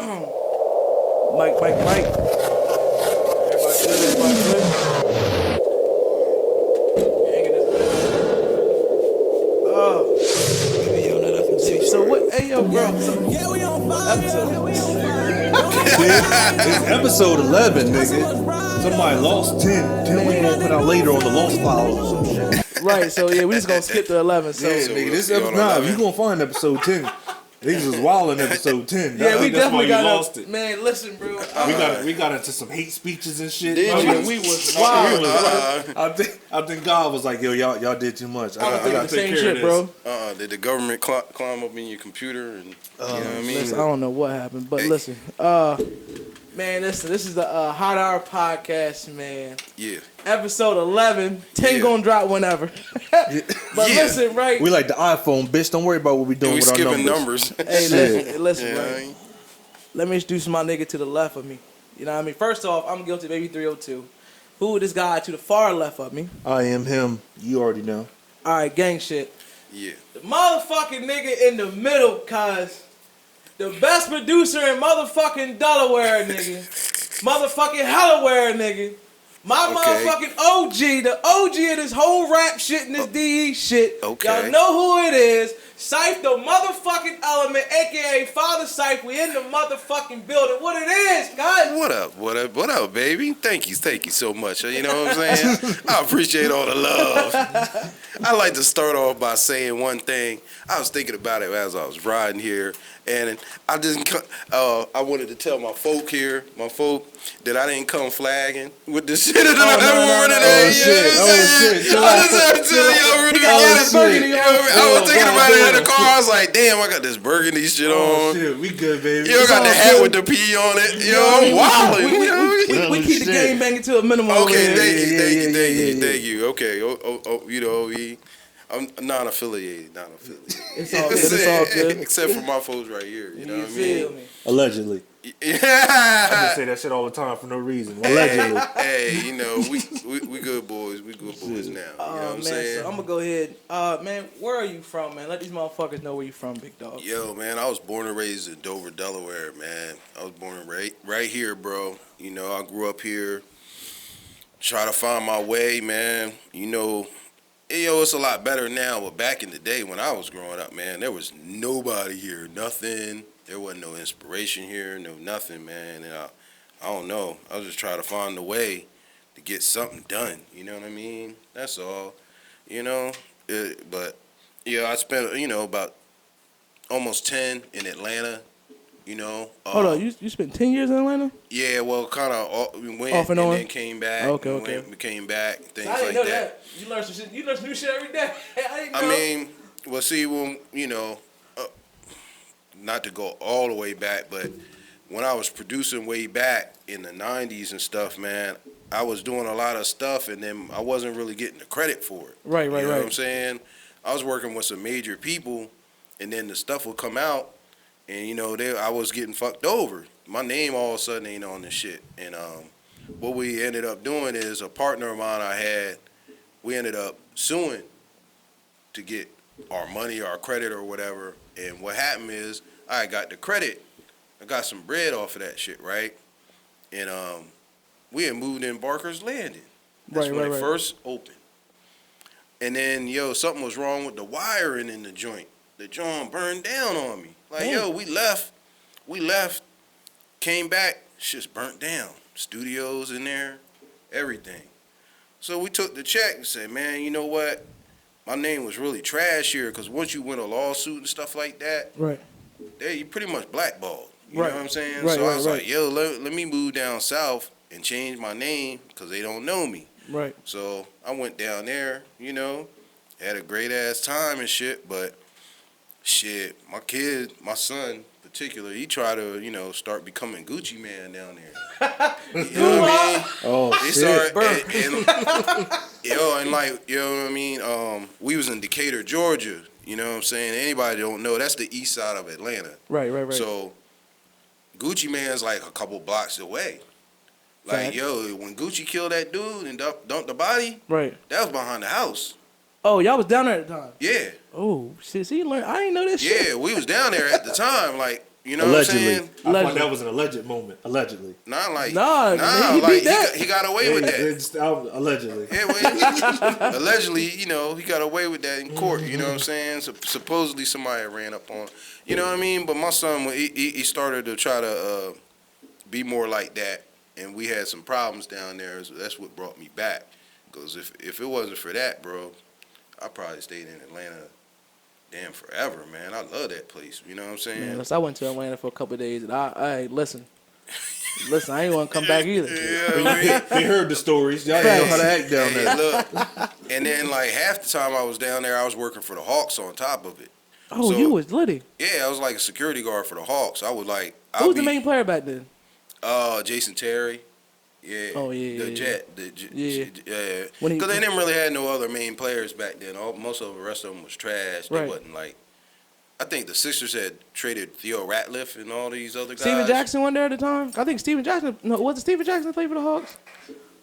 Mike. Everybody good? So what? Hey yo, bro. It's episode 11, nigga. Somebody lost 10. 10 we gonna put out later on the lost files or some shit. Right. So yeah, we just gonna skip to 11. So Yeah, nigga, this episode, you gonna find episode 10. Niggas was wild in episode 10. Yeah, we definitely lost it. Man, listen, bro. We got into some hate speeches and shit. We was wild. I think God was like, yo, y'all did too much. I gotta take care of this. Bro. Did the government climb up in your computer and you know what I mean? Listen, I don't know what happened, but listen, man, this is the Hot Hour podcast, man. Yeah. Episode 11. 10 gonna drop whenever. But listen, right? We like the iPhone, bitch. Don't worry about what we doing with our numbers. Hey, listen, right? Let me introduce my nigga to the left of me. You know what I mean? First off, I'm guilty, baby 302. Who this guy to the far left of me? I am him. You already know. All right, gang shit. Yeah. The motherfucking nigga in the middle, cuz the best producer in motherfucking Delaware, nigga. Motherfucking Hellaware, nigga. My motherfucking OG, the OG of this whole rap shit and this DE shit. Okay. Y'all know who it is. Ciph the motherfucking element, aka Father Ciph. We in the motherfucking building. What it is, guys? What up, baby? Thank you so much. You know what I'm saying? I appreciate all the love. I like to start off by saying one thing. I was thinking about it as I was riding here, and I just I wanted to tell my folk, that I didn't come flagging with the shit that I wore today. I just had to tell you, I was thinking about it in the car. I was like, damn, I got this burgundy shit on. Shit, we good, baby. You got the hat with the P on it. I'm wilding. We keep the game banging to a minimum. Okay, thank you. Okay, I'm non-affiliated. It's all good. Except for my folks right here. You know what I mean? Allegedly. Yeah. I just say that shit all the time for no reason. Allegedly. Hey, you know, we good boys. We good boys now. You know what I'm saying? So I'm gonna go ahead. Man, where are you from, man? Let these motherfuckers know where you from, big dog. Yo, man, I was born and raised in Dover, Delaware, man. I was born right here, bro. You know, I grew up here. Try to find my way, man. You know, it's a lot better now, but back in the day when I was growing up, man, there was nobody here, nothing. There wasn't no inspiration here, no nothing, man. And I don't know. I was just trying to find a way to get something done. You know what I mean? That's all. You know? But, yeah, I spent, about almost 10 in Atlanta, you know. Hold on, you spent 10 years in Atlanta? Yeah, well, kind of went off and on. Then came back. Okay. Came back, things I didn't like know that. You learn some shit. You learn some new shit every day. I didn't know. I mean, well, see, when, not to go all the way back, but when I was producing way back in the 90s and stuff, man, I was doing a lot of stuff, and then I wasn't really getting the credit for it. Right. You know what I'm saying? I was working with some major people, and then the stuff would come out, and, I was getting fucked over. My name all of a sudden ain't on this shit. And what we ended up doing is a partner of mine I had, we ended up suing to get our money, our credit or whatever. And what happened is I got the credit. I got some bread off of that shit, right? And we had moved in Barker's Landing. That's when it first opened. And then, something was wrong with the wiring in the joint. The joint burned down on me. Like, we left, came back, shit's burnt down. Studios in there, everything. So we took the check and said, man, you know what? My name was really trash here because once you win a lawsuit and stuff like that, you pretty much blackballed. You know what I'm saying? Right, so I was like, yo, let me move down south and change my name because they don't know me. Right. So I went down there, had a great ass time and shit, but shit, my son in particular, he tried to, start becoming Gucci Man down there. You know what I mean? Oh, he shit. And like, you know what I mean? We was in Decatur, Georgia. You know what I'm saying? Anybody don't know, that's the east side of Atlanta. Right. So Gucci Man's like a couple blocks away. Like, when Gucci killed that dude and dumped the body, that was behind the house. Oh, y'all was down there at the time? Yeah. Oh, shit. See, I didn't know this shit. Yeah, we was down there at the time. Like, You know what I'm Allegedly. saying? I thought that was an alleged moment. Allegedly. Not like Nah, man, he like beat that. he got away with that. Allegedly. Yeah, well, allegedly, you know, he got away with that in court. You know what I'm saying? So, supposedly somebody ran up on. You know what I mean? But my son, he started to try to be more like that, and we had some problems down there. So that's what brought me back. Because if it wasn't for that, bro, I probably stayed in Atlanta. Damn, forever, man. I love that place. You know what I'm saying? Man, listen, I went to Atlanta for a couple of days, and I listen, I ain't want to come back either. Yeah, They heard the stories. Y'all didn't know how to act down there. Look, and then like half the time I was down there, I was working for the Hawks on top of it. Oh, So, you was litty. Yeah, I was like a security guard for the Hawks. I would like. Who was the main player back then? Jason Terry. Yeah. Oh, yeah, The yeah, Jet. yeah. Yeah. When he- Because they didn't really have no other main players back then. Most of the rest of them was trash. They Right. wasn't like. I think the Sixers had traded Theo Ratliff and all these other guys. Steven Jackson went there at the time. I think Steven Jackson. No, was it Steven Jackson played for the Hawks?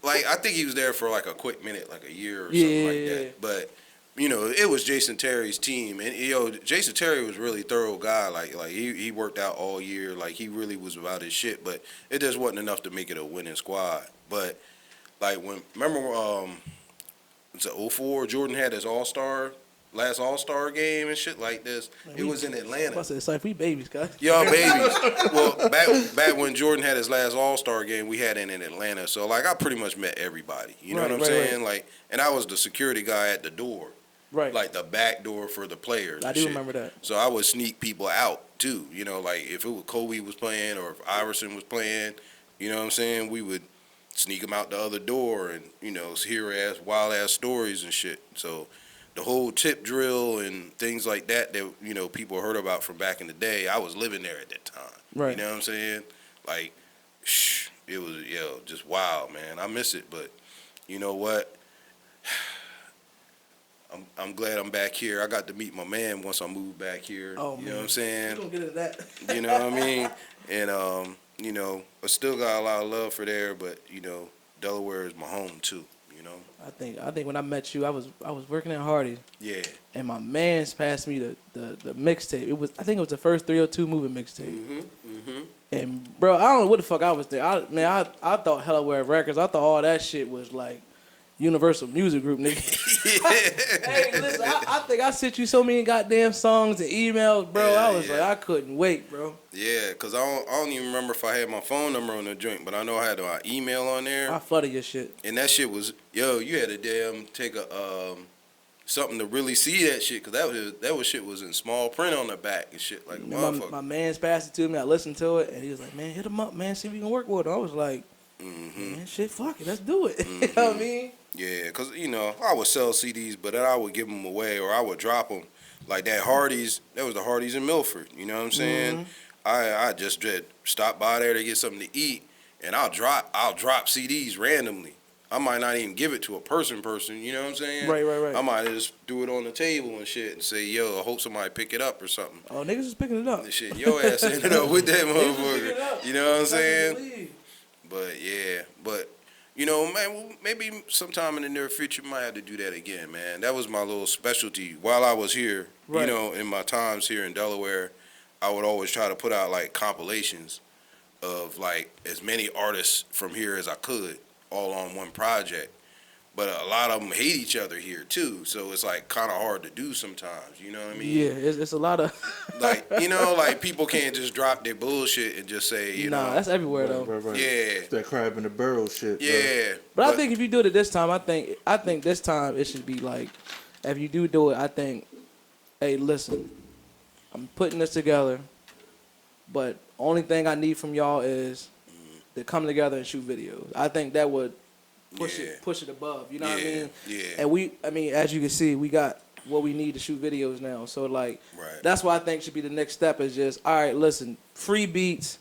Like I think he was there for like a quick minute, like a year or Yeah, something like yeah, that. But you know, it was Jason Terry's team, and Jason Terry was really thorough guy. Like he worked out all year. Like he really was about his shit. But it just wasn't enough to make it a winning squad. But like remember it's 04, Jordan had his last All-Star game and shit like this. Man, it was in Atlanta. I said, it's like we babies, guys. Y'all babies. Well, back when Jordan had his last All-Star game, we had it in Atlanta. So like I pretty much met everybody. You know what I'm saying? Right. Like, and I was the security guy at the door. Right. Like the back door for the players. I and do shit. remember that. So I would sneak people out too. You know, like if it was Kobe was playing or if Iverson was playing, you know what I'm saying? We would sneak them out the other door and, you know, hear wild ass stories and shit. So the whole tip drill and things like that, you know, people heard about from back in the day, I was living there at that time. Right. You know what I'm saying? Like, it was, just wild, man. I miss it, but you know what? I'm glad I'm back here. I got to meet my man once I moved back here. Oh, you man. know what I'm saying? We gonna get into that. You know what I mean? And, you know, I still got a lot of love for there, but, you know, Delaware is my home, too, you know? I think when I met you, I was working at Hardy. Yeah. And my man's passed me the mixtape. I think it was the first 302 movie mixtape. Mm-hmm. And bro, I don't know what the fuck I was there. I thought Hellaware Records. I thought all that shit was like Universal Music Group, nigga. Hey, listen, I think I sent you so many goddamn songs and emails, bro. Yeah, I was like, I couldn't wait, bro. Yeah, because I don't even remember if I had my phone number on the joint, but I know I had my email on there. I flooded your shit. And that shit was, you had to damn take a something to really see that shit, because that shit was in small print on the back and shit, like a motherfucker. My man's passed it to me. I listened to it, and he was like, man, hit him up, man, see if we can work with him. I was like, man, shit, fuck it, let's do it. You know what I mean? Yeah, because, you know, I would sell CDs, but then I would give them away or I would drop them. Like that Hardee's, that was the Hardee's in Milford, you know what I'm saying? I just stop by there to get something to eat, and I'll drop CDs randomly. I might not even give it to a person, you know what I'm saying? Right. I might just do it on the table and shit and say, yo, I hope somebody pick it up or something. Oh, niggas is picking it up. And shit, your ass ended up with that motherfucker. You know what I'm saying? Believe. But you know, man, maybe sometime in the near future, might have to do that again, man. That was my little specialty while I was here. Right. You know, in my times here in Delaware, I would always try to put out like compilations of like as many artists from here as I could, all on one project. But a lot of them hate each other here too, so it's like kind of hard to do sometimes. You know what I mean? Yeah, it's a lot of like, you know, like people can't just drop their bullshit and just say, you know. that's everywhere though. Right. Yeah. It's that crab in the barrel shit. Yeah. But I think if you do it this time, I think this time it should be like, if you do it, I think, hey, listen, I'm putting this together, but only thing I need from y'all is to come together and shoot videos. I think that would push it above. You know what I mean? Yeah. And as you can see, we got what we need to shoot videos now. So like, that's what I think should be the next step is just, all right, listen, free beats.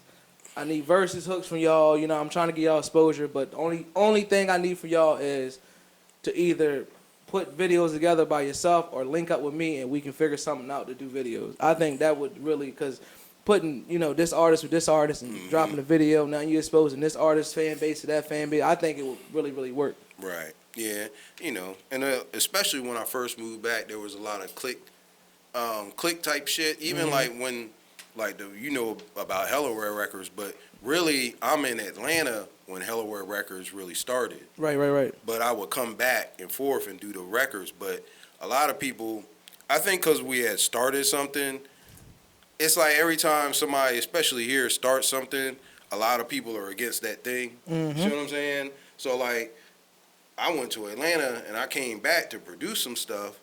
I need verses, hooks from y'all. You know, I'm trying to get y'all exposure, but only thing I need from y'all is to either put videos together by yourself or link up with me and we can figure something out to do videos. I think that would really, because putting, you know, this artist with this artist and dropping a video, now you're exposing this artist's fan base to that fan base, I think it would really, really work. Right. Yeah. You know, and especially when I first moved back, there was a lot of click type shit. Even like when like about Hellaware Records, but really I'm in Atlanta when Hellaware Records really started. Right. But I would come back and forth and do the records. But a lot of people, I think, because we had started something, it's like every time somebody, especially here, starts something, a lot of people are against that thing. Mm-hmm. You know what I'm saying? So like, I went to Atlanta and I came back to produce some stuff,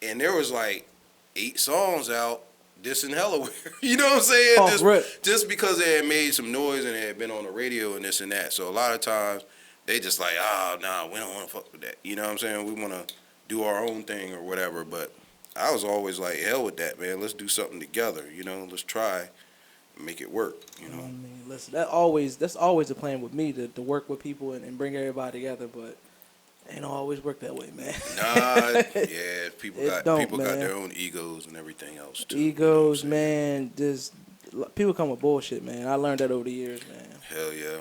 and there was like 8 songs out dissing Hellaware. You know what I'm saying? Oh, just because they had made some noise and they had been on the radio and this and that. So a lot of times they just like, nah, we don't want to fuck with that. You know what I'm saying? We want to do our own thing or whatever. But I was always like, hell with that, man. Let's do something together. You know, let's try and make it work. You know. I mean, listen, that's always the plan with me to work with people and bring everybody together, but. Ain't always work that way, man. Nah, yeah, people got man. their own egos and everything else too. Egos, you know man. Just people come with bullshit, man. I learned that over the years, man. Hell yeah.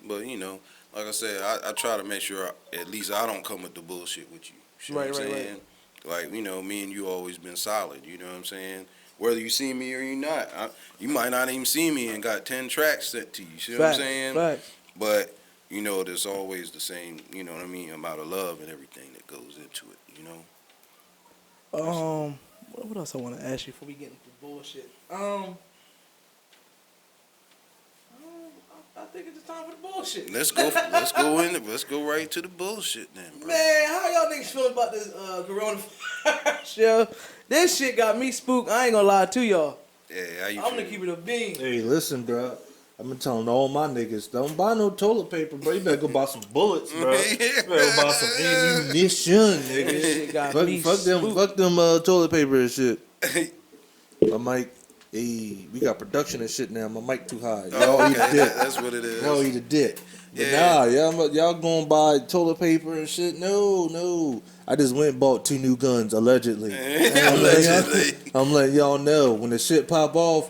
But you know, like I said, I try to make sure at least I don't come with the bullshit with you. You know what I'm saying? Like, you know, me and you always been solid. You know what I'm saying? Whether you see me or you not, you might not even see me and got 10 tracks sent to you. You know what I'm saying? Facts. But you know, there's always the same, you know what I mean, amount of love and everything that goes into it, you know? What else I want to ask you before we get into bullshit? I think it's time for the bullshit. Let's go right to the bullshit then, bro. Man, how y'all niggas feeling about this coronavirus, yo? This shit got me spooked. I ain't gonna lie to y'all. Yeah, how you I'm feel? gonna keep it a bean. Hey, listen, bro. I've been telling all my niggas, don't buy no toilet paper, bro. You better go buy some bullets, bro. You better go buy some ammunition, nigga. This shit got me Fuck them toilet paper and shit. My mic, hey, we got production and shit now. My mic too high. Y'all eat a dick. That's what it is. Y'all eat a dick. But Yeah. nah, y'all going buy toilet paper and shit? No. I just went and bought 2 new guns, allegedly. I'm letting y'all know, when the shit pop off,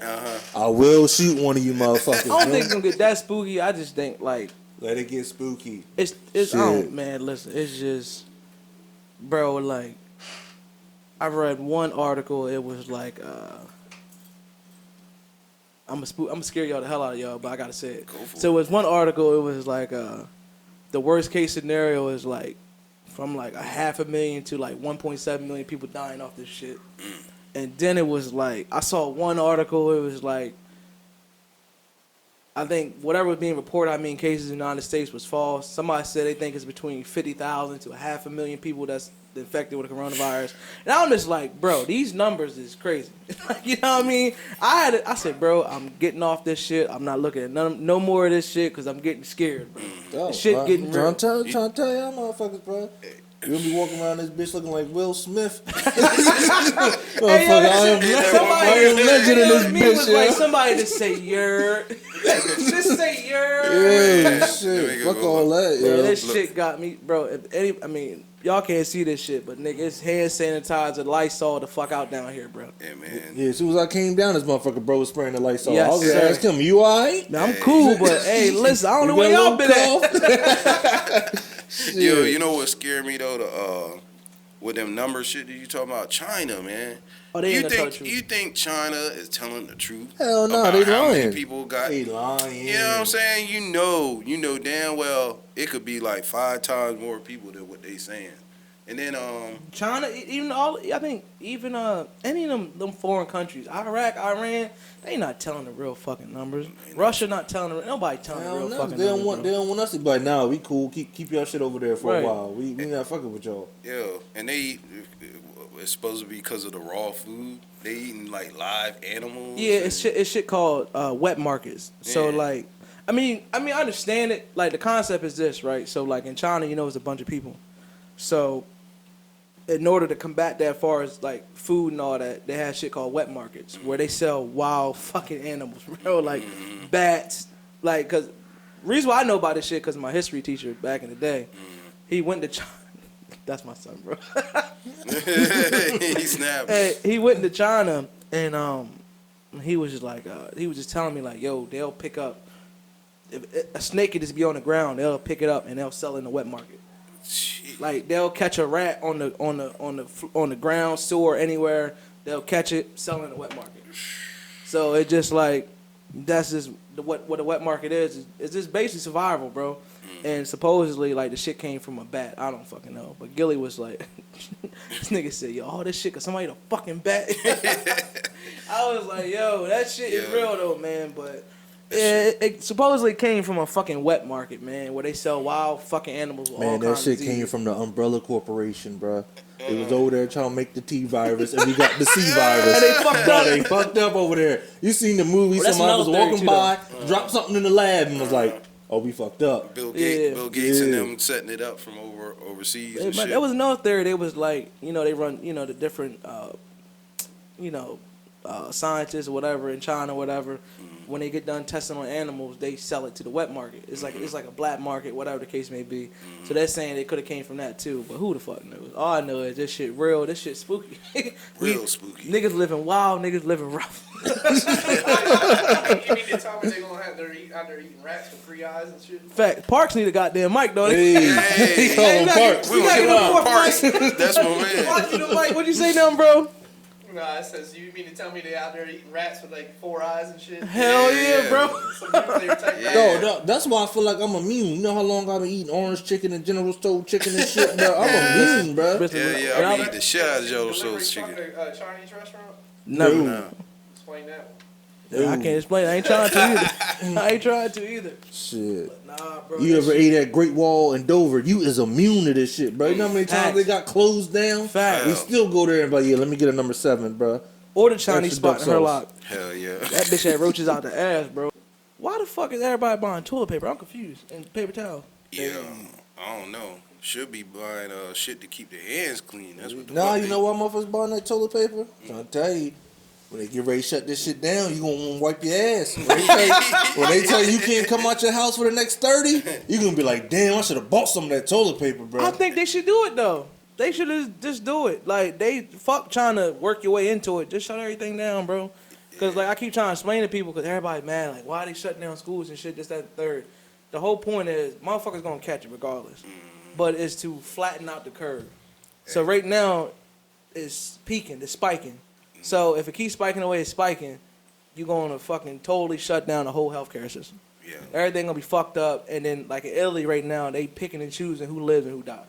I will shoot one of you motherfuckers. I don't think it's gonna get that spooky. I just think, like... Let it get spooky. It's man, listen, it's just... Bro, like... I read one article, it was like, I'm gonna scare y'all the hell out of y'all, but I gotta say it. So it was one article, it was like, the worst case scenario is like, from like 500,000 to like 1.7 million people dying off this shit. And then it was like, I saw one article, it was like, I think whatever was being reported, cases in the United States was false. Somebody said they think it's between 50,000 to 500,000 people that's infected with the coronavirus. And I'm just like, bro, these numbers is crazy. You know what I mean? I said, bro, I'm getting off this shit. I'm not looking at no more of this shit because I'm getting scared, bro. This shit getting real. Trying to tell y'all motherfuckers, bro. You'll be walking around this bitch looking like Will Smith. Hey, somebody legend in this bitch. Was like somebody to say "yer," just say "yer." Yeah, shit. Fuck all that, yo. Yeah, this shit got me, bro. Y'all can't see this shit, but nigga, it's hand sanitizer, Lysol the fuck out down here, bro. Yeah, man. Yeah, as soon as I came down, this motherfucker bro was spraying the Lysol. Yes, I was sir. asking him, "You alright?" Now, I'm cool, but hey, listen, I don't know where y'all been at. Yo, you know what scared me though? With them number shit that you talking about, China, man. Oh, they ain't You think China is telling the truth? Hell no, about they how lying. many people got? They lying. You know what I'm saying? You know damn well it could be like 5 times more people than what they saying. And then China, any of them foreign countries, Iraq, Iran, they not telling the real fucking numbers. Russia not telling nobody telling the real fucking numbers. They don't want us to be like, nah, we cool. Keep your shit over there for a while. We not fucking with y'all. Yeah, and it's supposed to be because of the raw food. They eating like live animals. Yeah, it's shit called wet markets. So like, I understand it. Like the concept is this, right? So like in China, it's a bunch of people. So in order to combat that, as far as like food and all that, they have shit called wet markets where they sell wild fucking animals, bro, like bats. Like, cause reason why I know about this shit because my history teacher back in the day, he went to China. That's my son, bro. He snapped. Hey, he went to China and he was just like he was just telling me like, yo, they'll pick up if a snake could just be on the ground, they'll pick it up and they'll sell it in the wet market. Like they'll catch a rat on the ground, sewer, anywhere. They'll catch it, sell it in the wet market. So it just like that's just what the wet market is. It's just basically survival, bro. And supposedly like the shit came from a bat. I don't fucking know. But Gilly was like, this nigga said, yo, all this shit cause somebody ate a fucking bat. I was like, yo, that shit is real though, man. But it supposedly came from a fucking wet market, man, where they sell wild fucking animals with all Man, that kinds shit of came diseases. from the Umbrella Corporation, bro. They was over there trying to make the T virus, and we got the C virus. And they fucked up. They fucked up over there. You seen the movie? Well, that's Somebody was another walking theory, by, dropped something in the lab, and was like, "Oh, we fucked up." Bill Gates and Yeah. them setting it up from overseas and But shit. there was another theory. They was like, they run, the different, scientists or whatever in China or whatever. When they get done testing on animals, they sell it to the wet market. It's like a black market, whatever the case may be. So they're saying it could have came from that too. But who the fuck knows? All I know is this shit real. This shit spooky. Real spooky. Niggas living wild. Niggas living rough. You mean to tell me they gonna have their out there eating rats with 3 eyes and shit? Fact. Parks need a goddamn mic, though. Hey, Hey, call him Parks. We gonna give him Parks. That's my man. Parks need a mic. What'd you say now, bro? Nah, it says you mean to tell me they out there eating rats with like 4 eyes and shit? Hell yeah, Yeah. bro. Some nuclear type rat. No, that's why I feel like I'm immune. You know how long I've been eating orange chicken and General Store chicken and shit, bro? I'm immune, bro. Yeah, I eat the shit out of Joe Delivery Soul's truck chicken. at a Chinese restaurant? No. No. Explain that one. Yeah, I can't explain. I ain't trying to either. I ain't trying to either. Shit. Nah, bro. You ever ate at Great Wall in Dover? You is immune to this shit, bro. You know how many times Facts. they got closed down? Facts. We still go there and be like, yeah, let me get a number 7, bro. Or the Chinese Extra spot duck in her sauce. lock. Hell yeah. That bitch had roaches out the ass, bro. Why the fuck is everybody buying toilet paper? I'm confused. And paper towel. Yeah, I don't know. Should be buying shit to keep their hands clean. That's what the Nah, fuck you they- know why motherfuckers buying that toilet paper? Trying to tell you. When they get ready to shut this shit down, you gonna want to wipe your ass. When they tell you can't come out your house for the next 30, you gonna be like, damn, I should have bought some of that toilet paper, bro. I think they should do it, though. They should just do it. Like, they fuck trying to work your way into it. Just shut everything down, bro. Because, like, I keep trying to explain to people because everybody mad. Like, why they shutting down schools and shit, this, that, and third. The whole point is motherfuckers going to catch it regardless. But it's to flatten out the curve. So right now, it's peaking. It's spiking. So if it keeps spiking the way it's spiking, you're going to fucking totally shut down the whole healthcare system. Yeah. Everything going to be fucked up. And then, like in Italy right now, they picking and choosing who lives and who dies.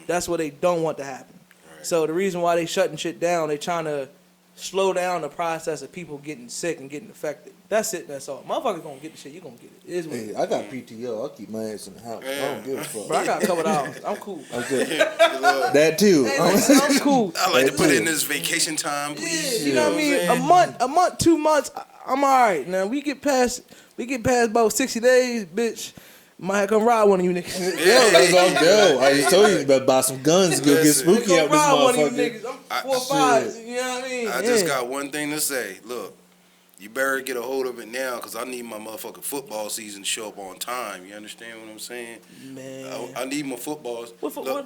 That's what they don't want to happen. Right. So the reason why they shutting shit down, they trying to slow down the process of people getting sick and getting affected. That's it. That's all. Motherfuckers gonna get the shit. You gonna get it. It is what it Hey, is. I got PTO. I keep my ass in the house. I don't give a fuck. Bro, I got a couple hours. I'm cool. I'm good. That too. Hey, listen, I'm cool. I like to put That's in it. this vacation time, Yeah, please. you know what I mean? A month, 2 months, I'm all right. Now we get past about 60 days, bitch. Might have to come ride one of you niggas. Yo, that's all yo. I just told you about buy some guns. Go get Listen. spooky Come out this ride one of you motherfucker. niggas. I'm 4 or 5. You know what I mean? I just got one thing to say. Look, you better get a hold of it now because I need my motherfucking football season to show up on time. You understand what I'm saying? Man. I need my footballs. What?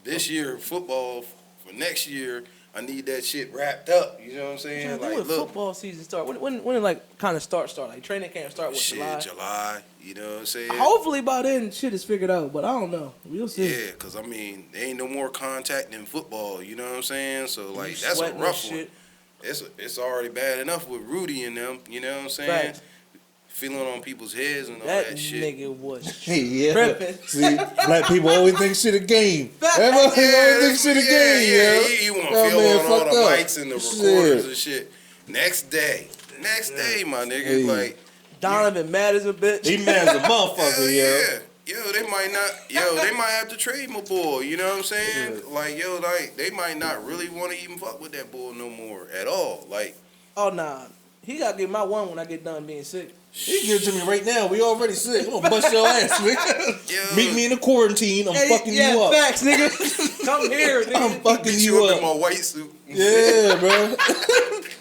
This year, football for next year, I need that shit wrapped up. You know what I'm saying? When Like, look, football season start? When it like kind of start? Like training camp start with shit, July? July. You know what I'm saying? Hopefully by then shit is figured out, but I don't know. We'll see. Yeah, because I mean, there ain't no more contact in football. You know what I'm saying? So, like, You that's a sweating rough and one. shit. It's already bad enough with Rudy and them. You know what I'm saying? Facts. Feeling on people's heads and all That that shit. nigga was Hey, yeah. tripping. See, black people always think shit a game. Everybody always think shit a game, yeah. yeah. You want to That feel man on all fucked the up. mics and the recorders and shit. Next day, my nigga, Hey. like, Donovan mad as a bitch. He mad as a hell motherfucker, yo. yeah. Yo, they might have to trade my boy, you know what I'm saying? Like, yo, like, they might not really want to even fuck with that boy no more at all. Like, Oh nah, he gotta get my one when I get done being sick. He give it to me right now. We already sick. I'm gonna bust your ass, nigga. yo, Meet me in the quarantine. I'm fucking yeah, you up. facts, nigga. Come here, nigga. I'm fucking beat you you up in up. my white suit. Yeah, bro.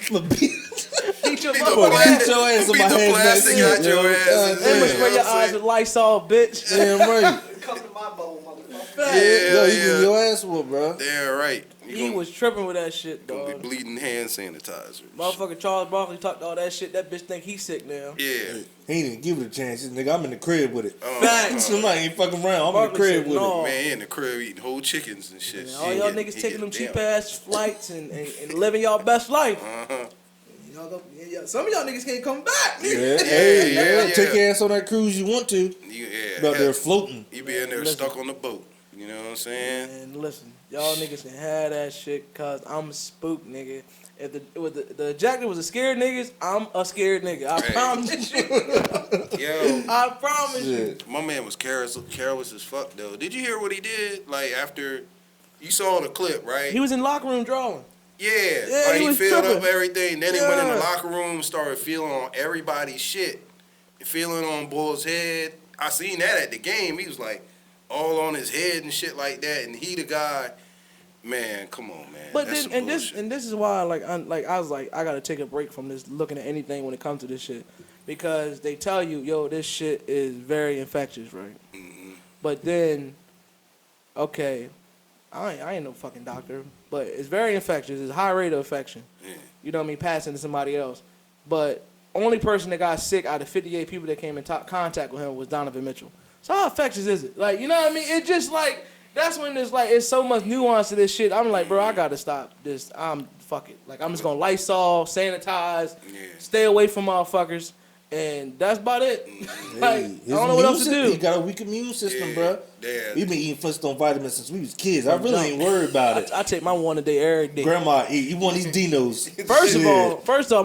I'ma beat Beat your Beat I'ma motherfucker. beat your ass in Beat my the hazmat plastic suit, out your yo. ass. God And damn. spray your eyes with Lysol, bitch. Damn right. Come to my bubble, motherfucker. Facts. Yo, you yeah. get your ass whooped, bro. Damn right. You He was tripping with that shit, gonna dog. be bleeding hand sanitizer. Motherfucker Charles Barkley talked all that shit. That bitch think he's sick now. Yeah. He didn't give it a chance. Nigga, I'm in the crib with it. Facts. Somebody ain't fucking around. I'm in the Barkley crib said with no. it. Man, he in the crib eating whole chickens and shit. All y'all niggas taking them cheap ass flights and living y'all best life. Y'all go, yeah, some of y'all niggas can't come back. Yeah. Take your ass on that cruise you want to. Yeah. Out there floating. You be in there stuck on the boat. You know what I'm saying? And listen, y'all niggas can have that shit, cause I'm spooked, nigga. If the objective was a scared niggas, I'm a scared nigga. I promise you. Yo, I promise you. my man was careless as fuck though. Did you hear what he did? Like after you saw the clip, right? He was in the locker room drawing. Yeah, like he he was filled tripping. up everything. Then he went in the locker room, started feeling on everybody's shit, feeling on Bull's head. I seen that at the game. He was like all on his head and shit like that. And he the guy, man. Come on, man. But That's then some this is why I was like I gotta take a break from this looking at anything when it comes to this shit, because they tell you, yo, this shit is very infectious, right? Mm-hmm. But then, okay, I ain't no fucking doctor, but it's very infectious. It's a high rate of infection. Yeah. You know what I mean? Passing to somebody else. But only person that got sick out of 58 people that came in contact with him was Donovan Mitchell. So how infectious is it? Like, you know what I mean? It just like, that's when there's like, it's so much nuance to this shit. I'm like, bro, I gotta stop this. Fuck it. Like, I'm just gonna Lysol, sanitize, stay away from motherfuckers. And that's about it. Like, I don't know what else to do. He got a weak immune system, bro. Yeah. We been eating Flintstone vitamins since we was kids. I really ain't worried about it. I take my one a day every day. Grandma eat. You want these Dinos? First off,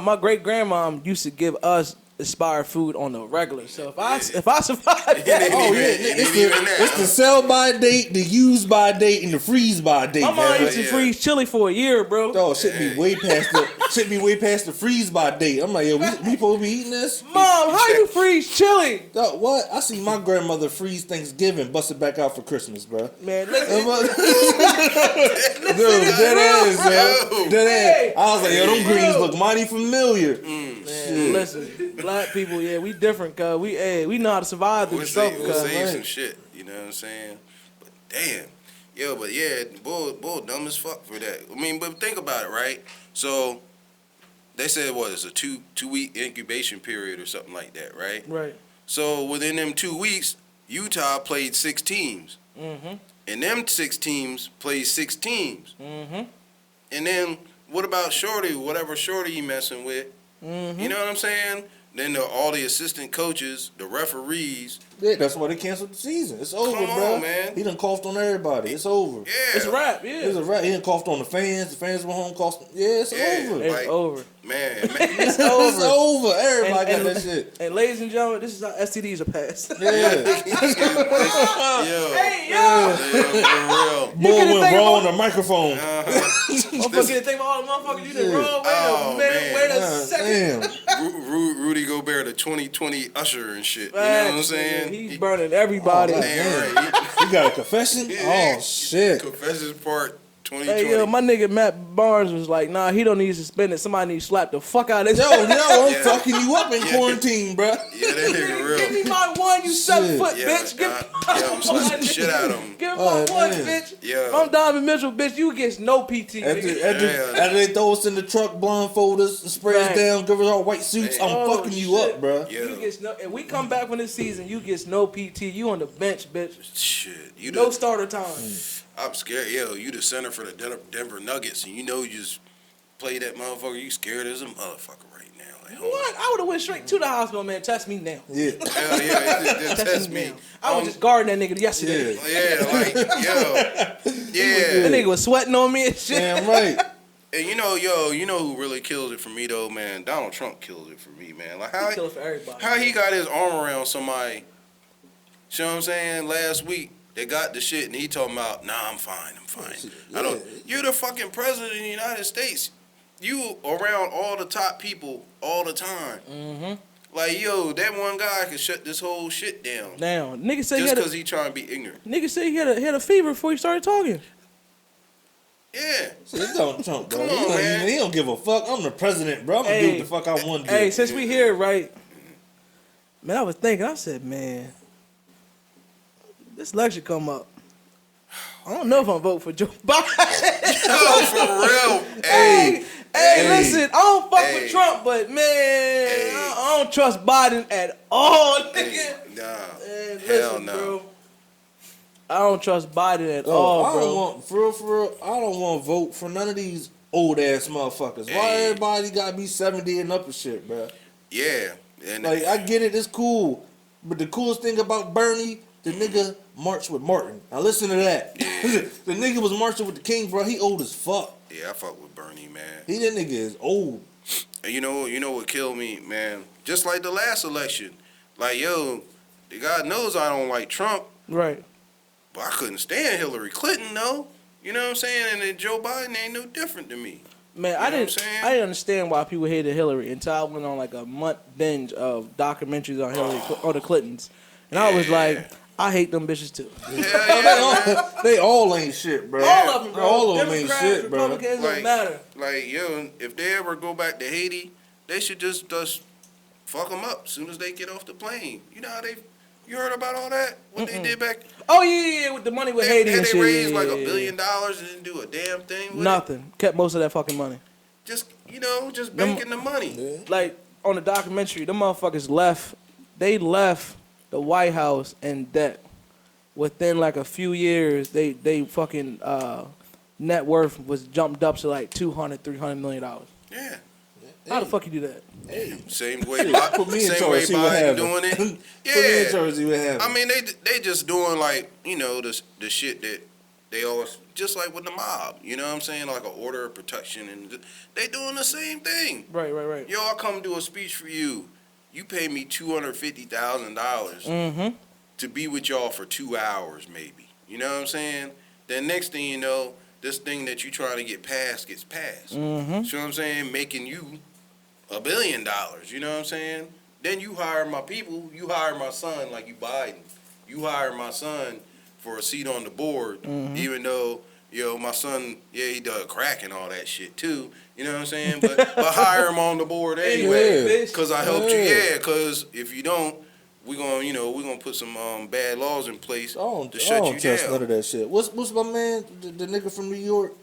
my great grandma used to give us expired food on the regular. So if I survive that, it's the sell by date, the use by date, and the freeze by date. my mom used to freeze chili for a year, bro. Oh, should be way past the freeze by date. I'm like, yo, we supposed to be eating this? Mom, how you freeze chili? Dog, what? I see my grandmother freeze Thanksgiving, bust it back out for Christmas, bro. Man, listen. Dude, dead ass, man. Dead ass. I was like, yo, them greens look mighty familiar. Man, listen, black people, yeah, we different, cuz we know how to survive through the struggle, We'll cuz. save some shit, you know what I'm saying? But damn. Yo, but yeah, bull dumb as fuck for that. I mean, but think about it, right? So they said what, it's a 2-week incubation period or something like that, right? Right. So within them 2 weeks, Utah played 6 teams. Mm-hmm. And them 6 teams played 6 teams. Mm-hmm. And then what about Shorty, whatever Shorty you messing with? Mm-hmm. You know what I'm saying? Then all the assistant coaches, the referees. Yeah, that's why they canceled the season. It's over, Come bro. on, man. He done coughed on everybody. It's over. Yeah. It's a wrap, yeah. It's a wrap. He done coughed on the fans. The fans went home coughed. Yeah, it's over. It's Like, over. Man. It's over. Everybody got that shit. And ladies and gentlemen, this is how STDs are passed. Yo. Hey, yo. For real. Boy went wrong on the microphone. Motherfucker, think about all the motherfuckers you did wrong. Oh, Wait a second. Damn. Rudy Gobert, the 2020 usher and shit. You know what I'm saying? He's burning everybody. Oh, Damn right. You got a confession? Yeah. Oh, shit. Confessions part 2020. Hey, yo, my nigga Matt Barnes was like, nah, he don't need suspended. Somebody need to slap the fuck out of this. Yo, I'm fucking you up in quarantine, bro. Yeah, that nigga real. Give me my one, you 7 foot, Yeah, bitch. Give I'm slapping the shit out of him. Give me my one, man. bitch. Yeah. If I'm Donovan Mitchell, bitch, you get no PT. nigga. After they throw us in the truck, blindfolders, and spray us Right. down, give us all white suits, I'm Oh, fucking you shit. up, bro. Yeah. You get no, and we come back from this season, you get no PT. You on the bench, bitch. Shit. You No the, starter time. I'm scared. Yo, you the center for the Denver Nuggets, and you know you just play that motherfucker. You scared as a motherfucker right now. Like, What? I would have went straight to the hospital, man. Test me now. Yeah. Hell yeah, just test me. now. I was just guarding that nigga yesterday. Yeah, like, yo. That Yeah. nigga was sweating on me and shit. Damn right. And you know who really kills it for me, though, man? Donald Trump kills it for me, man. Like, He kill it for everybody. how he got his arm around somebody, you know what I'm saying, last week, they got the shit, and he talking about, nah, I'm fine. Yeah. You're the fucking president of the United States. You around all the top people all the time. Mm-hmm. Like, yo, that one guy can shut this whole shit down. Now, nigga said Just because he trying to be ignorant. nigga said he had a fever before he started talking. Yeah. It's Donald Trump, bro. Come on, man. He don't give a fuck. I'm the president, bro. I'm gonna do what the fuck I want to do. Hey, since we here, right? Man, I was thinking. I said, man, this election come up. I don't know if I'm voting for Joe Biden. Yo, for real. Hey, listen, I don't fuck with Trump, but man, I don't trust Biden at all, nigga. Nah. Man, Hell listen, no. bro. I don't trust Biden at Oh, all, I bro. don't want, for real, I don't want to vote for none of these old ass motherfuckers. Why Hey. everybody gotta be 70 and up and shit, bro? Yeah. And Like, I get it, it's cool. But the coolest thing about Bernie, the nigga marched with Martin. Now listen to that. The nigga was marching with the king, bro. He old as fuck. yeah, I fuck with Bernie, man. That nigga is old. And you know what killed me, man? Just like the last election. Like, yo, God knows I don't like Trump, Right. but I couldn't stand Hillary Clinton, though. You know what I'm saying? And then Joe Biden ain't no different to me. Man, You I know what I'm didn't. saying? I didn't understand why people hated Hillary until I went on like a month binge of documentaries on Hillary or the Clintons, and I was Yeah. like, I hate them bitches too. Hell yeah, man. They all ain't shit, bro. All of them, bro. All of them ain't Democrats, shit, bro. Republicans, Like- don't matter. Like, yo, if they ever go back to Haiti, they should just fuck them up as soon as they get off the plane. You know how you heard about all that? What they did back? Oh yeah, with the money with Haiti and They shit. raised yeah, like yeah, $1 yeah. billion and didn't do a damn thing with it. Nothing. Kept most of that fucking money. Just, just banking the money. Yeah. Like on the documentary, the motherfuckers left. They left the White House in debt. Within like a few years, they fucking net worth was jumped up to like $200-300 million. Yeah. How the fuck you do that? Hey, Same way, put me in same charge, way see what Biden happens. doing it. Put me in Yeah. charge, see what happens. I mean, they just doing like, the shit that they always, just like with the mob, you know what I'm saying? Like an order of protection, and they doing the same thing. Right. Yo, I come do a speech for you. You pay me $250,000 Mm-hmm. to be with y'all for 2 hours, maybe. You know what I'm saying? Then next thing you know, this thing that you trying to get passed gets passed. Mm-hmm. See what I'm saying? Making you $1 billion. You know what I'm saying? Then you hire my people. You hire my son like you Biden. You hire my son for a seat on the board, even though my son, he does crack and all that shit too. You know what I'm saying? But hire him on the board anyway, Yeah. because I helped you. Yeah. Yeah, because if you don't, we're gonna put some bad laws in place I don't to shut you trust down. none of that shit. What's my man, the nigga from New York?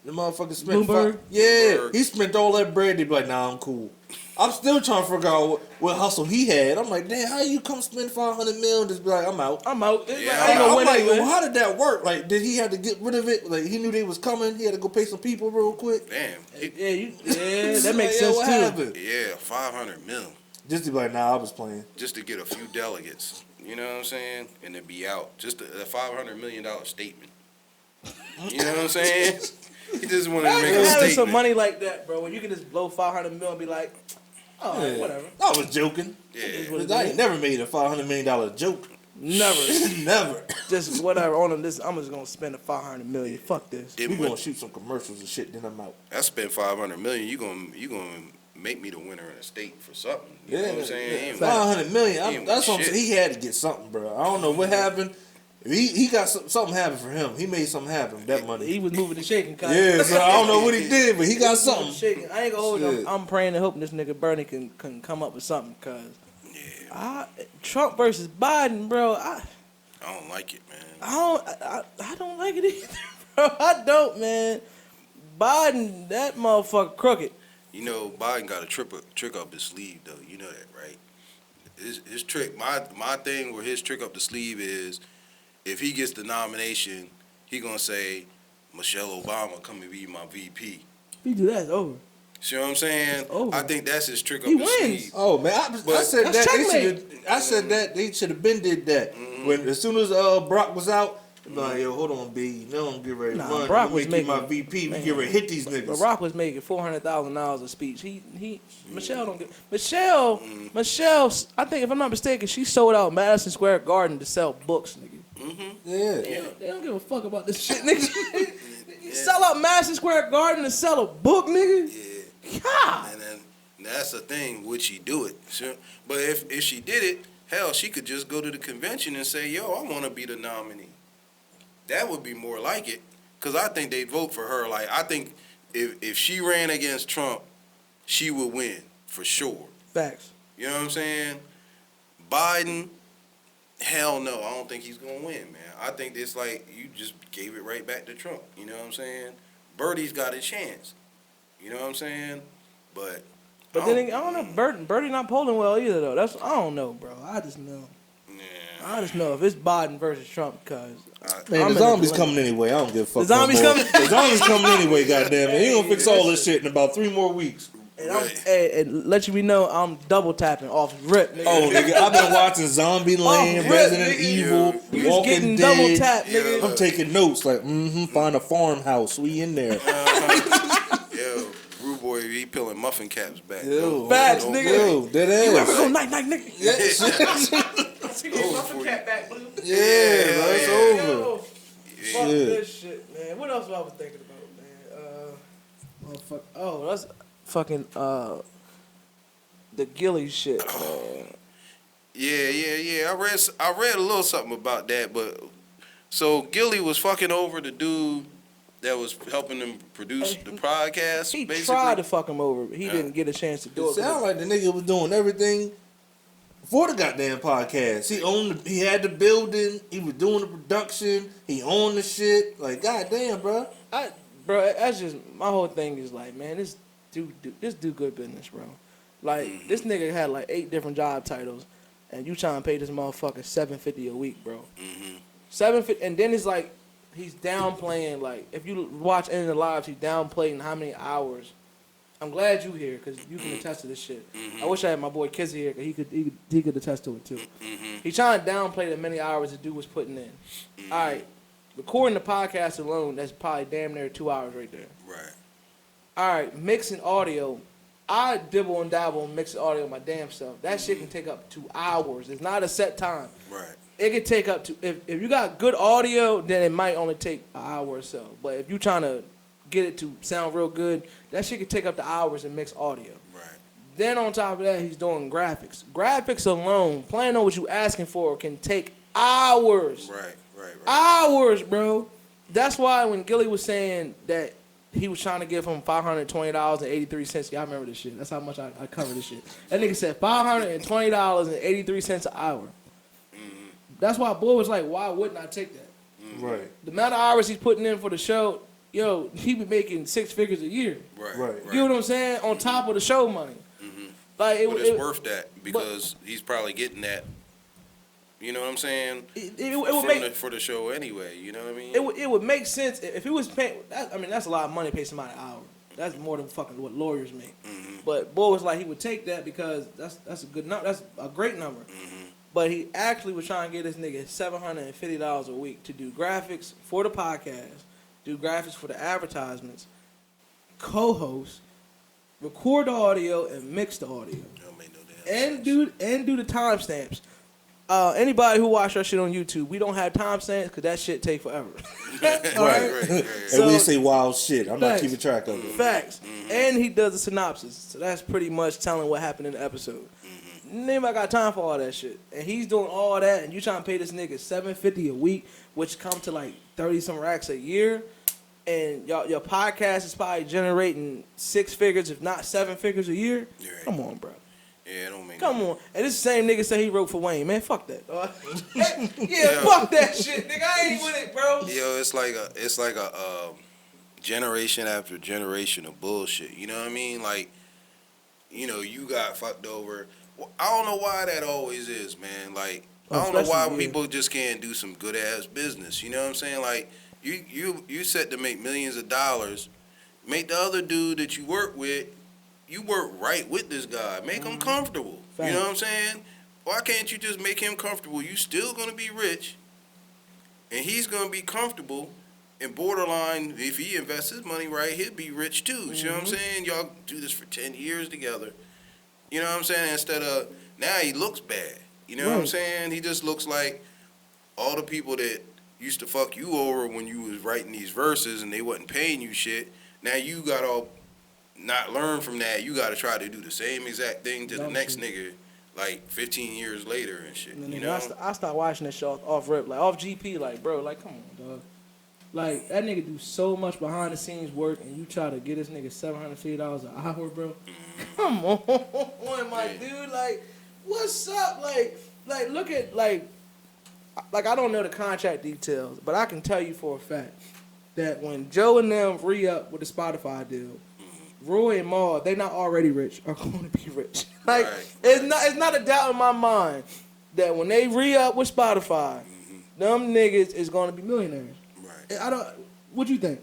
The motherfucker spent Bloomberg? Yeah, Bloomberg. he spent all that bread. They be like, nah, I'm cool. I'm still trying to figure out what hustle he had. I'm like, damn, how you come spend $500 million? Just be like, I'm out. I'm out. It's Yeah, like, I ain't gonna I'm win like, anyway. well, how did that work? Like, did he have to get rid of it? Like, he knew they was coming. He had to go pay some people real quick. Damn. Yeah, that makes Like, yo, sense what too. happened? Yeah, 500 mil Just to be like, nah, I was playing. just to get a few delegates. You know what I'm saying? And to be out. Just a $500 million statement. You know what I'm saying? He just wanted to make a Having statement. some money like that, bro, when you can just blow $500 million and be like, oh, Yeah. whatever. I was joking. Yeah. What it I is. ain't never made a $500 million joke. Never. Never. Just whatever. On this, I'm just gonna spend a $500 million. Fuck this. Then We when gonna shoot some commercials and shit, then I'm out. I spent $500 million, you gonna make me the winner in a state for something. You know what I'm saying? He ain't- 500 million. He ain't That's what I'm shit. saying. He had to get something, bro. I don't know what happened. He got something happened for him. He made something happen with that money. He was moving and shaking. Kinda. Yeah, so I don't know what he did, but he got Moving and something. shaking. I ain't gonna hold Shit. you. I'm praying and hoping this nigga Bernie can come up with something, cause Yeah, Trump versus Biden, bro. I don't like it, man. I don't like it either, bro. I don't, man. Biden, that motherfucker crooked. You know, Biden got a trick up his sleeve, though. You know that, right? His trick, my thing with his trick up the sleeve is, if he gets the nomination, he gonna say, Michelle Obama come and be my VP. If you do that, it's over. See what I'm saying? Oh. I think that's his trick up He his wins. sleeve. Oh man, I But- said That's that. checkmate. I said that they should have been did that. When as soon as Brock was out, I'm like, yo, hold on, B. You know I'm getting ready to Nah, run. Brock I'm was make you my making- VP. We man. get ready to hit these niggas. Barack was making $400,000 a speech. Michelle don't get Michelle. I think if I'm not mistaken, she sold out Madison Square Garden to sell books, nigga. Yeah. They don't give a fuck about this shit, nigga. You sell out Madison Square Garden to sell a book, nigga. Yeah. God. And then that's the thing, would she do it? But if she did it, hell, she could just go to the convention and say, yo, I want to be the nominee. That would be more like it. Because I think they'd vote for her. Like, I think if she ran against Trump, she would win, for sure. Facts. You know what I'm saying? Biden, hell no, I don't think he's going to win, man. I think it's like you just gave it right back to Trump. You know what I'm saying? Birdie's got a chance. You know what I'm saying? But But then I don't know. Birdie not polling well either though. I don't know, bro. I just know. Yeah, I just know if it's Biden versus Trump, cause man, the zombies coming anymore. I don't give a fuck. The zombies no more. coming. The zombies coming anyway. Goddamn it, he gonna fix all this shit in about 3 more weeks. And, and let you be know, I'm double tapping off rip, nigga. Oh, nigga, I've been watching Zombieland, rip, Resident nigga. Evil, You Walking getting Dead. double tapped, nigga. I'm taking notes like, find a farmhouse. We in there. Yo, Rude Boy, he peeling muffin caps back. Facts, nigga. Yo, that ass. You ever go night, nigga? See this muffin cat back, blue. Yeah, that's over. Yo, fuck this shit, man. What else I was thinking about, man? Oh, that's fucking the Gilly shit, man. Yeah. I read a little something about that, but so Gilly was fucking over the dude that was helping him produce the podcast. He basically tried to fuck him over, but he didn't get a chance to do It it. sound like the nigga was doing everything for the goddamn podcast. He had the building. He was doing the production. He owned the shit. Like, goddamn, bro. Bro, that's just my whole thing is like, man, this do good business, bro. Like this nigga had like 8 different job titles, and you trying to pay this motherfucker $750 a week, bro. $750, and then it's like he's downplaying. Like if you watch End of the Lives, he's downplaying how many hours. I'm glad you here because you can attest to this shit. I wish I had my boy Kizzy here because he could attest to it too. He trying to downplay the many hours the dude was putting in. All right. Recording the podcast alone, that's probably damn near 2 hours right there. Right. All right, mixing audio. I dibble and dabble and mix audio my damn self. That shit can take up to hours. It's not a set time. Right. It can take up to, if you got good audio, then it might only take an hour or so. But if you trying to get it to sound real good, that shit can take up to hours and mix audio. Right. Then on top of that, he's doing graphics. Graphics alone, playing on what you asking for, can take hours. Right. Hours, bro. That's why when Gilly was saying that he was trying to give him $520.83. Y'all remember this shit. That's how much I cover this shit. That nigga said $520.83 an hour. That's why boy was like, why wouldn't I take that? Right. The amount of hours he's putting in for the show, yo, he be making 6 figures a year. Right. You know what I'm saying? On top of the show money. Like But it's worth that because he's probably getting that. You know what I'm saying? It would make for the show anyway. You know what I mean? it would make sense if he was paying. That's a lot of money to pay somebody an hour. That's more than fucking what lawyers make. But boy was like he would take that because that's a good number. That's a great number. But he actually was trying to get this nigga $750 a week to do graphics for the podcast, do graphics for the advertisements, co-host, record the audio, and mix the audio, and do the timestamps. Anybody who watch our shit on YouTube, we don't have timestamps because that shit take forever. Right. So, and we say wild shit. I'm facts. not keeping track of it. Facts. And he does a synopsis. So that's pretty much telling what happened in the episode. Nobody got time for all that shit. And he's doing all that, and you trying to pay this nigga $750 a week, which come to like 30-some racks a year. And your podcast is probably generating 6 figures, if not 7 figures a year. Right. Come on, bro. Yeah, it don't make Come on. And this the same nigga say he wrote for Wayne. Man, fuck that. Fuck that shit, nigga. I ain't with it, bro. Yo, it's like a generation after generation of bullshit. You know what I mean? Like, you know, you got fucked over. Well, I don't know why that always is, man. Like, I don't know why people just can't do some good ass business. You know what I'm saying? Like, you set to make millions of dollars. Make the other dude that you work with. You work right with this guy. Make him comfortable. You know what I'm saying? Why can't you just make him comfortable? You still gonna be rich, and he's gonna be comfortable. And borderline, if he invests his money right, he'll be rich too. You know what I'm saying? Y'all do this for 10 years together. You know what I'm saying? Instead of now he looks bad. You know what I'm saying? He just looks like all the people that used to fuck you over when you was writing these verses and they wasn't paying you shit. Now you got all not learn from that. You got to try to do the same exact thing to the next nigga, like 15 years later and shit. You know? I start watching this show off rip, like off GP, like bro, like come on, dog. Like that nigga do so much behind the scenes work, and you try to get this nigga $750 an hour, bro. Come on, my dude. Like, what's up? Like look at like I don't know the contract details, but I can tell you for a fact that when Joe and them re-up with the Spotify deal, Roy and Maul, they not already rich, are going to be rich. Like, it's not a doubt in my mind that when they re-up with Spotify, them niggas is gonna be millionaires. Right. What you think?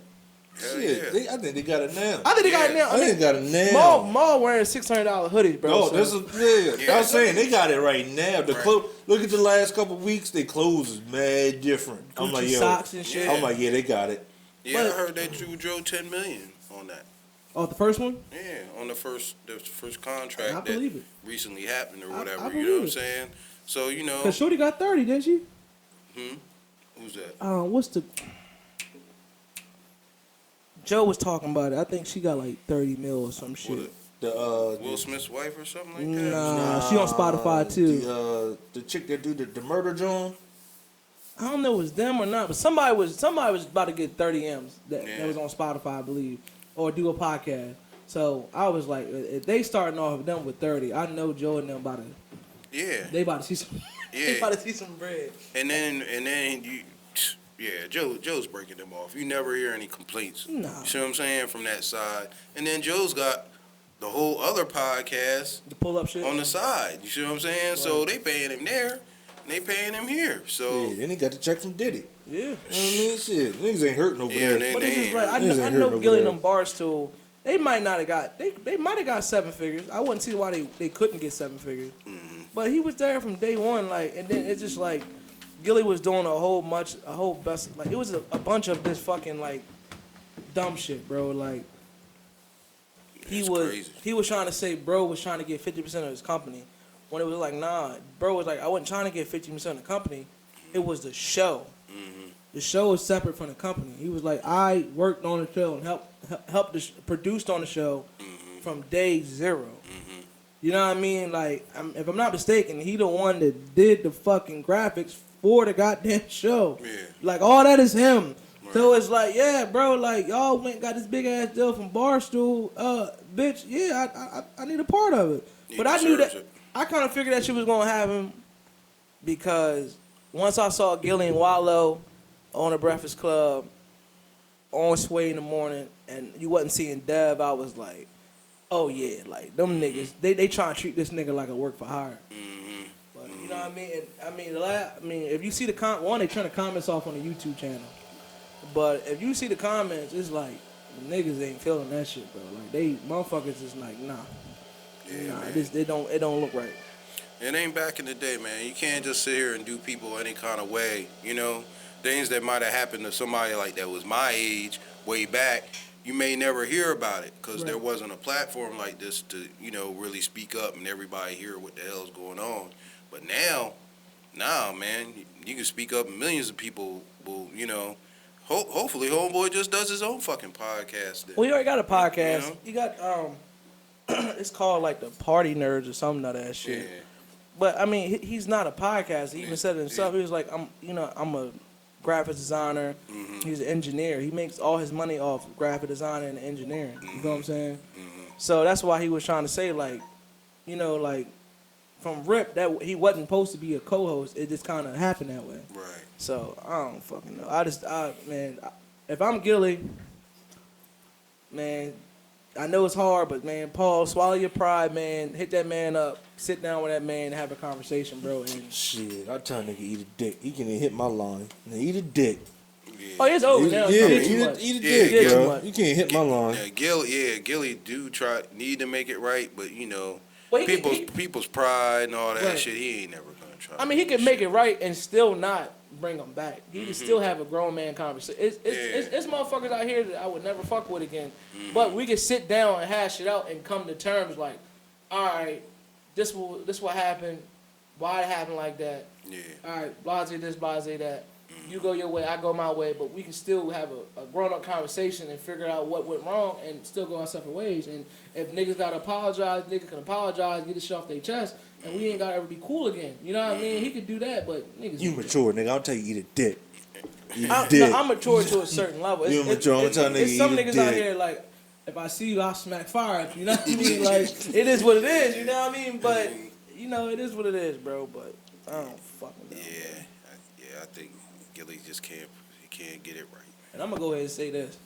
Hell Shit, yeah. I think they got it now. I think they got it now. I think they got it now. Maul wearing $600 hoodies, bro. No, so. this is I was saying they got it right now. The look at the last couple weeks, their clothes is mad different. Gucci I'm like, yo, socks and shit. I'm like, yeah, they got it. Yeah, But- I heard that you drove $10 million on that. Oh, the first one? Yeah, on the first contract I that believe it. recently happened or I whatever. You believe know what I'm it. saying? So you know, Cause Shorty got 30, didn't she? who's that? What's the? Joe was talking about it. I think she got like 30 mil or some shit. Will Smith's wife or something like that? Nah, she on Spotify too. The chick that do the murder John. I don't know if it was them or not, but somebody was about to get 30 M's that was on Spotify, I believe, or do a podcast. So I was like, if they starting off with them with 30, I know Joe and them about to. Yeah. They about to see some. Yeah. They about to see some bread. And then you. Yeah, Joe's breaking them off. You never hear any complaints. Nah. You see what I'm saying, from that side. And then Joe's got the whole other podcast The pull up shit. on the side. You see what I'm saying? Right. So they paying him there, and they paying him here. So Yeah, then he got the check from Diddy. Yeah. You know what I mean? Shit, niggas ain't hurting over Yeah, there. But it's just right. I Niggas know ain't hurting over Gilly and there. them Barstool, they might not have got. They might have got 7 figures. I wouldn't see why they couldn't get 7 figures. But he was there from day one, like, and then it's just like Gilly was doing a whole best, like it was a bunch of this fucking like dumb shit, bro. Like It's crazy. he was trying to say bro was trying to get 50% of his company, when it was like nah, bro was like I wasn't trying to get 50% of the company, it was the show. The show is separate from the company. He was like, I worked on the show and helped produced on the show from day zero. You know what I mean? Like, if I'm not mistaken, he the one that did the fucking graphics for the goddamn show. Yeah. Like, all that is him. Right. So it's like, yeah, bro, like, y'all went and got this big ass deal from Barstool. Bitch, yeah, I need a part of it. He But I knew that, deserves it. I kind of figured that shit was going to happen because once I saw Gilly and Wallow on the Breakfast Club, on Sway in the morning, and you wasn't seeing Dev, I was like, oh yeah, like them niggas, they trying to treat this nigga like a work for hire. But you know what I mean? And, I mean, if you see the they turn the comments off on the YouTube channel. But if you see the comments, it's like niggas ain't feeling that shit, bro. Like they motherfuckers is like, nah, man. it don't look right. It ain't back in the day, man. You can't just sit here and do people any kind of way. You know, things that might have happened to somebody like that was my age way back. You may never hear about it because there wasn't a platform like this to, you know, really speak up and everybody hear what the hell's going on. But now, man, you can speak up and millions of people will, you know, hopefully Homeboy just does his own fucking podcast then. Well, he already got a podcast. You know? He got it's called like the Party Nerds or something of that shit. Yeah. But I mean, he's not a podcast. He even said it himself. He was like, I'm a graphic designer. He's an engineer. He makes all his money off graphic design and engineering. You know what I'm saying? So that's why he was trying to say, like, you know, like from Rip, that he wasn't supposed to be a co-host. It just kind of happened that way. Right. So I don't fucking know. Man, if I'm Gilly, man, I know it's hard, but man, Paul, swallow your pride, man. Hit that man up. Sit down with that man and have a conversation, bro. And Shit, I tell a nigga eat a dick. He can hit my line. Now eat a dick. Yeah. oh, it's over now. Yeah, It's too much. eat a Yeah, dick, too bro. much. You can't hit my line. Yeah, Gilly do need to make it right, but you know, Well, he- people's pride and all that Right. shit, he ain't never gonna try. I mean, he could make it right and still not bring them back. He can still have a grown man conversation. It's motherfuckers out here that I would never fuck with again. But we can sit down and hash it out and come to terms like, all right, this what happened, why it happened like that. Yeah. All right, blase this, blase that. You go your way, I go my way, but we can still have a grown-up conversation and figure out what went wrong and still go our separate ways. And if niggas gotta apologize, niggas can apologize, get the shit off their chest, and we ain't gotta ever be cool again. You know what I mean? He could do that, but niggas... You mature, nigga. I'll tell you eat a dick. Eat a No, dick. I'm mature to a certain level. You mature, I'm telling It's nigga, some eat a niggas out dick. here like, if I see you, I'll smack fire at you. You know what I mean? Like, it is what it is. You know what I mean? But you know, it is what it is, bro. But I don't fucking know. Yeah, I think Gilly just can't get it right. And I'm gonna go ahead and say this.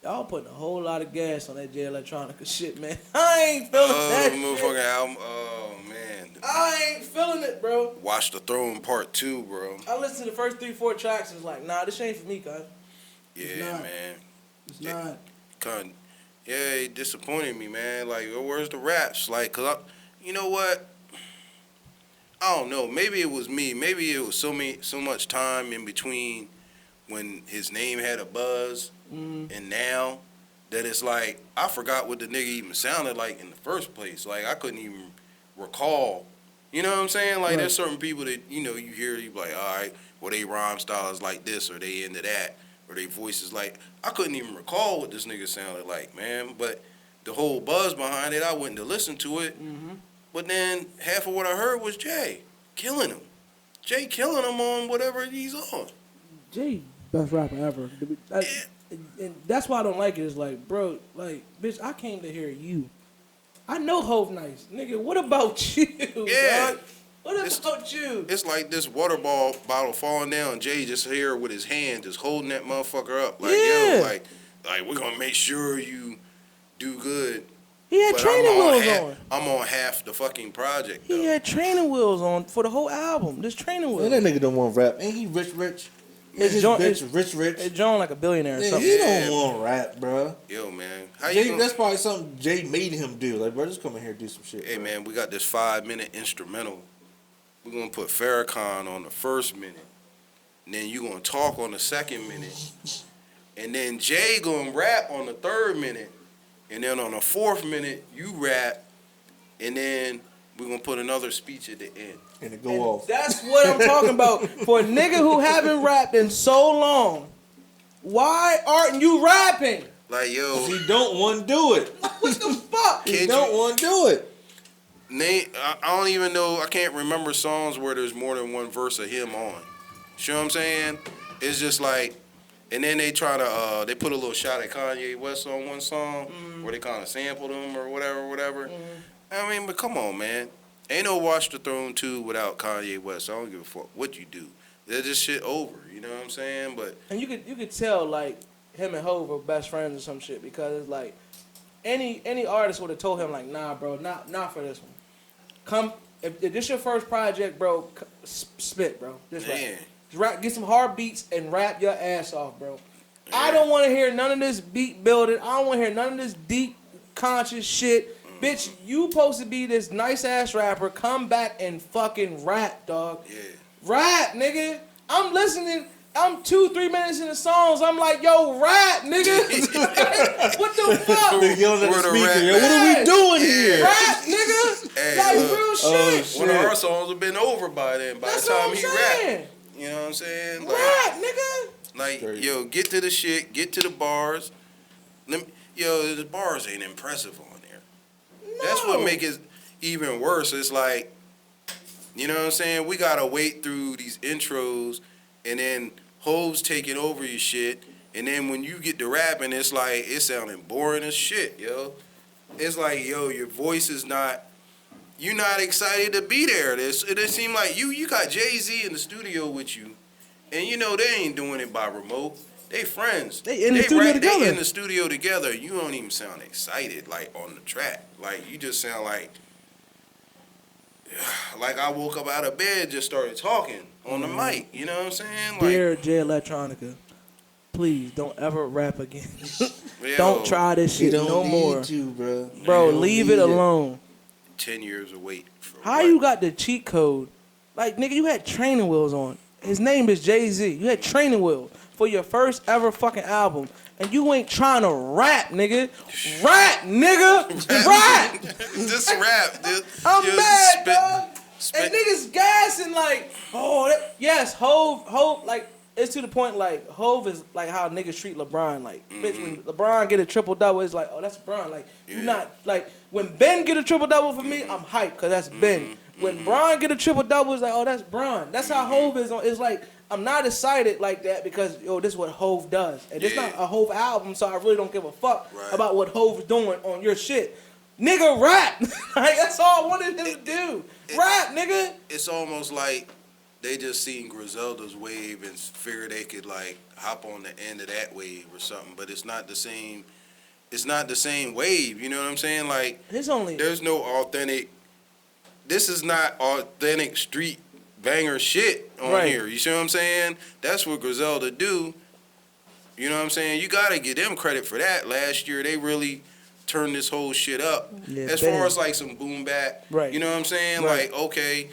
Y'all putting a whole lot of gas on that Jay Electronica shit, man. I ain't feeling that shit. Motherfucking album. Oh man, I ain't feeling it, bro. Watch the Throne Part 2, bro. I listened to the first 3-4 tracks and was like, nah, this ain't for me, cuz. Yeah, man. It's not. Yeah, it disappointed me, man. Like, where's the raps? Like, you know what? I don't know. Maybe it was me. Maybe it was so much time in between when his name had a buzz and now that it's like I forgot what the nigga even sounded like in the first place. Like I couldn't even recall. You know what I'm saying? Like there's certain people that you hear you be like, all right, well they rhyme style is like this or they into that or they voice is like I couldn't even recall what this nigga sounded like, man. But the whole buzz behind it, I went to listen to it. But then half of what I heard was Jay killing him. Jay killing him on whatever he's on. Jay, best rapper ever. And that's why I don't like it. It's like, bro, like, bitch, I came to hear you. I know Hov nice. Nigga, what about you, Yeah. dog? What about you? It's like this water bottle falling down. Jay just here with his hand, just holding that motherfucker up. Like, yo, like we're going to make sure you do good. He had training wheels on. I'm on half the fucking project, though. He had training wheels on for the whole album. This training wheels. Man, that nigga don't want rap. Ain't he rich? His bitch rich. It's John like a billionaire or Yeah, something. he don't want rap, bro. Yo, man. That's probably something Jay made him do. Like, bro, just come in here and do some shit. Hey, bro. man, we got this 5-minute instrumental. We're going to put Farrakhan on the first minute. And then you going to talk on the second minute. And then Jay going to rap on the third minute. And then on the fourth minute, you rap. And then we're going to put another speech at the end. And it go off. That's what I'm talking about. For a nigga who haven't rapped in so long, why aren't you rapping? Like, yo. He don't want to do it. What the fuck? He don't want to do it. Nate, I don't even know. I can't remember songs where there's more than one verse of him on. You know what I'm saying? It's just like, and then they try to, they put a little shot at Kanye West on one song where they kind of sampled him or whatever. I mean, but come on, man. Ain't no Watch the Throne 2 without Kanye West. I don't give a fuck what you do. They're just shit over. You know what I'm saying? But and you could tell like him and Hov are best friends or some shit because it's like any artist would have told him like, nah, bro, not for this one. Come if this your first project, bro, spit, bro. Just rap, get some hard beats and rap your ass off, bro. Yeah. I don't want to hear none of this beat building. I don't want to hear none of this deep conscious shit. Bitch, you supposed to be this nice ass rapper. Come back and fucking rap, dog. Yeah. Rap, nigga. I'm listening. I'm 2-3 minutes in the songs. I'm like, yo, rap, nigga. What the fuck? What are we doing here? Rap, nigga. Hey, like look, real shit. One of our songs have been over by then. By the time he rap. You know what I'm saying? Like, rap, nigga. Like, yo, get to the shit. Get to the bars. Yo, the bars ain't impressive on there. No. That's what make it even worse. It's like, you know what I'm saying? We gotta wait through these intros, and then Hov's taking over your shit, and then when you get to rapping, it's like it's sounding boring as shit, yo. It's like, yo, your voice is not. You're not excited to be there. It seems like you got Jay-Z in the studio with you, and you know they ain't doing it by remote. They friends. They in the studio together. They in the studio together. You don't even sound excited like on the track. Like you just sound like I woke up out of bed, just started talking on the mic. You know what I'm saying? Like, dear Jay Electronica, please don't ever rap again. Don't try this shit no more. Bro, leave it alone. 10 years of wait. How you got the cheat code? Like, nigga, you had training wheels on. His name is Jay-Z. You had training wheels for your first ever fucking album. And you ain't trying to rap, nigga. Rap, nigga. Rap. Just rap, dude. I'm mad, dog. And niggas gassing like, yes, Hov, like, it's to the point like, Hov is like how niggas treat LeBron. Like, bitch, when LeBron get a triple-double, it's like, oh, that's LeBron. Like, you not, like, when Ben get a triple-double for me, I'm hyped because that's Ben. When Bron get a triple-double, it's like, oh, that's Bron. That's how Hov is on. It's like, I'm not excited like that because, yo, this is what Hov does. And it's not a Hov album, so I really don't give a fuck about what Hov is doing on your shit. Nigga, rap. Like, that's all I wanted him to do. Rap, nigga. It's almost like they just seen Griselda's wave and figured they could, like, hop on the end of that wave or something. But it's not the same. It's not the same wave. You know what I'm saying? Like, there's no authentic. this is not authentic street banger shit on here. You see what I'm saying? That's what Griselda do. You know what I'm saying? You gotta give them credit for that. Last year they really turned this whole shit up. As far as like some boom bap, you know what I'm saying? Like, okay,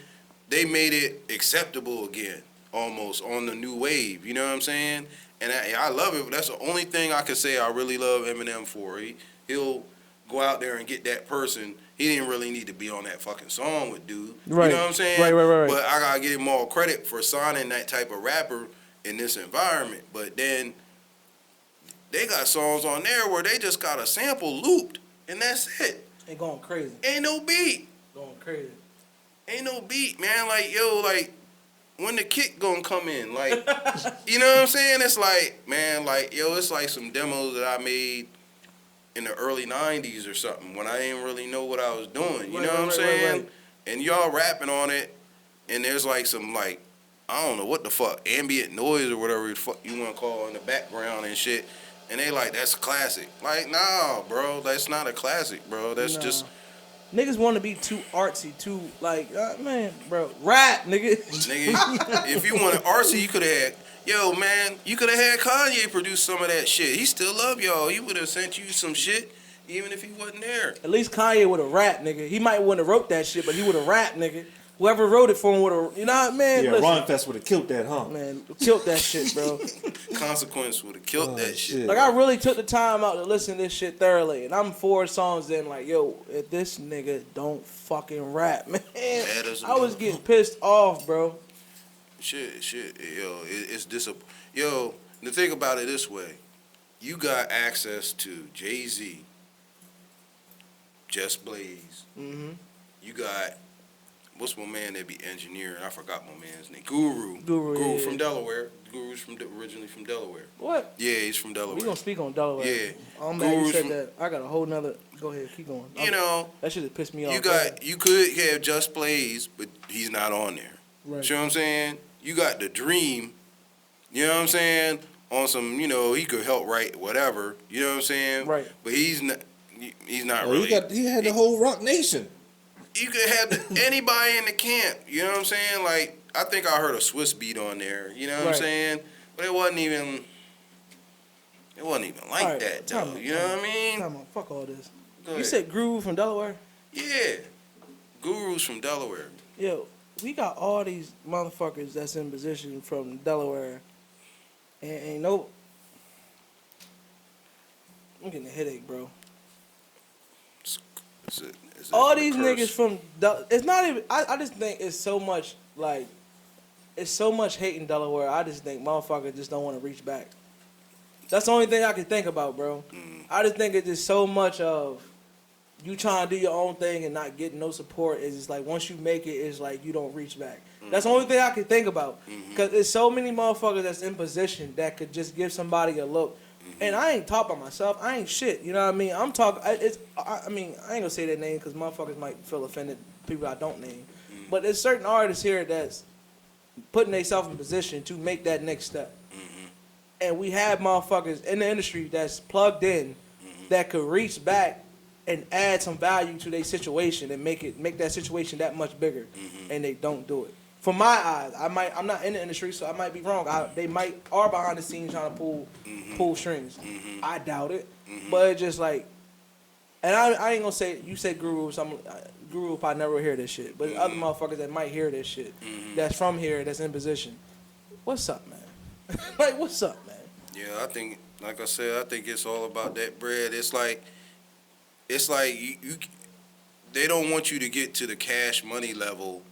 they made it acceptable again, almost on the new wave. You know what I'm saying? And I love it. That's the only thing I could say I really love Eminem for. He'll go out there and get that person. He didn't really need to be on that fucking song with dude. You know what I'm saying? Right. But I gotta give him all credit for signing that type of rapper in this environment. But then they got songs on there where they just got a sample looped, and that's it. They going crazy. Ain't no beat. Going crazy. Ain't no beat, man. Like, yo, like, when the kick gonna come in? Like, you know what I'm saying? It's like, man, like, yo, it's like some demos that I made in the early 90s or something when I didn't really know what I was doing. You know what I'm saying? And y'all rapping on it, and there's like some, like, I don't know what the fuck, ambient noise or whatever the fuck you want to call in the background and shit. And they like, that's a classic. Like, nah, bro, that's not a classic, bro. That's just... Niggas want to be too artsy, too, like, man, bro, rap, nigga. Nigga, if you wanted artsy, you could have had... Yo, man, you could have had Kanye produce some of that shit. He still love y'all. He would have sent you some shit, even if he wasn't there. At least Kanye would have rapped, nigga. He might wouldn't have wrote that shit, but he would have rapped, nigga. Whoever wrote it for him would have, you know what, man? Yeah, Ron Fest would have killed that, huh? Man, killed that shit, bro. Consequence would have killed that shit. Like, I really took the time out to listen to this shit thoroughly, and I'm 4 songs in, like, yo, if this nigga don't fucking rap, man. I was getting pissed off, bro. Shit, yo, it's disappointing. Yo, the thing about it this way, you got access to Jay-Z, Just Blaze. Mm-hmm. You got, what's my man that be engineering? I forgot my man's name. Guru from Delaware. Guru's originally from Delaware. What? Yeah, he's from Delaware. We gonna speak on Delaware. Yeah. I'm glad you said that. I got a whole nother. Go ahead, keep going. You know, that shit just pissed me off. You could have Just Blaze, but he's not on there. Right. You know what I'm saying? You got The Dream. You know what I'm saying? On some, you know, he could help write whatever. You know what I'm saying? Right. But he's not really. He had the whole Rock Nation. You could have anybody in the camp. You know what I'm saying? Like, I think I heard a Swiss beat on there. You know what I'm saying? But it wasn't even like that, though. You know what I mean? Fuck all this. You said Guru from Delaware? Yeah. Guru's from Delaware. Yo, we got all these motherfuckers that's in position from Delaware. And ain't no... I'm getting a headache, bro. All these niggas from... It's not even... I just think it's so much, like... It's so much hate in Delaware. I just think motherfuckers just don't want to reach back. That's the only thing I can think about, bro. I just think it's just so much of... You trying to do your own thing and not getting no support. It's just like, once you make it, it's like you don't reach back. That's the only thing I can think about. Because there's so many motherfuckers that's in position that could just give somebody a look. And I ain't talking about myself. I ain't shit. You know what I mean? I'm talking. I ain't gonna say that name because motherfuckers might feel offended. People I don't name. But there's certain artists here that's putting themselves in position to make that next step. And we have motherfuckers in the industry that's plugged in that could reach back and add some value to their situation and make that situation that much bigger. And they don't do it. From my eyes, I'm not in the industry, so I might be wrong. They are behind the scenes trying to pull strings. I doubt it, but it's just like, and I ain't gonna say you said Guru. Guru will probably never hear this shit, but other motherfuckers that might hear this shit, that's from here, that's in position. What's up, man? Like, what's up, man? Yeah, I think, like I said, I think it's all about that bread. It's like you they don't want you to get to the cash money level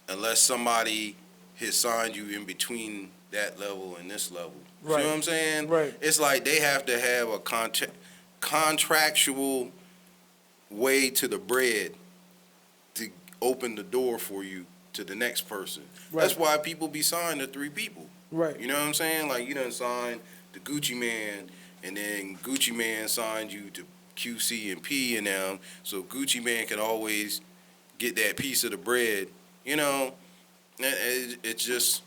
unless somebody has signed you in between that level and this level. Right. You know what I'm saying? Right. It's like they have to have a contractual way to the bread to open the door for you to the next person. Right. That's why people be signed to 3 people. Right. You know what I'm saying? Like, you done signed the Gucci Man, and then Gucci Man signed you to QC and P and them, so Gucci Man can always get that piece of the bread. You know, it's just,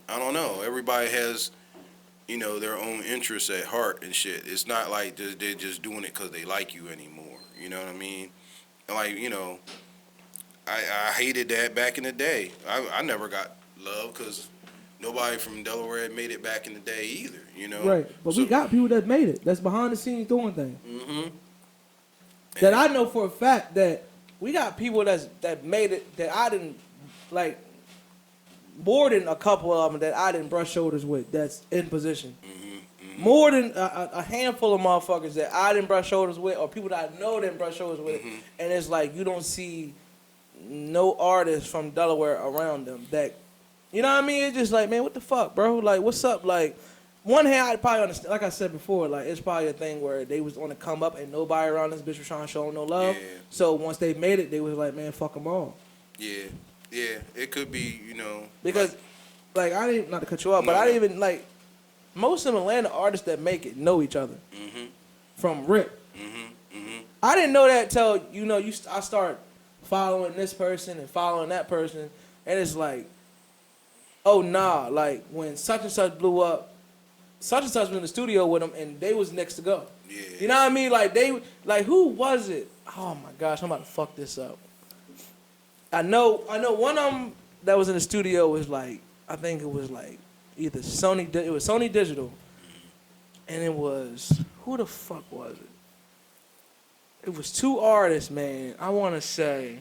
I don't know. Everybody has, you know, their own interests at heart and shit. It's not like they're just doing it because they like you anymore. You know what I mean? Like, you know, I hated that back in the day. I never got love because nobody from Delaware had made it back in the day either, you know? Right. But we got people that made it. That's behind the scenes doing things. Mm-hmm. That I know for a fact that we got people that made it that I didn't, like, more than a couple of them that I didn't brush shoulders with that's in position. More than a handful of motherfuckers that I didn't brush shoulders with or people that I know didn't brush shoulders with. And it's like you don't see no artists from Delaware around them that, you know what I mean? It's just like, man, what the fuck, bro? Like, what's up? Like, one hand, I probably understand, like I said before, like, it's probably a thing where they was on the come up and nobody around this bitch was trying to show them no love. Yeah. So once they made it, they was like, man, fuck them all. Yeah, it could be, you know. Because, like, I didn't, not to cut you off, but I didn't even, like, most of them Atlanta artists that make it know each other from rip. I didn't know that till, you know, I start following this person and following that person, and it's like, oh, nah, like, when such and such blew up, such and such was in the studio with them, and they was next to go. Yeah. You know what I mean? Like, who was it? Oh, my gosh, I'm about to fuck this up. I know one of them that was in the studio was, like, I think it was, like, either Sony Digital, and it was, who the fuck was it? It was two artists, man. I want to say,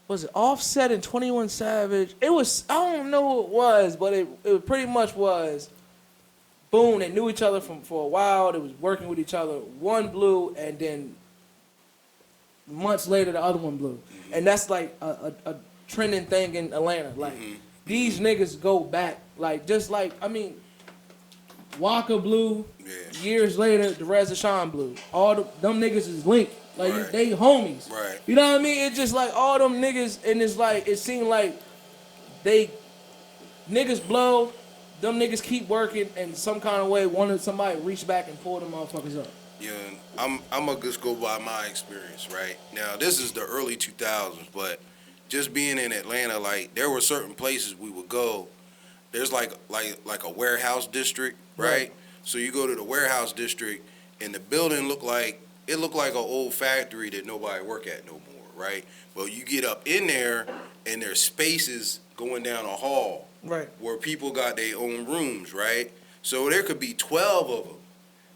was it Offset and 21 Savage? It was, I don't know who it was, but it pretty much was, boom, they knew each other for a while. They was working with each other. One blew, and then months later, the other one blew. And that's like a trending thing in Atlanta. Like, these niggas go back. Like, just like, I mean, Walker blew. Yeah. Years later, the Reza Sean blew. Them niggas is linked. Like, Right. they homies. Right. You know what I mean? It's just like all them niggas, and it's like, it seemed like niggas blow, them niggas keep working, and some kind of way, somebody reach back and pull them motherfuckers up. Yeah, I'm gonna just go by my experience, right? Now, this is the early 2000s, but just being in Atlanta, like, there were certain places we would go. There's like a warehouse district, right? So you go to the warehouse district, and the building looked like an old factory that nobody work at no more, right? But you get up in there, and there's spaces going down a hall, Right. where people got their own rooms, right? So there could be 12 of them.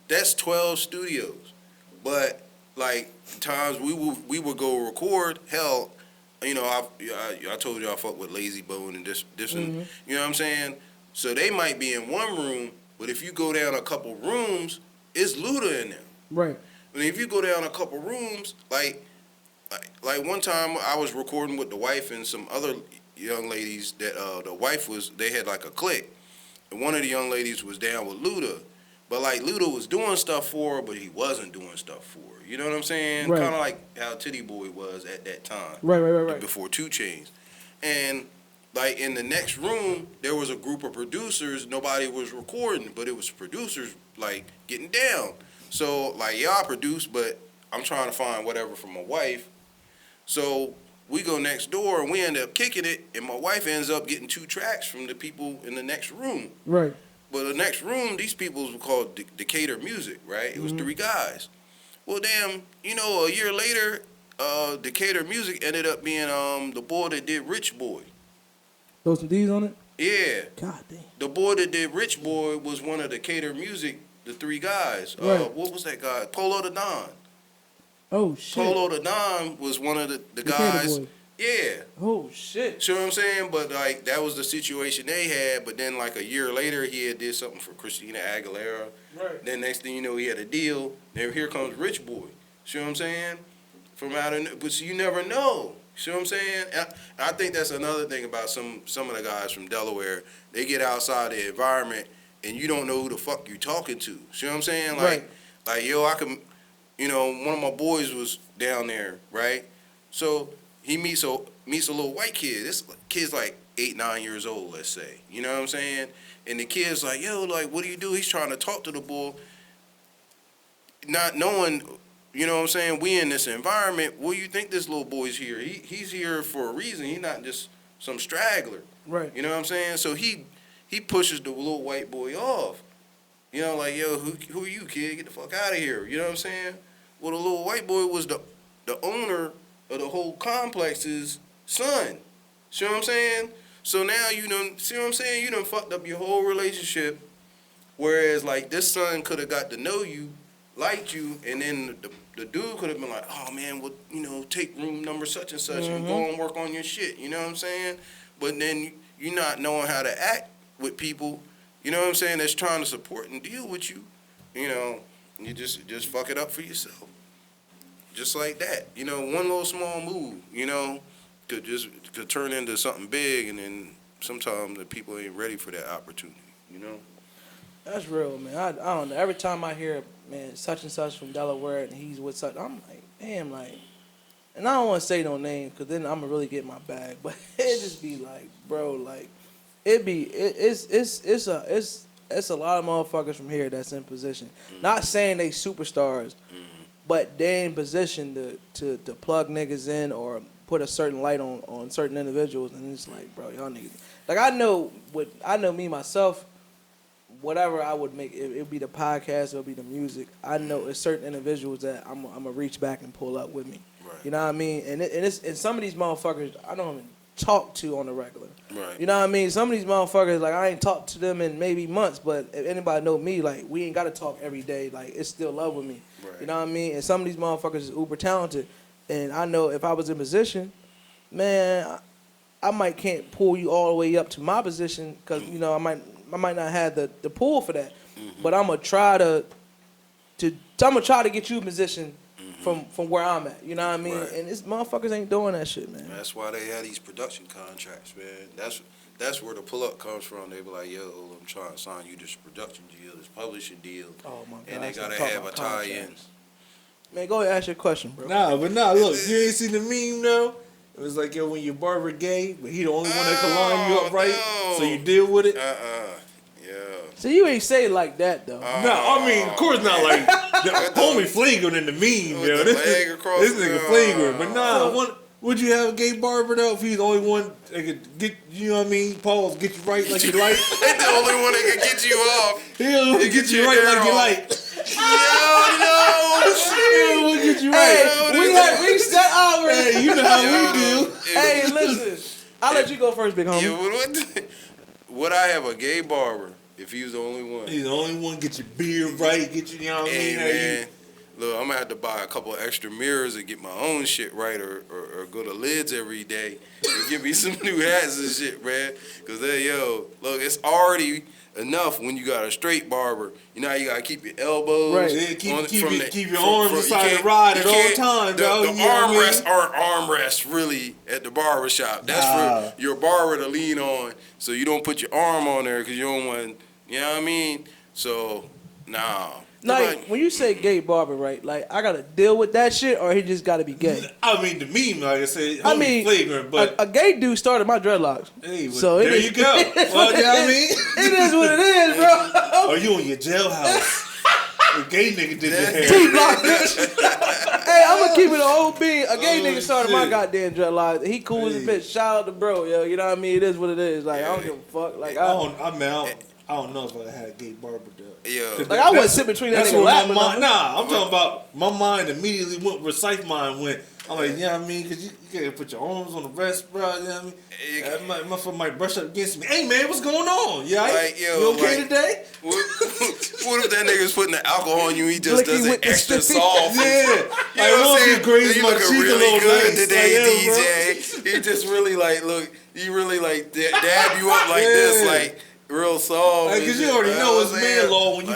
That's 12 studios. But, like, times we would go record, hell, you know, I told you I fuck with Lazy Bone and this and, you know what I'm saying? So they might be in one room, but if you go down a couple rooms, it's Luda in there. Right. I mean, if you go down a couple rooms, like one time I was recording with the wife and some other young ladies that the wife they had like a clique, and one of the young ladies was down with Luda, but like Luda was doing stuff for her, but he wasn't doing stuff for her. You know what I'm saying? Right. Kind of like how Titty Boy was at that time. Right. Before 2 Chainz. And like in the next room, there was a group of producers. Nobody was recording, but it was producers like getting down. So like, yeah, I produce, but I'm trying to find whatever for my wife. So we go next door and we end up kicking it, and my wife ends up getting 2 tracks from the people in the next room. Right. But the next room, these people were called Decatur Music, right? It was 3 guys. Well, damn, you know, a year later, Decatur Music ended up being the boy that did Rich Boy. Throw some D's on it? Yeah. God damn. The boy that did Rich Boy was one of Decatur Music, the 3 guys. Right. What was that guy? Polo the Don. Oh, shit. Polo the Don was one of the Decatur guys. Boy. Yeah. Oh, shit. See what I'm saying? But, like, that was the situation they had. But then, like, a year later, he had did something for Christina Aguilera. Right. Then next thing you know, he had a deal. Then here comes Rich Boy. See what I'm saying? From out of, but you never know. See what I'm saying? And I think that's another thing about some of the guys from Delaware. They get outside the environment, and you don't know who the fuck you talking to. See what I'm saying? Like, yo, I can, you know, one of my boys was down there, right? So he meets a little white kid. This kid's like 8, 9 years old, let's say. You know what I'm saying? And the kid's like, yo, like, what do you do? He's trying to talk to the boy, not knowing, you know what I'm saying, we in this environment. What do you think this little boy's here? He's here for a reason. He's not just some straggler. Right. You know what I'm saying? So he pushes the little white boy off. You know, like, yo, who are you, kid? Get the fuck out of here. You know what I'm saying? Well, the little white boy was the owner of the whole complex's son. See what I'm saying? So now you done, see what I'm saying? You done fucked up your whole relationship. Whereas, like, this son could have got to know you, liked you, and then the dude could have been like, oh, man, well, you know, take room number such and such and go and work on your shit. You know what I'm saying? But then you not knowing how to act with people, you know what I'm saying, that's trying to support and deal with you. You know, you just fuck it up for yourself. Just like that. You know, one little small move, you know, could turn into something big, and then sometimes the people ain't ready for that opportunity, you know? That's real, man. I don't know. Every time I hear, man, such and such from Delaware and he's with such, I'm like, damn, like, and I don't want to say no name because then I'm going to really get my bag. But it just be like, bro, like, it's a lot of motherfuckers from here that's in position. Not saying they superstars, but they in position to plug niggas in or put a certain light on certain individuals. And it's like, bro, y'all niggas. Like, I know me, myself, whatever I would make, it would be the podcast, it would be the music. I know it's certain individuals that I'm going to reach back and pull up with me. Right. You know what I mean? And some of these motherfuckers, I don't even talk to on the regular. Right. You know what I mean? Some of these motherfuckers, like, I ain't talked to them in maybe months, but if anybody know me, like, we ain't got to talk every day. Like, it's still love with me. Right. You know what I mean? And some of these motherfuckers is uber talented. And I know if I was in position, man, I might can't pull you all the way up to my position because, you know, I might not have the pull for that. But I'm going to try to get you in position from where I'm at. You know what I mean? Right. And these motherfuckers ain't doing that shit, man. That's why they have these production contracts, man. That's where the pull-up comes from. They be like, yo, I'm trying to sign you this production deal, this publishing deal. Oh, my God. And they got to have a tie-in. Man, go ahead and ask your question, bro. Nah, look, you ain't seen the meme though? It was like, yo, when your barber gay, but he the only one that can line you up right, so you deal with it. Yeah. So you ain't say it like that, though. No, I mean, of course not like the homie flagrant in the meme, yo. This nigga flagrant, but nah, would you have a gay barber though if he's the only one that could get, you know what I mean, pause, get you right like you like? He's the only one that can get you off. He the only one get you right like you like. Yo, We'll get you Hey, right. we have reached that hour. Hey, you know how we do. Hey, listen. I'll let you go first, big homie. Yeah, would I have a gay barber if he was the only one? He's the only one get your beard right, get you know what I mean? Hey, man. Look, I'm gonna have to buy a couple of extra mirrors and get my own shit right, or go to Lids every day and give me some new hats and shit, man. Cause look, it's already enough when you got a straight barber. You know how you gotta keep your elbows, right? Yeah, keep your arms inside the rod at all times. The armrests aren't armrests really at the barber shop. That's for your barber to lean on, so you don't put your arm on there because you don't want. You know what I mean? So nah. Like, when you say gay barber, right, like, I got to deal with that shit, or he just got to be gay? I mean, the meme, like I said, flagrant, but a gay dude started my dreadlocks. Hey, so there you go. Well, you know what I mean? It is what it is, bro. Or you in your jailhouse. The gay nigga did your hair. T-block, bitch. Hey, I'm going to keep it an OB. A gay nigga started my goddamn dreadlocks. He cool as a bitch. Shout out to bro, yo. You know what I mean? It is what it is. Like, I don't give a fuck. Like, I don't know if I had a gay barber though. Yeah. Like, I wouldn't sit between that nigga lap. Nah, I'm talking about my mind immediately went where Ciph mind went. I'm like, you know what I mean? Because you gotta put your arms on the rest, bro. You know what I mean? That motherfucker might brush up against me. Hey, man, what's going on? You okay today? What if that nigga's putting the alcohol on you? He just does it extra soft. Yeah. You know what I'm saying? You looking really good today, DJ. He just really he really dab you up like this, like. Real soft. Because you already know it's man law when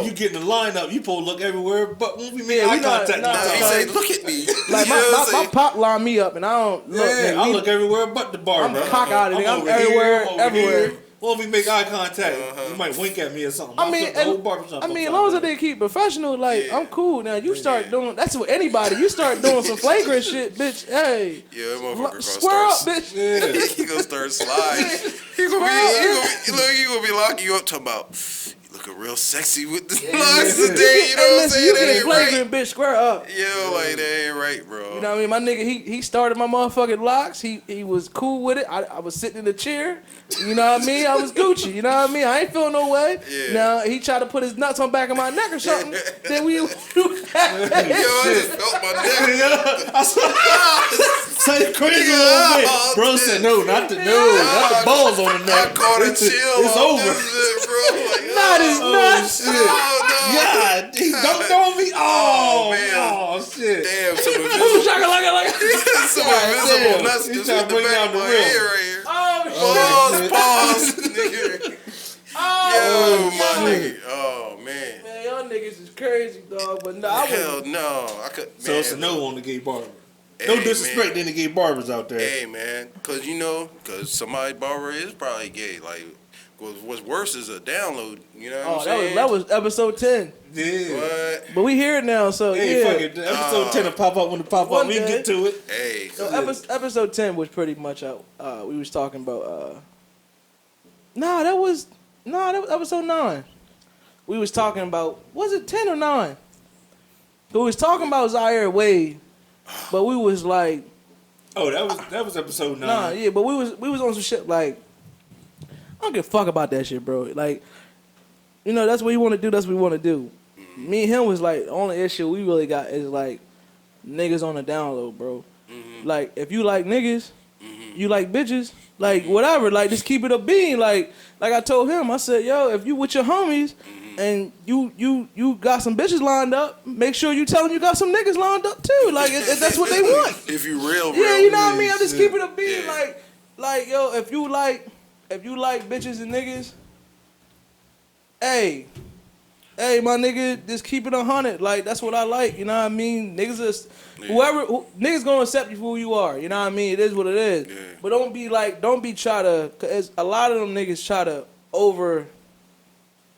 you get in the lineup, you supposed to look everywhere, but when we make eye contact, he say, look at me. Like, my pop line me up, and I don't look. Yeah, I look everywhere but the bar, bro. I'm cock out of it. I'm everywhere. Well, if we make eye contact, you might wink at me or something. I mean, as long as I didn't keep professional, like, I'm cool. Now, you start doing, that's what anybody, you start doing some flagrant shit, bitch, hey. Yeah, that motherfucker square up, bitch. Yeah. He gonna start sliding. He gonna be locking you up talking about, look looking real sexy with the locks today. You know what I'm saying? You That get ain't flagrant, right. bitch, square up. Yo, like that ain't right, bro. You know what I mean? My nigga, he started my motherfucking locks. He was cool with it. I was sitting in the chair. You know what I mean? I was Gucci. You know what I mean? I ain't feeling no way. Yeah. Now he tried to put his nuts on back of my neck or something. Then we. Yo, I just felt my neck. Say crazy a little bit. Bro said no, not the balls on the neck. I caught a chill. It's over. Not his nuts. God, don't throw me. Oh, man. Oh, shit. Damn, some Ooh, shaka laka laka. invisible nuts He just trying hit to the bring back down of the my rim. head right here. Oh, Pause, nigga. Yo, my nigga. Oh, man. man, y'all niggas is crazy, dog. But no, I Hell wouldn't. no. I could. So man, it's a no on the gay barber. hey, No disrespect man. to any gay barbers out there. Hey, man. Because somebody barber is probably gay. Like, cause what's worse is a download. You know what I'm Oh, saying? that was episode 10. Yeah. What? But we here now, so Hey, yeah. fuck it. Episode 10 will pop up when it pop One up. We can day. get to it. Hey. So episode 10 was pretty much out. We was talking about. That was episode 9. We was talking about. Was it 10 or 9? We was talking about Zaire Wade, but we was like, Oh, that was episode 9. nah, yeah, but we was on some shit like, I don't give a fuck about that shit, bro. Like, you know, that's what you want to do. That's what we want to do. Me and him was like, the only issue we really got is like niggas on the download, bro. Like, if you like niggas, you like bitches, like whatever, like just keep it a bean. Like I told him, I said, yo, if you with your homies and you got some bitches lined up, make sure you tell them you got some niggas lined up too. Like if that's what they want. If you real. Yeah, you know what I mean? I just Yeah. keep it a bean. Yeah. Like yo, if you like bitches and niggas, hey, my nigga, just keep it 100. Like that's what I like. You know what I mean? Niggas is niggas gonna accept you for who you are. You know what I mean? It is what it is. Yeah. But don't be try to. Cause a lot of them niggas try to over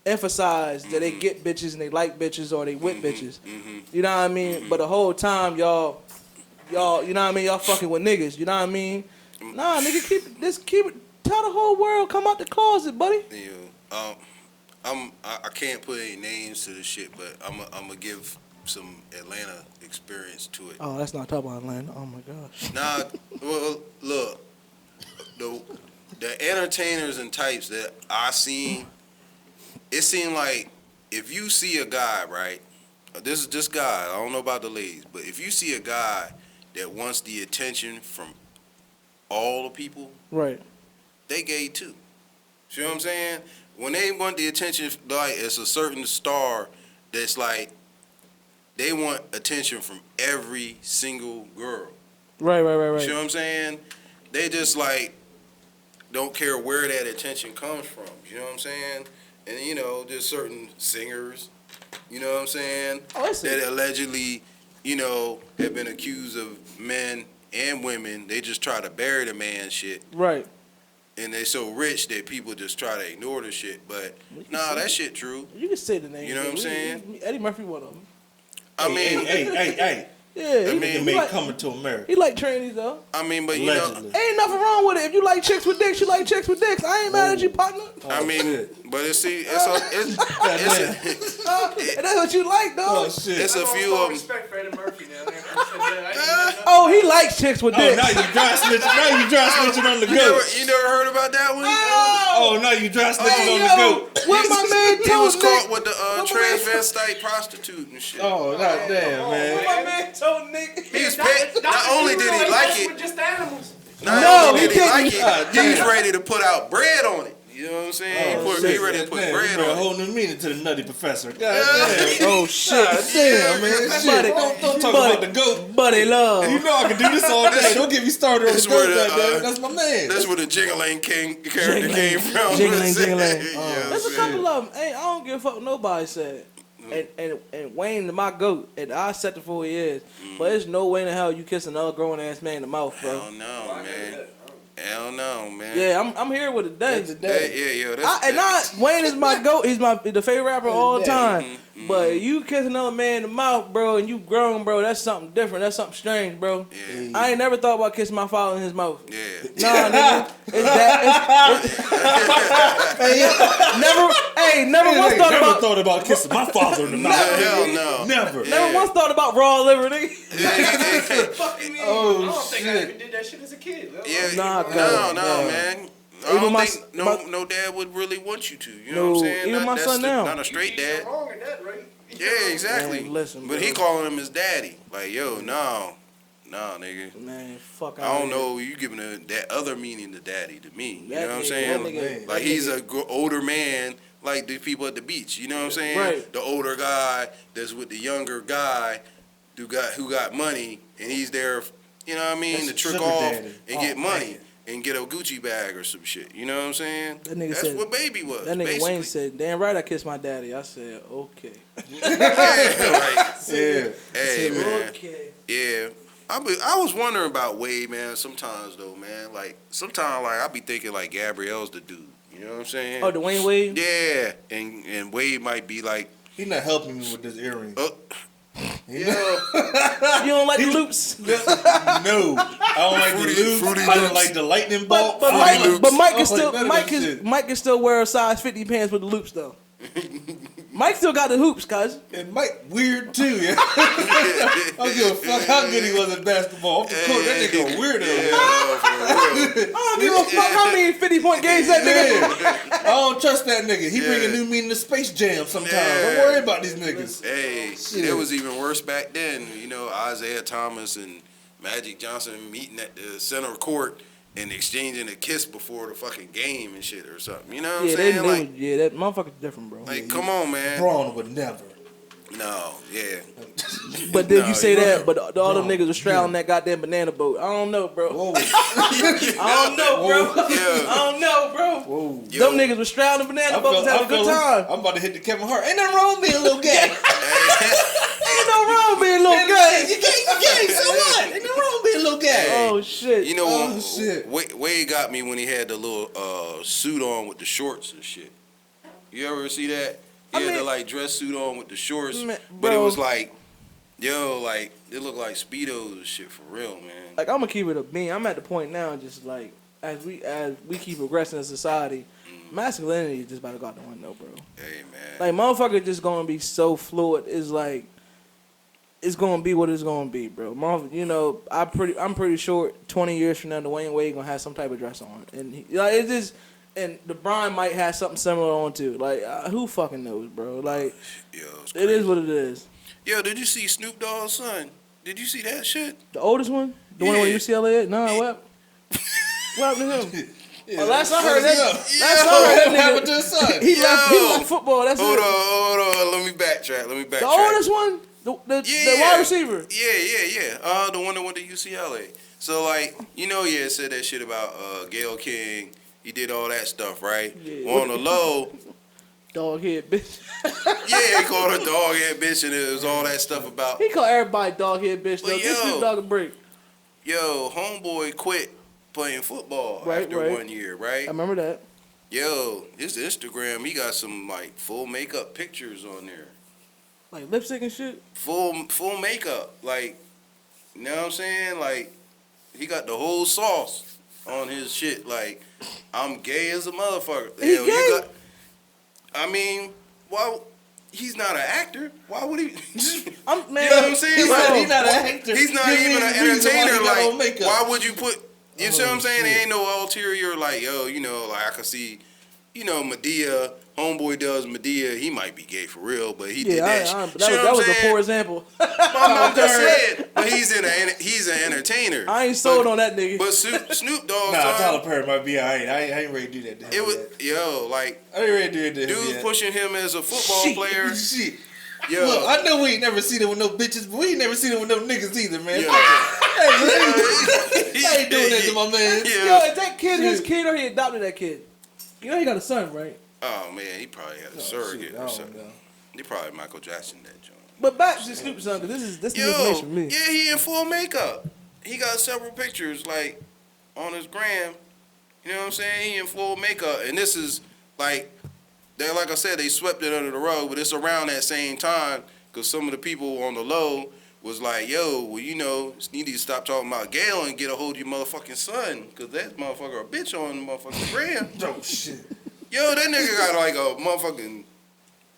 emphasize that they get bitches and they like bitches or they with bitches. You know what I mean? But the whole time y'all, you know what I mean? Y'all fucking with niggas. You know what I mean? Nah, nigga, keep it. Tell the whole world, come out the closet, buddy. Yeah. I can't put any names to this shit, but I'm gonna give some Atlanta experience to it. Oh, that's not talking about Atlanta. Oh my gosh. Nah, well, look, the entertainers and types that I seen, it seemed like if you see a guy, right? This is just guy. I don't know about the ladies, but if you see a guy that wants the attention from all the people, Right. they gay too. You know what I'm saying? When they want the attention, like it's a certain star that's like they want attention from every single girl. Right. You know what I'm saying? They just like don't care where that attention comes from. You know what I'm saying? And you know, there's certain singers, you know what I'm saying, that allegedly, you know, have been accused of men and women. They just try to bury the man shit. Right. And they so rich that people just try to ignore the shit. But nah, that shit true. You can say the name. You know what I'm saying? Eddie Murphy, one of them. I mean, Hey. Yeah, Nigga made Coming to America. he like trainees though. I mean, but you Allegedly. know, Ain't nothing wrong with it. If you like chicks with dicks, you like chicks with dicks. I ain't mad at you, partner. I mean, shit. but it's And that's what you like, though. Oh shit. it's a I few don't of them. respect for Eddie Murphy now. I ain't know. Oh, he likes chicks with Oh, dicks. now you dry snitching. Now you dry snitching on the goat. You never heard about that one? Oh, now you dry snitching Hey, on the yo, goat. what my man He told was Nick. caught with the What my man- transvestite prostitute and shit. Oh, god damn, What man. my man told Nick. He was paid. Not only did he like it, Just animals. not No, only he did he like didn't. it, he was ready to put out bread on it. You know what I'm saying? He ready to put bread a on it. whole new meaning to the Nutty Professor. God damn. Oh, shit. Damn, man. Buddy, Shit. Don't talk about the goat. Buddy love. You know I can do this all day. Don't get me started on the That's where goat, the, goddamn. That's my man. That's where the Jingling character came from. Jingling. Yeah, There's a couple of them. Hey, I don't give a fuck what nobody said. And Wayne, my goat, and I accept it for who he is. But there's no way in the hell you kiss another grown ass man in the mouth, bro. Hell no, man. Hell no, man. Yeah, I'm here with it today. Yeah, Wayne Wayne is my goat. He's the favorite rapper of all time. But you kiss another man in the mouth, bro, and you grown, bro, that's something different. That's something strange, bro. Yeah. I ain't never thought about kissing my father in his mouth. Yeah. Nah, nigga. It's that. Never once thought about kissing my father in the mouth. Hell no. Never. Never once thought about raw liver, nigga. Fuck you mean? Oh, I don't think I shit. even did that shit as a kid. Yeah. Nah, no, nah. man. I Even don't my think s- no dad would really want you to. You No, know what I'm saying? even my That's son now. not a straight dad. Wrong in that, right? Yeah, exactly. Man, listen, but bro. he calling him his daddy. Like, yo, no, nigga. Man, fuck I out don't here. know. You giving that other meaning to daddy to me. You That know what I'm nigga- saying? that nigga- Like that he's nigga- a older man, like the people at the beach. You know what I'm saying? Right. The older guy that's with the younger guy who got money, and he's there. You know what I mean? That's to trick sugar off daddy. and get money. Man. And get a Gucci bag or some shit. You know what I'm saying? That nigga That's said- what baby was. That nigga basically. Wayne said, "Damn right, I kissed my daddy." I said, "Okay." Yeah, like, Yeah. hey, man. Okay. Yeah. I was wondering about Wade, man, sometimes, though, man. Like, sometimes, like, I be thinking, like, Gabrielle's the dude. You know what I'm saying? Oh, Dwayne Wade. Yeah. And Wade might be like, He not helping me with this earring. yeah. You don't like the loops, No, I don't like Fruity- the loop. fruity I don't loops. like the lightning but bolt. but Fruity Mike, Loops. but Mike I can still like Mike can still wear a size 50 pants with the loops though. Mike still got the hoops, cuz. And Mike weird too. Yeah. I don't give a fuck how good he was at basketball. Off the court, that nigga a weirdo. Yeah, I don't give a fuck how many 50-point games that nigga. Yeah. I don't trust that nigga. He bring a new meaning to Space Jam sometimes. Don't Yeah. worry about these niggas. Hey, Shit. it was even worse back then. You know, Isaiah Thomas and Magic Johnson meeting at the center court and exchanging a kiss before the fucking game and shit or something. You know what I'm Yeah, saying? that motherfucker's different, bro. Like, come on, man. Braun would never. No, yeah. But then No, you say you're that, right. but all them niggas was straddling that goddamn banana boat. I don't know, bro. Whoa. I don't know, bro. I Yeah. don't know, bro. Whoa. Yo. Them niggas was straddling the banana boat, was having a good time. I'm about to hit the Kevin Hart. Ain't nothing wrong with being a little gay. Ain't no wrong with being a little gay. You gay, so what? Ain't nothing wrong with being a little gay. Oh shit. You know, Oh, shit. Wade got me when he had the little suit on with the shorts and shit. You ever see that? He I had mean- the like dress suit on with the shorts, Man, but it bro. was like, yo, like it looked like Speedos and shit for real, man. Like I'm gonna keep it a bean. I'm at the point now, just like as we keep progressing as society, masculinity is just about to go out the window, bro. Hey, man. Like motherfucker just gonna be so fluid. It's like it's gonna be what it's gonna be, bro. You know, I'm pretty sure 20 years from now, Dwayne Wade gonna have some type of dress on, and like it's just. And LeBron might have something similar on too. Like who fucking knows, bro? Like Yo, it's it is crazy. what it is. Yo, did you see Snoop Dogg's son? Did you see that shit? The oldest one, the one where Yeah. UCLA at? Nah, what happened to him? Yeah, Well, last I heard that, Yo, last I heard what happened to that his son? nigga, he left football. That's Hold it. on. Let me backtrack. The oldest one, the wide receiver. Yeah. The one that went to UCLA. So like, you know, yeah, said that shit about Gail King. He did all that stuff, right? Yeah. Well, on the low, Dog head bitch. yeah, he called her dog head bitch, and it was all that stuff about, He called everybody dog head bitch though. Well, Give yo. Snoop Dogg a break. yo, homeboy quit playing football Right, after right. 1 year, right? I remember that. Yo, his Instagram, he got some like full makeup pictures on there. Like lipstick and shit. Full makeup, like, you know what I'm saying? Like, he got the whole sauce on his shit. Like, I'm gay as a motherfucker. He Yo, gay? you got, I mean, why? He's not an actor. Why would he? Man, You know what I'm saying? He Like, said he's not an actor. he's not Give me even the an reason why he entertainer. got on Like, makeup. why would you put? You see what I'm saying? shit. There ain't no ulterior. Like, yo, you know, like I can see, you know, Medea. Homeboy does Medea. He might be gay for real, but he did yeah, that. but See what that I'm was a saying? poor example. I'm just saying, but he's an entertainer. I ain't sold on that nigga. But Snoop Dogg, Nah, son, Tyler Perry might be alright. I ain't ready to do that to him. it was yet. like I ain't ready to do it to him. dudes yet. pushing him as a football Shit, player. Shit. Yo, Look, I know we ain't never seen it with no bitches, but we ain't never seen it with no niggas either, man. Yeah. I ain't doing that to my man. Yeah. Yo, is that kid his kid or he adopted that kid? You know he got a son, right? Oh man, he probably had a surrogate or something. He probably Michael Jackson that joint. But back to Snoop son, because this is Yo, information for me. yeah, he in full makeup. He got several pictures like on his gram. You know what I'm saying? He in full makeup, and this is like they, like I said, they swept it under the rug, but it's around that same time because some of the people on the low was like, yo, well, you know, you need to stop talking about Gail and get a hold of your motherfucking son because that motherfucker a bitch on the motherfucking gram. Oh, shit. Yo, that nigga got like a motherfucking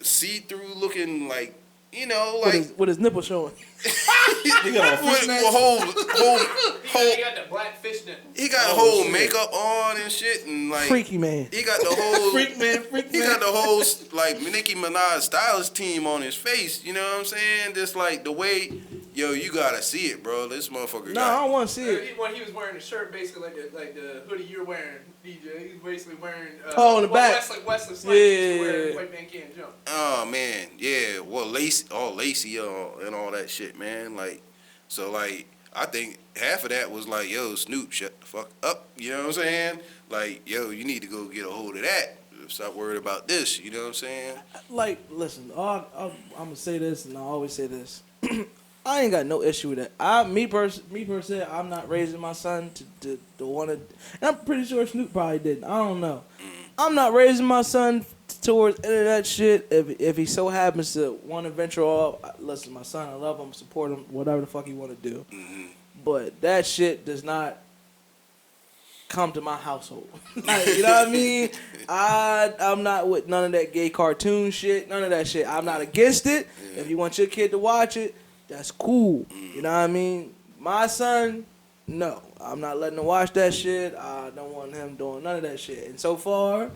see-through looking like, you know, like with his nipple showing. He got a with fishnet. whole He got the black fishnet. he got whole makeup on and shit and like Freaky man. he got the whole Freak man. he got the whole like Nicki Minaj stylist team on his face. You know what I'm saying? Just like the way, yo, you gotta see it, bro. This motherfucker. No, I don't want to see it. When he was wearing the shirt, basically like the hoodie you're wearing, DJ. He was basically wearing. In the back. Wesley Snipes Yeah. used to wear White Man Can't Jump. Oh man, yeah. Well, lacy and all that shit, man. Like, so like, I think half of that was like, yo, Snoop, shut the fuck up. You know what I'm saying? Like, yo, you need to go get a hold of that. Stop worried about this. You know what I'm saying? Like, listen, I'm gonna say this, and I always say this. I ain't got no issue with that. Me per se, I'm not raising my son to want to. And I'm pretty sure Snoop probably didn't. I don't know. I'm not raising my son towards any of that shit. If he so happens to want to venture off, listen, my son, I love him, support him, whatever the fuck he want to do. Mm-hmm. But that shit does not come to my household. Like, you know what I mean? I'm not with none of that gay cartoon shit, none of that shit. I'm not against it. Yeah. If you want your kid to watch it, that's cool. You know what I mean? My son, no. I'm not letting him watch that shit. I don't want him doing none of that shit. And so far,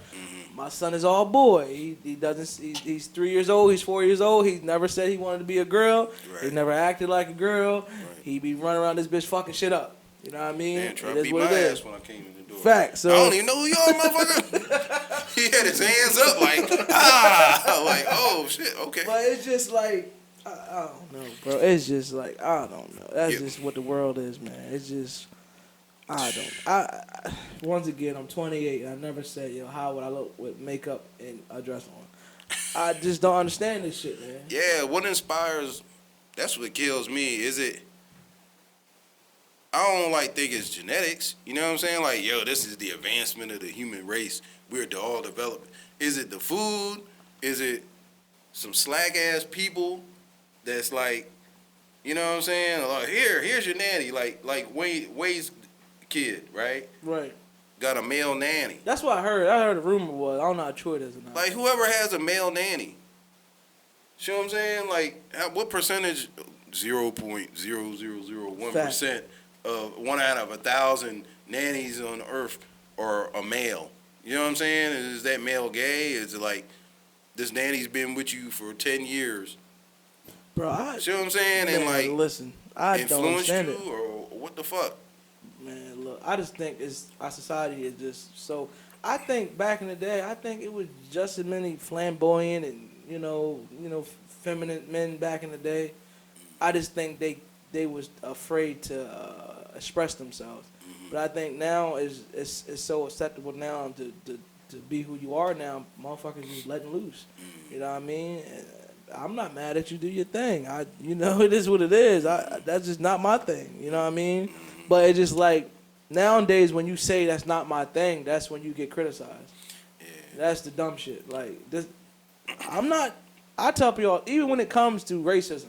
my son is all boy. He doesn't. He's 3 years old. He's 4 years old. He's never said he wanted to be a girl. Right. He never acted like a girl. Right. He be running around this bitch fucking shit up. You know what I mean? Man, try It to is beat what my it ass is. when I came in the door. Fact. So I don't even know who you are, motherfucker. He had his hands up like, like, oh shit, okay. But it's just like, I don't know, bro. It's just like, I don't know. That's Yeah. just what the world is, man. It's just, I don't. Once again, I'm 28, and I never said, yo, how would I look with makeup and a dress on? I just don't understand this shit, man. Yeah, what inspires? That's what kills me. Is it? I don't think it's genetics. You know what I'm saying? Like, yo, this is the advancement of the human race. We're all developing. Is it the food? Is it some slack ass people that's like, you know what I'm saying? Like, here's your nanny. Like Wade's kid, right? Right. Got a male nanny. That's what I heard. I heard the rumor was. I don't know how true it is or not. Like, whoever has a male nanny. You know what I'm saying? Like, what percentage? 0.0001% of 1 out of 1,000 nannies on earth are a male. You know what I'm saying? Is that male gay? Is it like this nanny's been with you for 10 years? Bro, You know what I'm saying? And like, listen, I don't influenced understand you, it. or what the fuck? Man, look, I just think our society is just so. I think back in the day, I think it was just as many flamboyant and you know, feminine men back in the day. I just think they was afraid to express themselves. But I think now it's so acceptable now to be who you are now. Motherfuckers just letting loose. You know what I mean? And I'm not mad at you. Do your thing. It is what it is. That's just not my thing. You know what I mean? But it's just like nowadays when you say that's not my thing, that's when you get criticized. Yeah. That's the dumb shit. Like this, I tell people even when it comes to racism,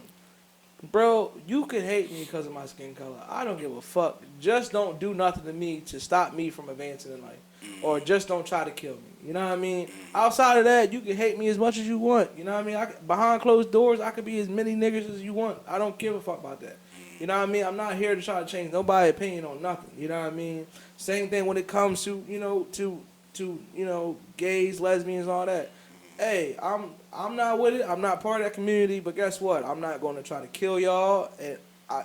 bro, you could hate me because of my skin color. I don't give a fuck. Just don't do nothing to me to stop me from advancing in life, or just don't try to kill me. You know what I mean? Outside of that, you can hate me as much as you want. You know what I mean? Behind closed doors, I could be as many niggas as you want. I don't give a fuck about that. You know what I mean? I'm not here to try to change nobody's opinion on nothing. You know what I mean? Same thing when it comes to gays, lesbians, all that. Hey, I'm not with it. I'm not part of that community. But guess what? I'm not going to try to kill y'all. And I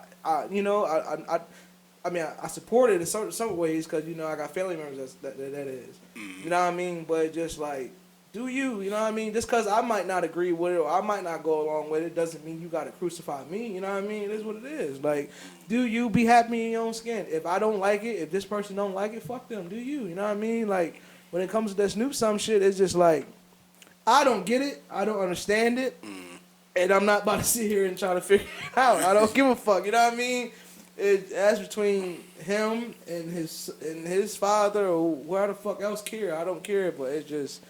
support it in some ways because I got family members that is. You know what I mean? But just like, do you? You know what I mean? Just because I might not agree with it or I might not go along with it doesn't mean you got to crucify me. You know what I mean? It is what it is. Like, do you be happy in your own skin? If I don't like it, if this person don't like it, fuck them. Do you? You know what I mean? Like, when it comes to that Snoop some shit, it's just like, I don't get it. I don't understand it. And I'm not about to sit here and try to figure it out. I don't give a fuck. You know what I mean? That's between him and his father or whoever the fuck else care. I don't care, but it's just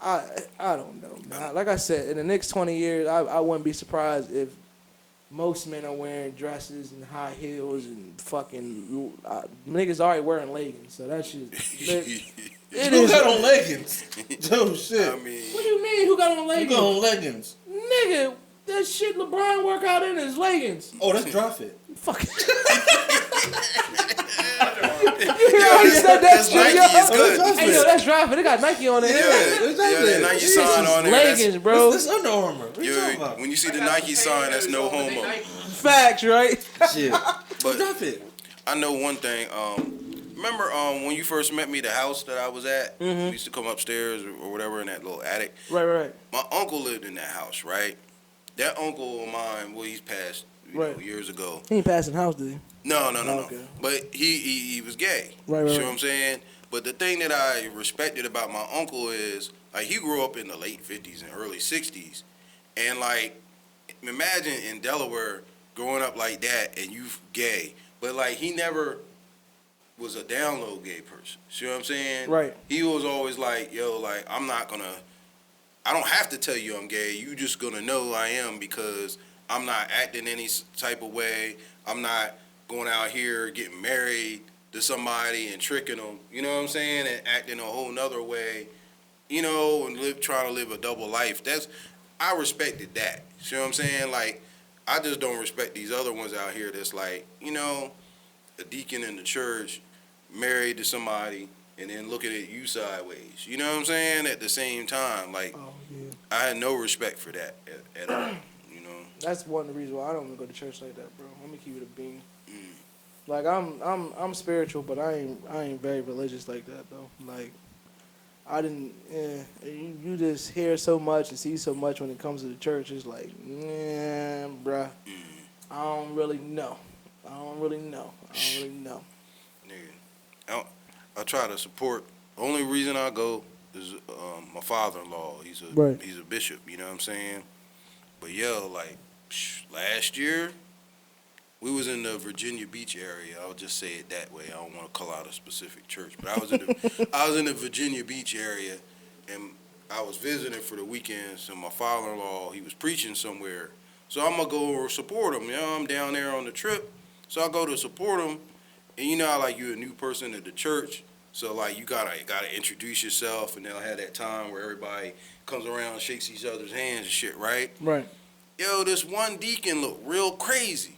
I don't know, man. Like I said, in the next 20 years, I wouldn't be surprised if most men are wearing dresses and high heels and fucking niggas already wearing leggings. So that shit. Who got on leggings? Oh shit. I mean, What do you mean? Who got on Who leggings? got on leggings? Nigga, that shit LeBron work out in his leggings. Oh, that's Drop It. Fuck. You already said that that's shit, Nike yo. is good. Hey, yo, that's Drop It. They got Nike on it. Yeah, that Nike sign on there. Leggings, bro. This Under Armour. What you talking about? When you see the Nike sign, that's no homo. Facts, right? Shit. But Drop It. I know one thing. Remember when you first met me, the house that I was at? We used to come upstairs or whatever in that little attic. Right. My uncle lived in that house, right? That uncle of mine, well, he's passed know, years ago. He ain't passing house, did he? No. Okay. But he was gay. Right. You know what I'm saying? But the thing that I respected about my uncle is, like, he grew up in the late 50s and early 60s. And, like, imagine in Delaware growing up like that and you gay. But, like, he never was a down low gay person. See what I'm saying? Right. He was always like, yo, like, I don't have to tell you I'm gay. You just gonna know I am because I'm not acting any type of way. I'm not going out here getting married to somebody and tricking them. You know what I'm saying? And acting a whole nother way. You know, and trying to live a double life. I respected that. See what I'm saying? Like, I just don't respect these other ones out here that's like, you know, a deacon in the church married to somebody and then looking at you sideways. You know what I'm saying? At the same time, like, I had no respect for that at all. You know. That's one of the reasons why I don't even go to church like that, bro. Let me keep it a bean. Like I'm spiritual, but I ain't very religious like that though. Like I didn't. You just hear so much and see so much when it comes to the church. It's like, bruh. I don't really know. Nigga, I try to support. The only reason I go is my father-in-law. He's a bishop. You know what I'm saying? But yo, like last year, we was in the Virginia Beach area. I'll just say it that way. I don't want to call out a specific church, but I was in the Virginia Beach area, and I was visiting for the weekend. So my father-in-law, he was preaching somewhere. So I'm gonna go support him. You know, I'm down there on the trip, so I go to support him. And you know how like you're a new person at the church, so like you gotta introduce yourself, and they'll have that time where everybody comes around and shakes each other's hands and shit, right? Right. Yo, this one deacon looked real crazy.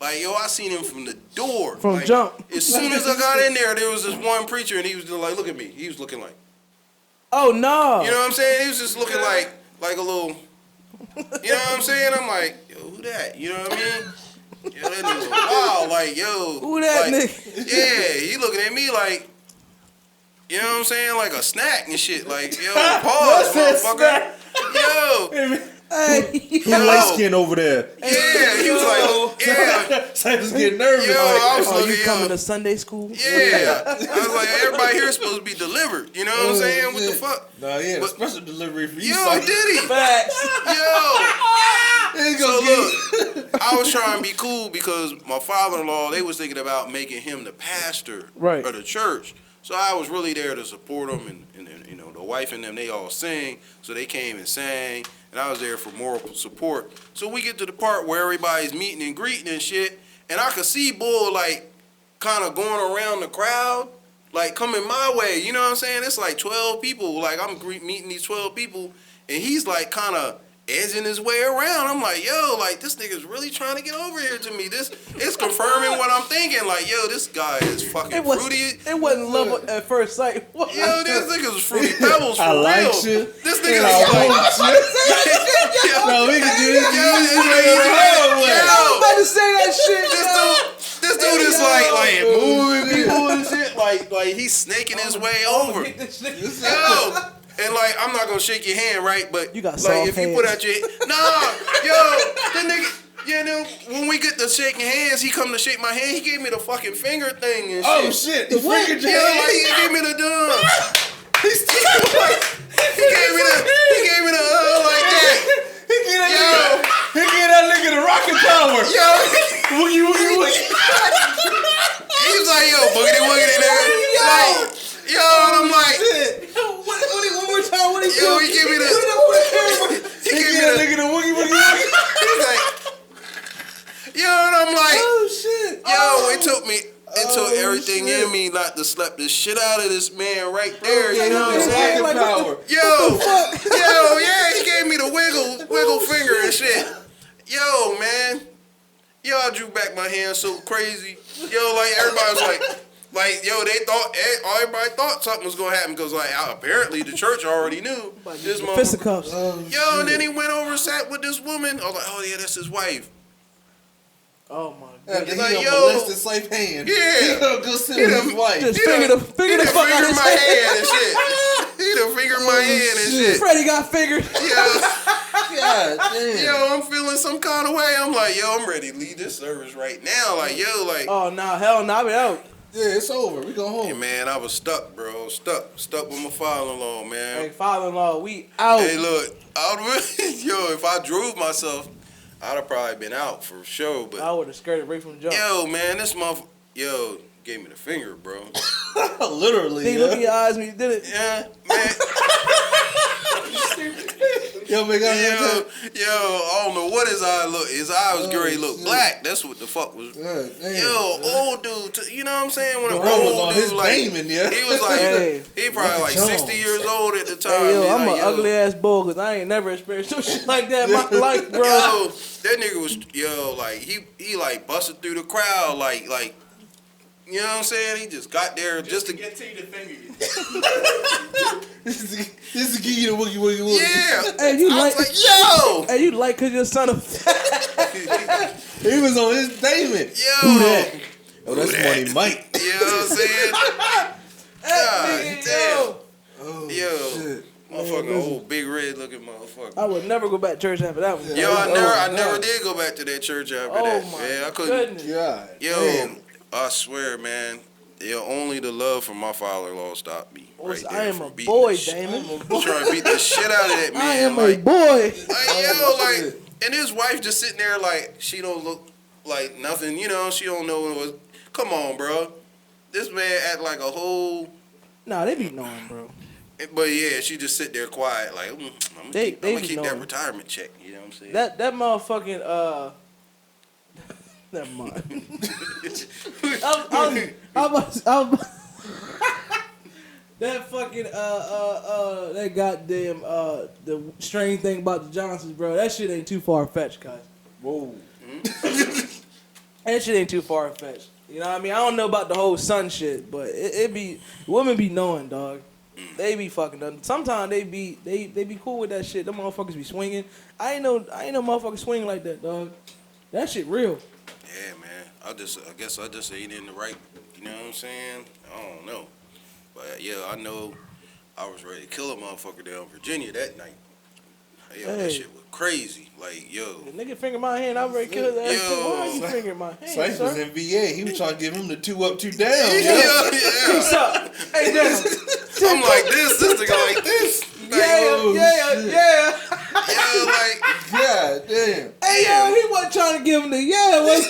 Like, yo, I seen him from the door. From like, jump. As soon as I got in there was this one preacher, and he was just like, look at me. He was looking like. Oh no. You know what I'm saying? He was just looking like a little. You know what I'm saying? I'm like, yo, who that? You know what I mean? Yo, that nigga wild. Like, yo. Who that like, nigga? Yeah, he looking at me like, you know what I'm saying? Like a snack and shit. Like, yo, pause, motherfucker. Yo. Hey, Who light skin over there? Yeah, he was like, yeah. So I was getting nervous. Yo, I was you looking, coming to Sunday school? Yeah. I was like, everybody here is supposed to be delivered. You know what I'm saying? What the fuck? Nah, yeah, But- special delivery for you. Yo, did he? Facts. Yo. So look, I was trying to be cool because my father-in-law, they was thinking about making him the pastor Right. of the church. So I was really there to support him, and you know, the wife and them, they all sing, so they came and sang, and I was there for moral support. So we get to the part where everybody's meeting and greeting and shit, and I could see Bull like kind of going around the crowd, like coming my way. You know what I'm saying? It's like 12 people. Like I'm meeting these 12 people, and he's like kind of edging his way around. I'm like, yo, like this nigga's really trying to get over here to me. It's confirming what I'm thinking. Like, yo, this guy is fucking fruity. It wasn't love at first sight. Yo, this nigga's fruity pebbles for I like real. you. This nigga's like, No, we can do this. I was about to say that shit. This dude is like moving people and shit. Like he's snaking his way over. Yo. And like, I'm not gonna shake your hand, right? But you got like, soft if you put out your the nigga, you know, when we get to shaking hands, he come to shake my hand. He gave me the fucking finger thing and shit. Oh shit! The finger Yeah, like he gave me the dumb. He gave me the like that. He gave that nigga the rocket power. Yo, Woogie woogie woogie. he was like, yo, boogity woogity, nigga. Like, yo, and I'm like, One more time, what he yo, he have slapped the shit out of this man right there. You know what I'm saying? Like, power. Yo, yeah, he gave me the wiggle finger and shit. Yo, man. Yo, I drew back my hand so crazy. Yo, like everybody was like, yo, everybody thought something was gonna happen because like apparently the church already knew this motherfucker. Fisticuffs. Yo, and then he went over and sat with this woman. I was like, oh yeah, that's his wife. Oh my And god. he like, like, yo. molested Ciph hand. Yeah. He gonna go sit with his wife. Just finger the fuck out of his my hand. hand and shit. He done fingered my hand and shit. Freddie got fingered. God damn. Yo, I'm feeling some kind of way. I'm like, yo, I'm ready to leave this service right now. Like, yo, like, Oh nah, hell nah, I be out. Yeah, it's over. We go home. hey, man, I was stuck, bro. Stuck with my father-in-law, man. Hey, father-in-law, we out. Hey, look, I would really, yo, if I drove myself, I'd have probably been out for sure. But I would have skirted right from the jump. yo, man, this motherfucker, yo, gave me the finger, bro. Literally. He look in your eyes when you did it. Yeah, man. Yo, make out Yo, I don't know what his eye look. His eye was gray, look black. That's what the fuck was. Yo, old dude. You know what I'm saying? When a Bro was old on dude, his like, Damon, yeah. he was like, Hey. he probably like Jones. 60 years old at the time. Hey, yo, He I'm like, an yo, ugly ass bull because I ain't never experienced no shit like that in my life, bro. Yo, that nigga was, yo, like, he like busted through the crowd, like, you know what I'm saying? He just got there just to get to you to finger you. This is give you the woogie woogie woogie. yeah. Hey, you I like? was like, yo, Hey, you like because your son of? He was on his Damon. yo. Oh, that's Money Mike. You know what I'm saying? God damn. Oh, Yo. shit. Motherfucking old big red looking motherfucker. I would never go back to church after that one. Yo, I never did go back to that church after Oh that. my Yeah, I couldn't. goodness. God. Yo, damn. I swear, man. Yo, only the love from my father-in-law stopped me. Right there I am from a beating boy, the shit- Damon. Trying to beat the shit out of that man. I am a like, boy. like, and his wife just sitting there like she don't look like nothing. You know, she don't know what it was. Come on, bro. This man act like a whole. Nah, they be knowing, bro. But yeah, she just sit there quiet, like I'm gonna They keep be that knowing. retirement check. You know what I'm saying? That motherfucking never mind. I'm that fucking that goddamn the strange thing about the Johnsons, bro. That shit ain't too far fetched, guys. Whoa. That shit ain't too far fetched. You know what I mean? I don't know about the whole son shit, but it be women be knowing, dog. They be fucking done. Sometimes they be cool with that shit. Them motherfuckers be swinging. I ain't no motherfucker swing like that, dog. That shit real. Yeah, man. I guess I just ain't in the right. You know what I'm saying? I don't know, but yeah, I know I was ready to kill a motherfucker down in Virginia that night. Yo, that Hey. shit was crazy. Like, yo, The nigga finger my hand. I ready to kill his ass too. Why are you fingering my hand, Ciph was sir? in VA. He was trying to give him the 2 up, 2 down. yeah. Peace up. Hey, damn. I'm like this nigga like this. Like, Yeah. yeah, like, God damn. Hey, yo, he wasn't trying to give him the was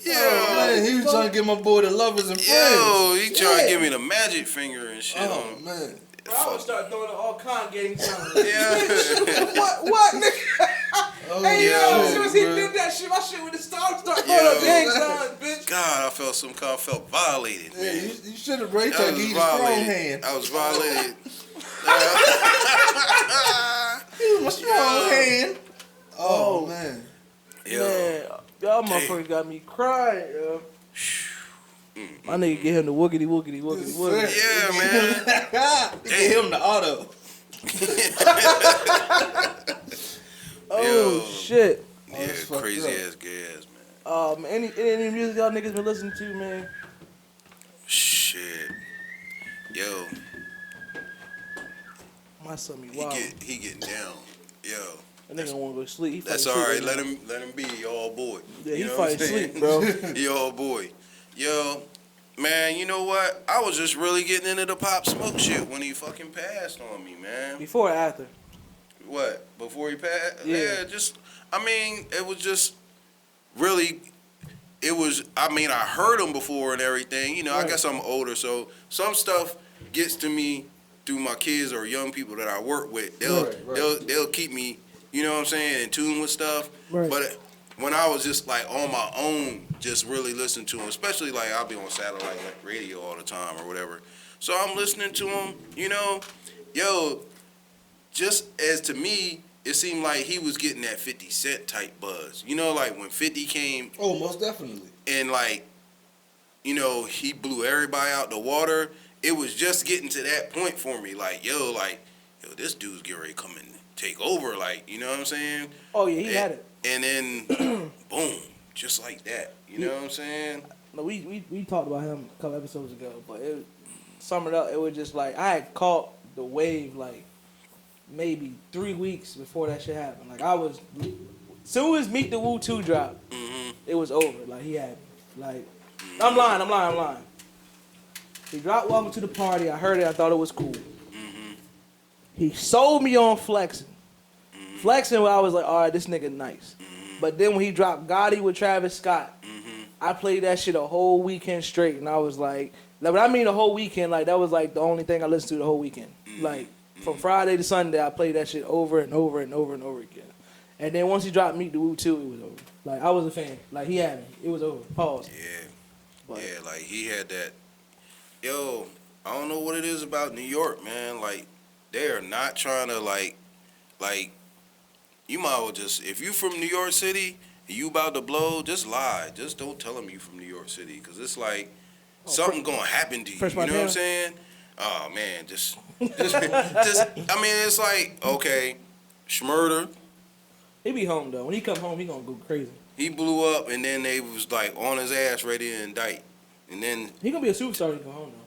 he? yo, Man, he was trying to give my boy the lovers and friends. yo, he trying Yeah. to give me the magic finger and shit Oh, on. man. Bro, I would start throwing all congregating sounds. Yeah. What, nigga? Oh, Hey, yo, yeah, as soon as he bro. did that shit, my shit would start throwing up Yo. gang signs, bitch. God, I felt violated, Yeah, man. you should have break I that. was He was strong violated. hand. I was violated. He was my strong hand. Oh, Oh. man. Yo, Man, y'all motherfuckers got me crying, yo. My nigga get him the woogity woogity woogity woogity. yeah, man. Get him the auto. Oh, Yo. shit. Yeah, that's fucked crazy up. ass gas, man. Any music y'all niggas been listening to, man? Shit. Yo, My son be wild. he getting down. Yo, That nigga don't want to go to sleep. He that's fighting all right. sleep right Let him be all boy. Yeah, he You know what I'm fighting saying? sleep, bro. He all boy. Yo, man, you know what? I was just really getting into the Pop Smoke shit when he fucking passed on me, man. Before or after? What? Before he passed? Yeah. I mean, it was just really, I mean, I heard him before and everything. You know, Right. I guess I'm older, so some stuff gets to me through my kids or young people that I work with. They'll keep me, you know what I'm saying, in tune with stuff. Right. But when I was just like on my own, just really listen to him, especially like I'll be on satellite radio all the time or whatever. So I'm listening to him, you know, yo, just as to me, it seemed like he was getting that 50 Cent type buzz. You know, like when 50 came. Oh, most definitely. And like, you know, he blew everybody out the water. It was just getting to that point for me. Like, yo, this dude's getting ready to come and take over. Like, you know what I'm saying? Oh, yeah, he had it. And then, boom, just like that. You know what I'm saying? No, we talked about him a couple episodes ago, but sum it up, it was just like, I had caught the wave like maybe 3 weeks before that shit happened. Like, soon as Meet the Woo 2 dropped, it was over. Like, he had me. Like, I'm lying. He dropped Welcome to the Party. I heard it. I thought it was cool. He sold me on Flexing. Flexing, I was like, all right, this nigga nice. But then when he dropped Gotti with Travis Scott, I played that shit a whole weekend straight, and I was like, when I mean the whole weekend, like that was like the only thing I listened to the whole weekend. Like from Friday to Sunday, I played that shit over and over and over and over again. And then once he dropped Meet the Woo 2, it was over. Like I was a fan. Like he had me. It was over. Pause. Yeah. Yeah, like he had that. Yo, I don't know what it is about New York, man. Like they are not trying to like you might well just, if you from New York City and you about to blow, just lie. Just don't tell them you from New York City, because it's like something gonna happen to you. You know what I'm saying? Oh man, just I mean, it's like, okay, Schmurder. He be home though. When he come home, he gonna go crazy. He blew up, and then they was like on his ass, ready to indict, and then he gonna be a superstar when he come home though.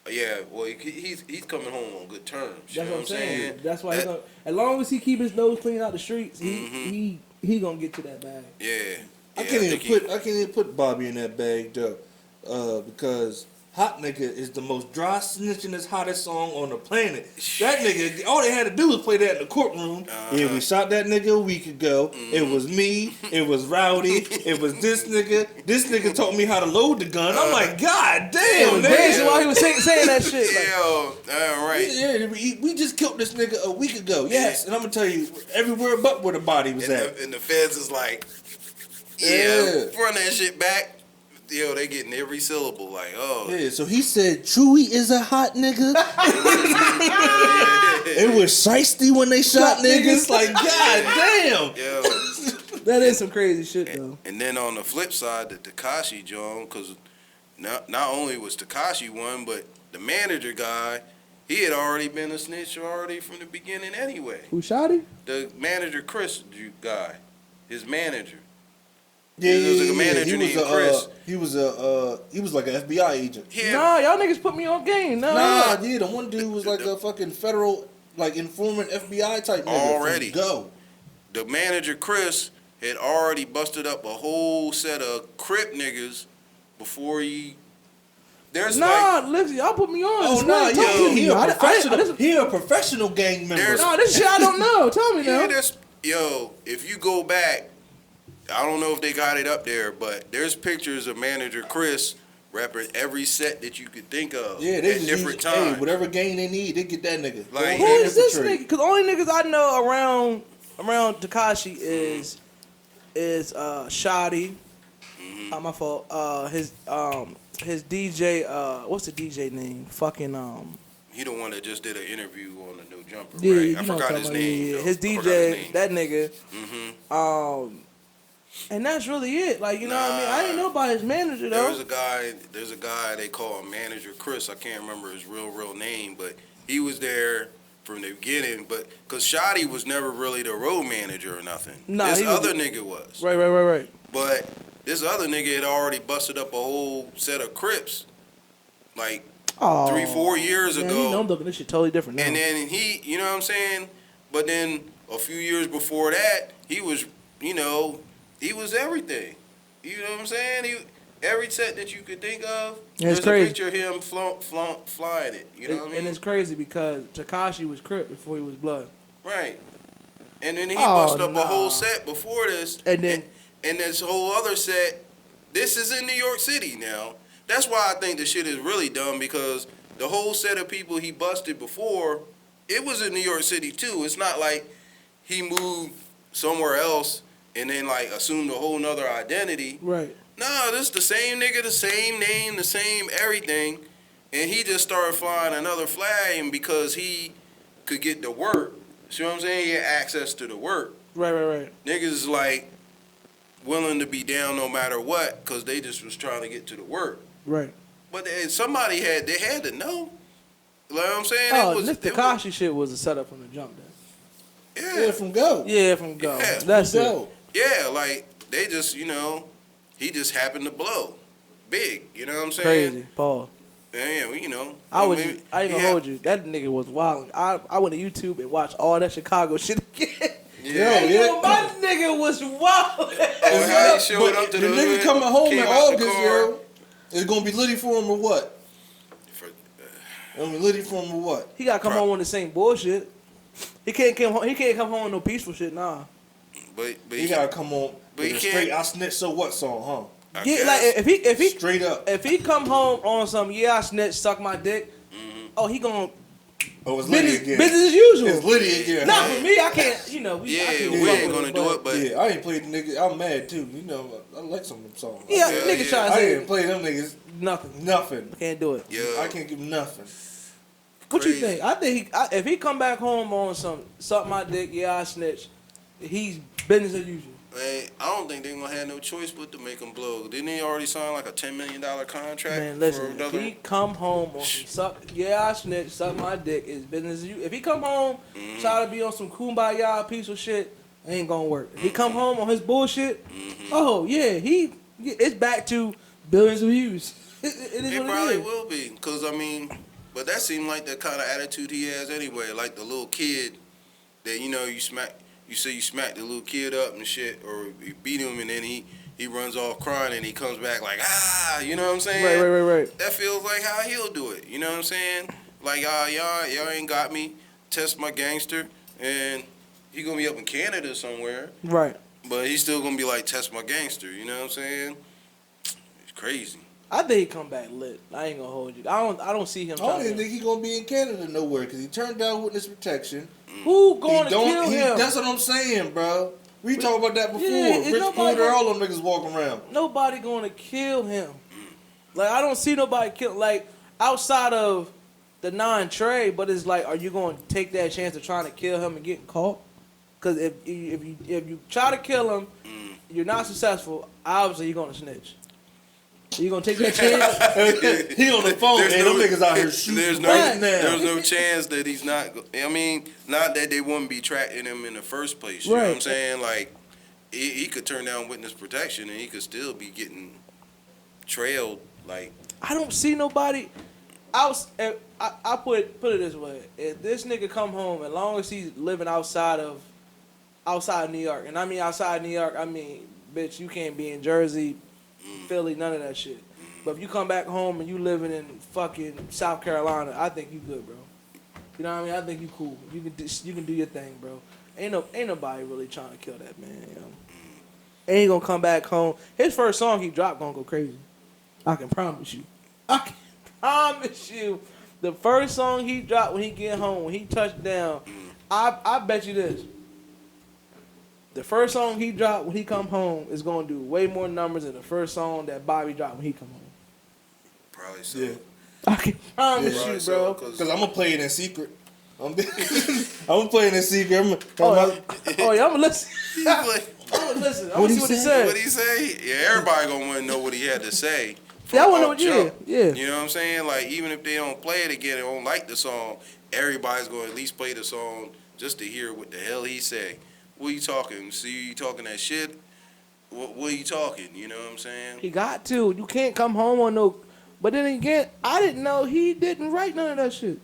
Yeah, well, he's coming home on good terms. That's what I'm saying. That's why as long as he keep his nose clean out the streets, he gonna get to that bag. Yeah. I can't even put Bobby in that bag though, because Hot Nigga is the most dry snitchingest hottest song on the planet. That nigga, all they had to do was play that in the courtroom. Yeah, we shot that nigga a week ago. It was me. It was Rowdy. It was this nigga. This nigga taught me how to load the gun. I'm like, God damn, nigga. While he was saying that shit. Like, all right. Yeah, we just killed this nigga a week ago. Yes, and I'm gonna tell you, everywhere but where the body was at. And the feds is like, run that shit back. Yo, they getting every syllable, like, oh. Yeah, so he said, Chewy is a hot nigga. It was shiesty when they shot niggas. Like, God damn. Yo. That is some crazy shit, though. And then on the flip side, the Tekashi Jones, because not only was Tekashi one, but the manager guy, he had already been a snitch already from the beginning anyway. Who shot him? The manager, Chris guy. His manager. Yeah, he was a manager named Chris. He was like an FBI agent. Yeah. Nah, y'all niggas put me on game. Nah, yeah, the one dude was like a fucking federal, like informant FBI type nigga. Already. Go. The manager, Chris, had already busted up a whole set of Crip niggas before he. Listen, y'all put me on. Oh no, he a professional gang member. Nah, this shit I don't know. Tell me now. Yo, if you go back, I don't know if they got it up there, but there's pictures of manager Chris rapping every set that you could think of. Yeah, they at just different times. Hey, whatever gang they need, they get that nigga. Like, who is this nigga? Because only niggas I know around Tekashi is Shotty. My fault. His DJ. What's the DJ name? Fucking He the one that just did an interview on the No Jumper, yeah, right? I forgot his name. Yeah. His DJ, that nigga. And that's really it. Like, you know what I mean? I didn't know about his manager, though. There's a guy they call manager Chris. I can't remember his real name, but he was there from the beginning. But because Shotty was never really the road manager or nothing. Nah, this other nigga was. Right. But this other nigga had already busted up a whole set of Crips, like 3-4 years ago. You know I'm looking this shit totally different now. And then he, you know what I'm saying? But then a few years before that, he was, he was everything. You know what I'm saying? Every set that you could think of, there's a picture of him flying it. You know what I mean? And it's crazy because Tekashi was Crip before he was Blood. Right. And then he busted up a whole set before this. And then and this whole other set, this is in New York City now. That's why I think the shit is really dumb, because the whole set of people he busted before, it was in New York City too. It's not like he moved somewhere else and then like assumed a whole nother identity. Right. No, this the same nigga, the same name, the same everything, and he just started flying another flag, and because he could get the work. See what I'm saying? He had access to the work. Right. Niggas is like willing to be down no matter what, cause they just was trying to get to the work. Right. But somebody had to know. You know what I'm saying? Oh, this Tekashi shit was a setup from the jump then. Yeah, from go. Yeah, from go. Yeah, That's from it. go. Yeah, like they just, he just happened to blow big. You know what I'm saying? Crazy, Paul. Yeah, I ain't gonna hold you. That nigga was wild. I went to YouTube and watched all that Chicago shit again. Yeah. Yo, my nigga was wild. Oh, how he showed up to the the nigga hood, coming home came in out the August, car. yo. It's gonna be litty for him or what? Litty for him or what? He gotta come home on the same bullshit. He can't come home on no peaceful shit, nah. But He gotta come on but with he a can't- straight I snitch so what song, huh? Yeah, like if he Straight up. if he come home on some I snitch, suck my dick. Oh, he gonna Oh, it's Liddy again. business as usual. It's Liddy again. Not for me. I can't. I can't we fuck ain't with gonna do it, but Yeah, I ain't played the nigga. I'm mad too. I like some of them songs. Yeah, Yeah, niggas yeah. trying to I say ain't play them niggas nothing. nothing. Can't do it. yeah, I can't give them nothing. What you Crazy. think? I think if he come back home on some suck my dick, I snitch. He's business as usual. man, I don't think they gonna have no choice but to make him blow. Didn't he already sign like a $10 million contract? Man, listen. For If another? he come home on some suck, I snitch, suck my dick is business as usual. If he come home try to be on some kumbaya piece of shit, ain't gonna work. If he come home on his bullshit, oh yeah, it's back to billions of views. It is It what probably it is. will be, cause I mean, but that seemed like the kind of attitude he has anyway. Like the little kid that you say you smack the little kid up and shit, or you beat him, and then he runs off crying, and he comes back like you know what I'm saying? Right. That feels like how he'll do it. You know what I'm saying? Like y'all ain't got me. Test my gangster, and he gonna be up in Canada somewhere, Right. but he's still gonna be like test my gangster. You know what I'm saying? It's crazy. I think he come back lit. I ain't gonna hold you. I don't see him. I don't Trying even to, think he gonna be in Canada nowhere because he turned down witness protection. who going to kill him? That's what I'm saying, bro. We talked about that before. Yeah, it's Rich nobody Porter, gonna- all them niggas walking around. Nobody going to kill him. Like I don't see nobody kill like outside of the non-trade. But it's like, are you going to take that chance of trying to kill him and getting caught? Because if you try to kill him, you're not successful. Obviously, you're going to snitch. You gonna take that chance? He on the phone. There's Hey, no- them niggas out here shooting There's right no, now. there's no chance that he's not. I mean, not that they wouldn't be tracking him in the first place. You know what I'm Right. saying? Like, he could turn down witness protection and he could still be getting trailed. Like, I don't see nobody. I put it this way: if this nigga come home, as long as he's living outside New York, and I mean outside New York, I mean, bitch, you can't be in Jersey, Philly, none of that shit. But if you come back home and you living in fucking South Carolina, I think you good, bro. You know what I mean? I think you cool. You can do your thing, bro. Ain't nobody really trying to kill that man. You know? Ain't gonna come back home. His first song he dropped gonna go crazy. I can promise you. I can promise you. The first song he dropped when he get home, when he touched down, I bet you this. The first song he dropped when he come home is gonna do way more numbers than the first song that Bobby dropped when he come home. probably so. Yeah. I can promise Probably you, so, bro. Because I'm gonna play it in secret. I'm gonna play it in secret. Oh yeah, I'm gonna listen. He's like, I'm gonna listen. I'm What'd gonna see he what he say? said. what'd he say? Yeah, everybody gonna want to know what he had to say. Yeah, I from wanna know off what. Yeah, jump. yeah. You know what I'm saying? Like, even if they don't play it again, they don't like the song, everybody's gonna at least play the song just to hear what the hell he say. What you talking? See you talking that shit? What are you talking? You know what I'm saying? He got to. You can't come home on no. But then again, I didn't know he didn't write none of that shit.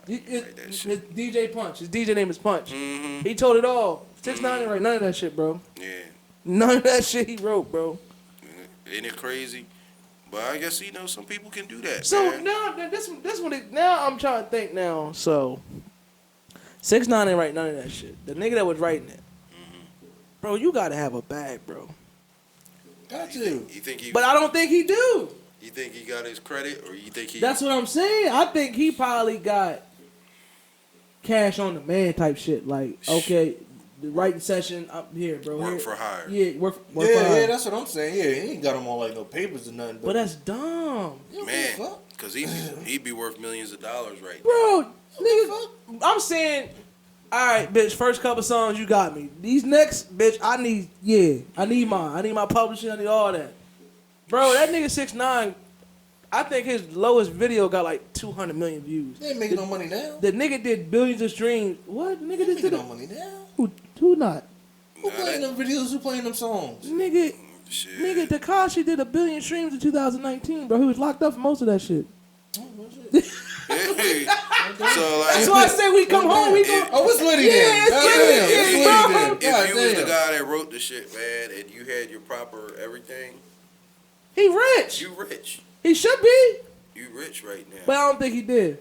Write that His shit. DJ Punch. His DJ name is Punch. Mm-hmm. He told it all. 6ix9ine didn't write none of that shit, bro. Yeah. None of that shit he wrote, bro. Ain't it crazy? But I guess, some people can do that, So man. now now I'm trying to think now. So 6ix9ine didn't write none of that shit. The nigga that was writing it, bro, you gotta have a bag, bro. Got to. You think he? But I don't think he do. You think he got his credit, or you think he? That's what I'm saying. I think he probably got cash on the man type shit. Like, okay, the writing session. I'm here, bro. Work here. for hire. Yeah, work for Yeah, hire. yeah, that's what I'm saying. Yeah, he ain't got him on like no papers or nothing. But that's dumb, Man, because he'd be worth millions of dollars right now. bro. Nigga, I'm saying, all right, bitch. First couple songs, you got me. These next, bitch, I need mine. I need my publishing. I need all that, bro. That nigga 6ix9ine. I think his lowest video got like 200 million views. They ain't making no money now. The nigga did billions of streams. What? Nigga They did making no money now. Who not? Who playing them videos? Who playing them songs? Nigga, Shit. nigga, Tekashi did 1 billion streams in 2019, bro. He was locked up for most of that shit. Hey. So like, That's why I say we come home, we go. Oh, what's Liddy Yeah, then? it's Liddy, bro. if you was the guy that wrote the shit, man, and you had your proper everything, He rich. you rich. He should be, You rich right now. but I don't think he did.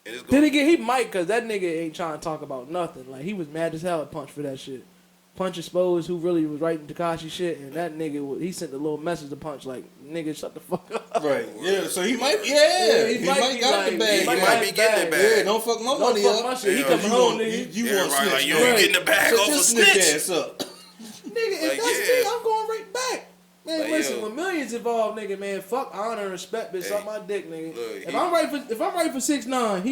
And it's Did gonna, he get? He might, cause that nigga ain't trying to talk about nothing. Like he was mad as hell at Punch for that shit. Punch exposed who really was writing Tekashi shit, and that nigga he sent a little message to Punch like, "Nigga, shut the fuck up." Right. Yeah. So he might. Yeah. he he might might be got like- the bag. he might might got be the getting bag. the bag. Yeah. Don't fuck my Don't money fuck up. my shit. He Yeah, coming You home, want- nigga. You want Everybody snitch? like, yo, Right. you getting the bag Shut off your a snitch snitch. ass up. Nigga, if Like, that's yeah. me, I'm going right back. Man, Like, listen, yo. when millions involved, nigga, man, fuck honor and respect, bitch, suck Hey, my dick, nigga. look, if I'm right for 6ix9ine,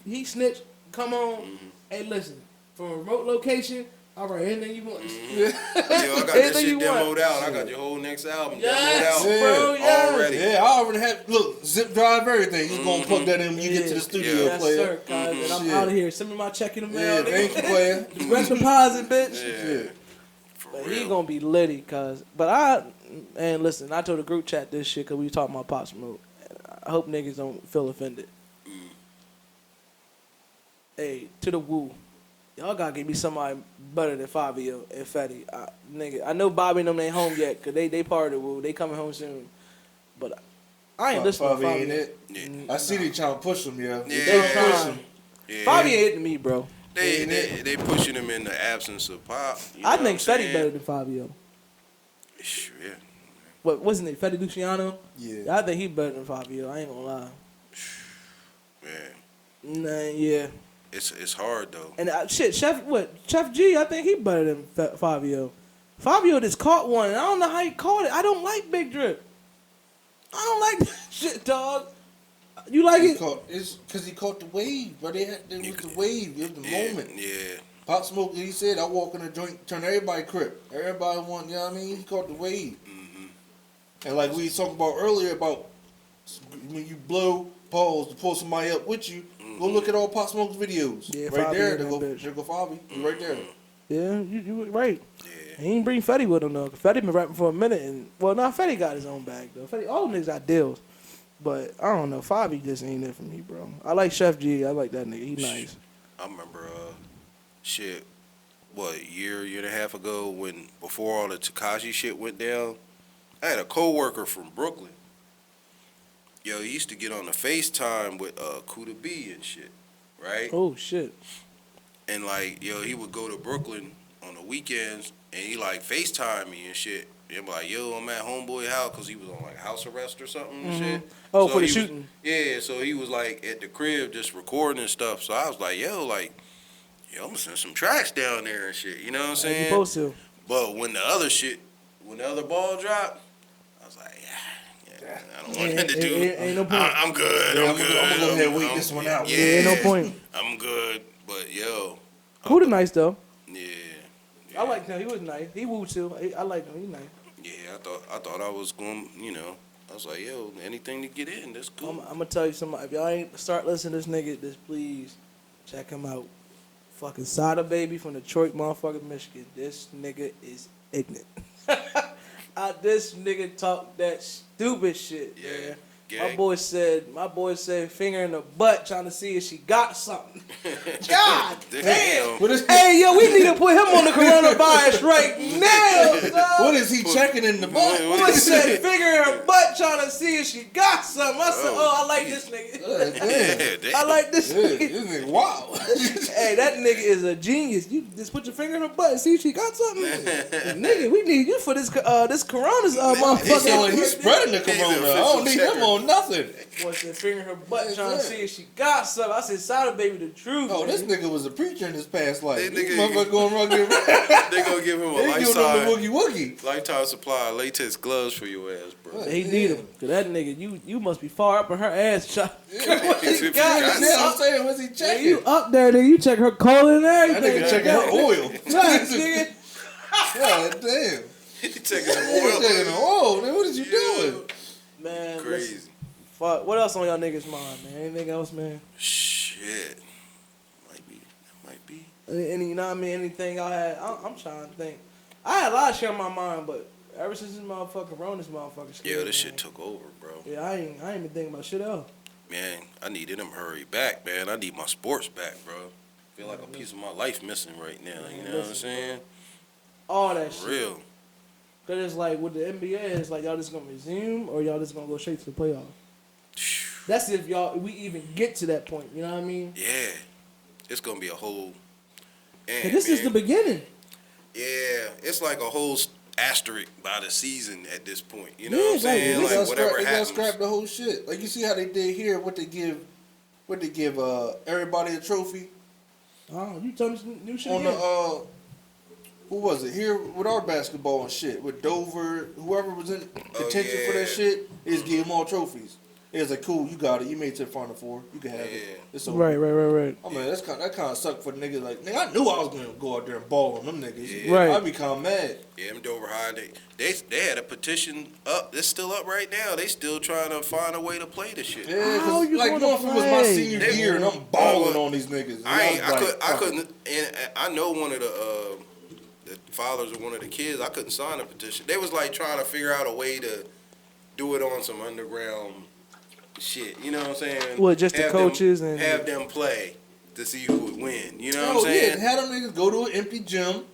he snitched, come on, Mm-hmm. hey, listen, from a remote location, all right, anything you want. Yo, I got that Anything shit you want. demoed out. I got your whole next album Yes, demoed out bro, yes. already. Yeah, I already have. Look, zip drive everything. You gonna plug that in when you get to the studio, Yeah. Yes, player. sir, cuz, and I'm Shit. out of here. Send me my check in the Yeah, mail, thank you, nigga. player. Direct deposit, bitch. Yeah. For But real. he gonna be litty, cuz. And listen, I told the group chat this shit because we was talking about Pop Smoke. I hope niggas don't feel offended. Hey, to the woo. Y'all gotta give me somebody better than Fabio and Fetty. Nigga, I know Bobby and them ain't home yet because they part of the woo. They coming home soon. But I ain't listening to Bobby, Fabio. ain't it? Yeah. I see they trying to push him, yeah. Yeah. They push him. Yeah. Fabio ain't hitting me, bro. They pushing him in the absence of Pop. You know I what think I'm Fetty saying? better than Fabio. Yeah. What wasn't it? Fetty Luciano? Yeah. I think he better than Fabio. I ain't gonna lie. Man. Nah, yeah. It's hard though. And shit, Chef G, I think he better than Fabio. Fabio just caught one, and I don't know how he caught it. I don't like Big Drip. I don't like that shit, dog. You like it? It's because he caught the wave, but it was the wave. It was the Yeah, moment. yeah. Pop Smoke, he said, I walk in the joint, turn everybody crip. Everybody want, you know what I mean? He caught the wave. Mm-hmm. And like we was talking about earlier about when you blow, pause, to pull somebody up with you, go look at all Pop Smoke's videos. Yeah, right Fabi there, and there that bitch. go Fabi. He right there. Yeah, you were right. Yeah. He ain't bring Fetty with him though. Fetty been rapping for a minute, and Fetty got his own bag though. Fetty, all niggas got deals, but I don't know. Fabi just ain't it for me, bro. I like Chef G. I like that nigga. He nice. I remember year and a half ago when before all the Tekashi shit went down, I had a coworker from Brooklyn. Yo, he used to get on the FaceTime with Kuda B and shit, right? Oh shit. And like, yo, he would go to Brooklyn on the weekends and he like FaceTime me and shit. And be like, yo, I'm at homeboy house because he was on like house arrest or something and shit. Oh, So for the he was- shooting. Yeah, so he was like at the crib just recording and stuff. So I was like, yo, I'm gonna send some tracks down there and shit. You know what I'm You saying? supposed to. But when the other ball dropped, I was like, yeah, I don't want nothing to do. Ain't no point. I'm good. Yeah, I'm I'm good. gonna go ahead and wait this one out. Yeah, Ain't no point. I'm good. But yo, Kuda nice though. yeah. I like him. He was nice. He woo too. I like him. He nice. Yeah, I thought I was going. I was like, yo, anything to get in, that's cool. I'm gonna tell you something. If y'all ain't start listening to this nigga, just please check him out. Fucking Sada Baby from Detroit, motherfucking Michigan. This nigga is ignorant. This nigga talk that stupid shit, Yeah. man. Gang. My boy said finger in the butt trying to see if she got something. God damn. What is, Hey, yo, we need to put him on the coronavirus right now, dog. what is he checking in the butt? Boy said finger in her butt trying to see if she got something. I said, I like this nigga. Damn. I like this Yeah, nigga. this nigga, wow. Hey, that nigga is a genius. You just put your finger in her butt and see if she got something. Nigga, we need you for this corona's He sound like motherfucker. he's spreading the corona. I don't need him on doing nothing. Boy said finger her butt Yeah, trying yeah. to see if she got something. I said, Sada baby, the truth. Oh, this nigga. nigga was a preacher in his past life. That This nigga- motherfucker going around getting They gonna give him a They giving him the lifetime, woogie woogie. lifetime supply of latex gloves for your ass, bro. He need him. Cause that nigga, you must be far up in her ass shot. If you got Yeah, I'm saying, what's he Yeah, checking? you up there, nigga. You check her colon and That everything. nigga checking her oil. Right, nigga. God damn. He taking the Nigga oil. checking her oil. Man, what is you doing? Man, Crazy. listen, fuck. What else on y'all niggas' mind, man? Anything else, man? Shit. Might be. Any, you know what I mean? Anything y'all had? I'm trying to think. I had a lot of shit on my mind, but ever since this motherfucker run, this motherfucker scared Yeah, me, this shit man. took over, bro. Yeah, I ain't been thinking about shit else. Man, I needed them hurry back, man. I need my sports back, bro. Feel like a piece of my life missing right now. You know what I'm saying? All that For shit. real. Cause it's like with the NBA, it's like y'all just gonna resume or y'all just gonna go straight to the playoffs. That's if we even get to that point. You know what I mean? Yeah. It's gonna be a whole. And, 'Cause this is the beginning. Yeah, it's like a whole asterisk by the season at this point. You know Yeah, what I'm saying? They Like gotta whatever they gotta happens. scrap the whole shit. Like you see how they did here, what they give everybody a trophy Oh, you tell me some new shit on again. the who was it here with our basketball and shit with Dover, whoever was in contention for yeah. that shit, is give them all trophies. It's like cool, you got it, you made it to the Final Four, you can have Yeah. it. It's over. Right. I mean that kind of sucked for the niggas. Like nigga, I knew I was gonna go out there and ball on them niggas. Yeah. Right. I'd be kind of mad. Yeah, them Dover High, they had a petition up. It's still up right now. They still trying to find a way to play the shit. Yeah, How 'cause, you like gonna one of them was my play? senior They- year and I'm balling on these niggas. And I couldn't, and I know one of the fathers of one of the kids. I couldn't sign a petition. They was like trying to figure out a way to do it on some underground shit. You know what I'm saying? Well, just the Have coaches them, and have them play to see who would win. You know what I'm Oh saying? yeah, had them niggas go to an empty gym.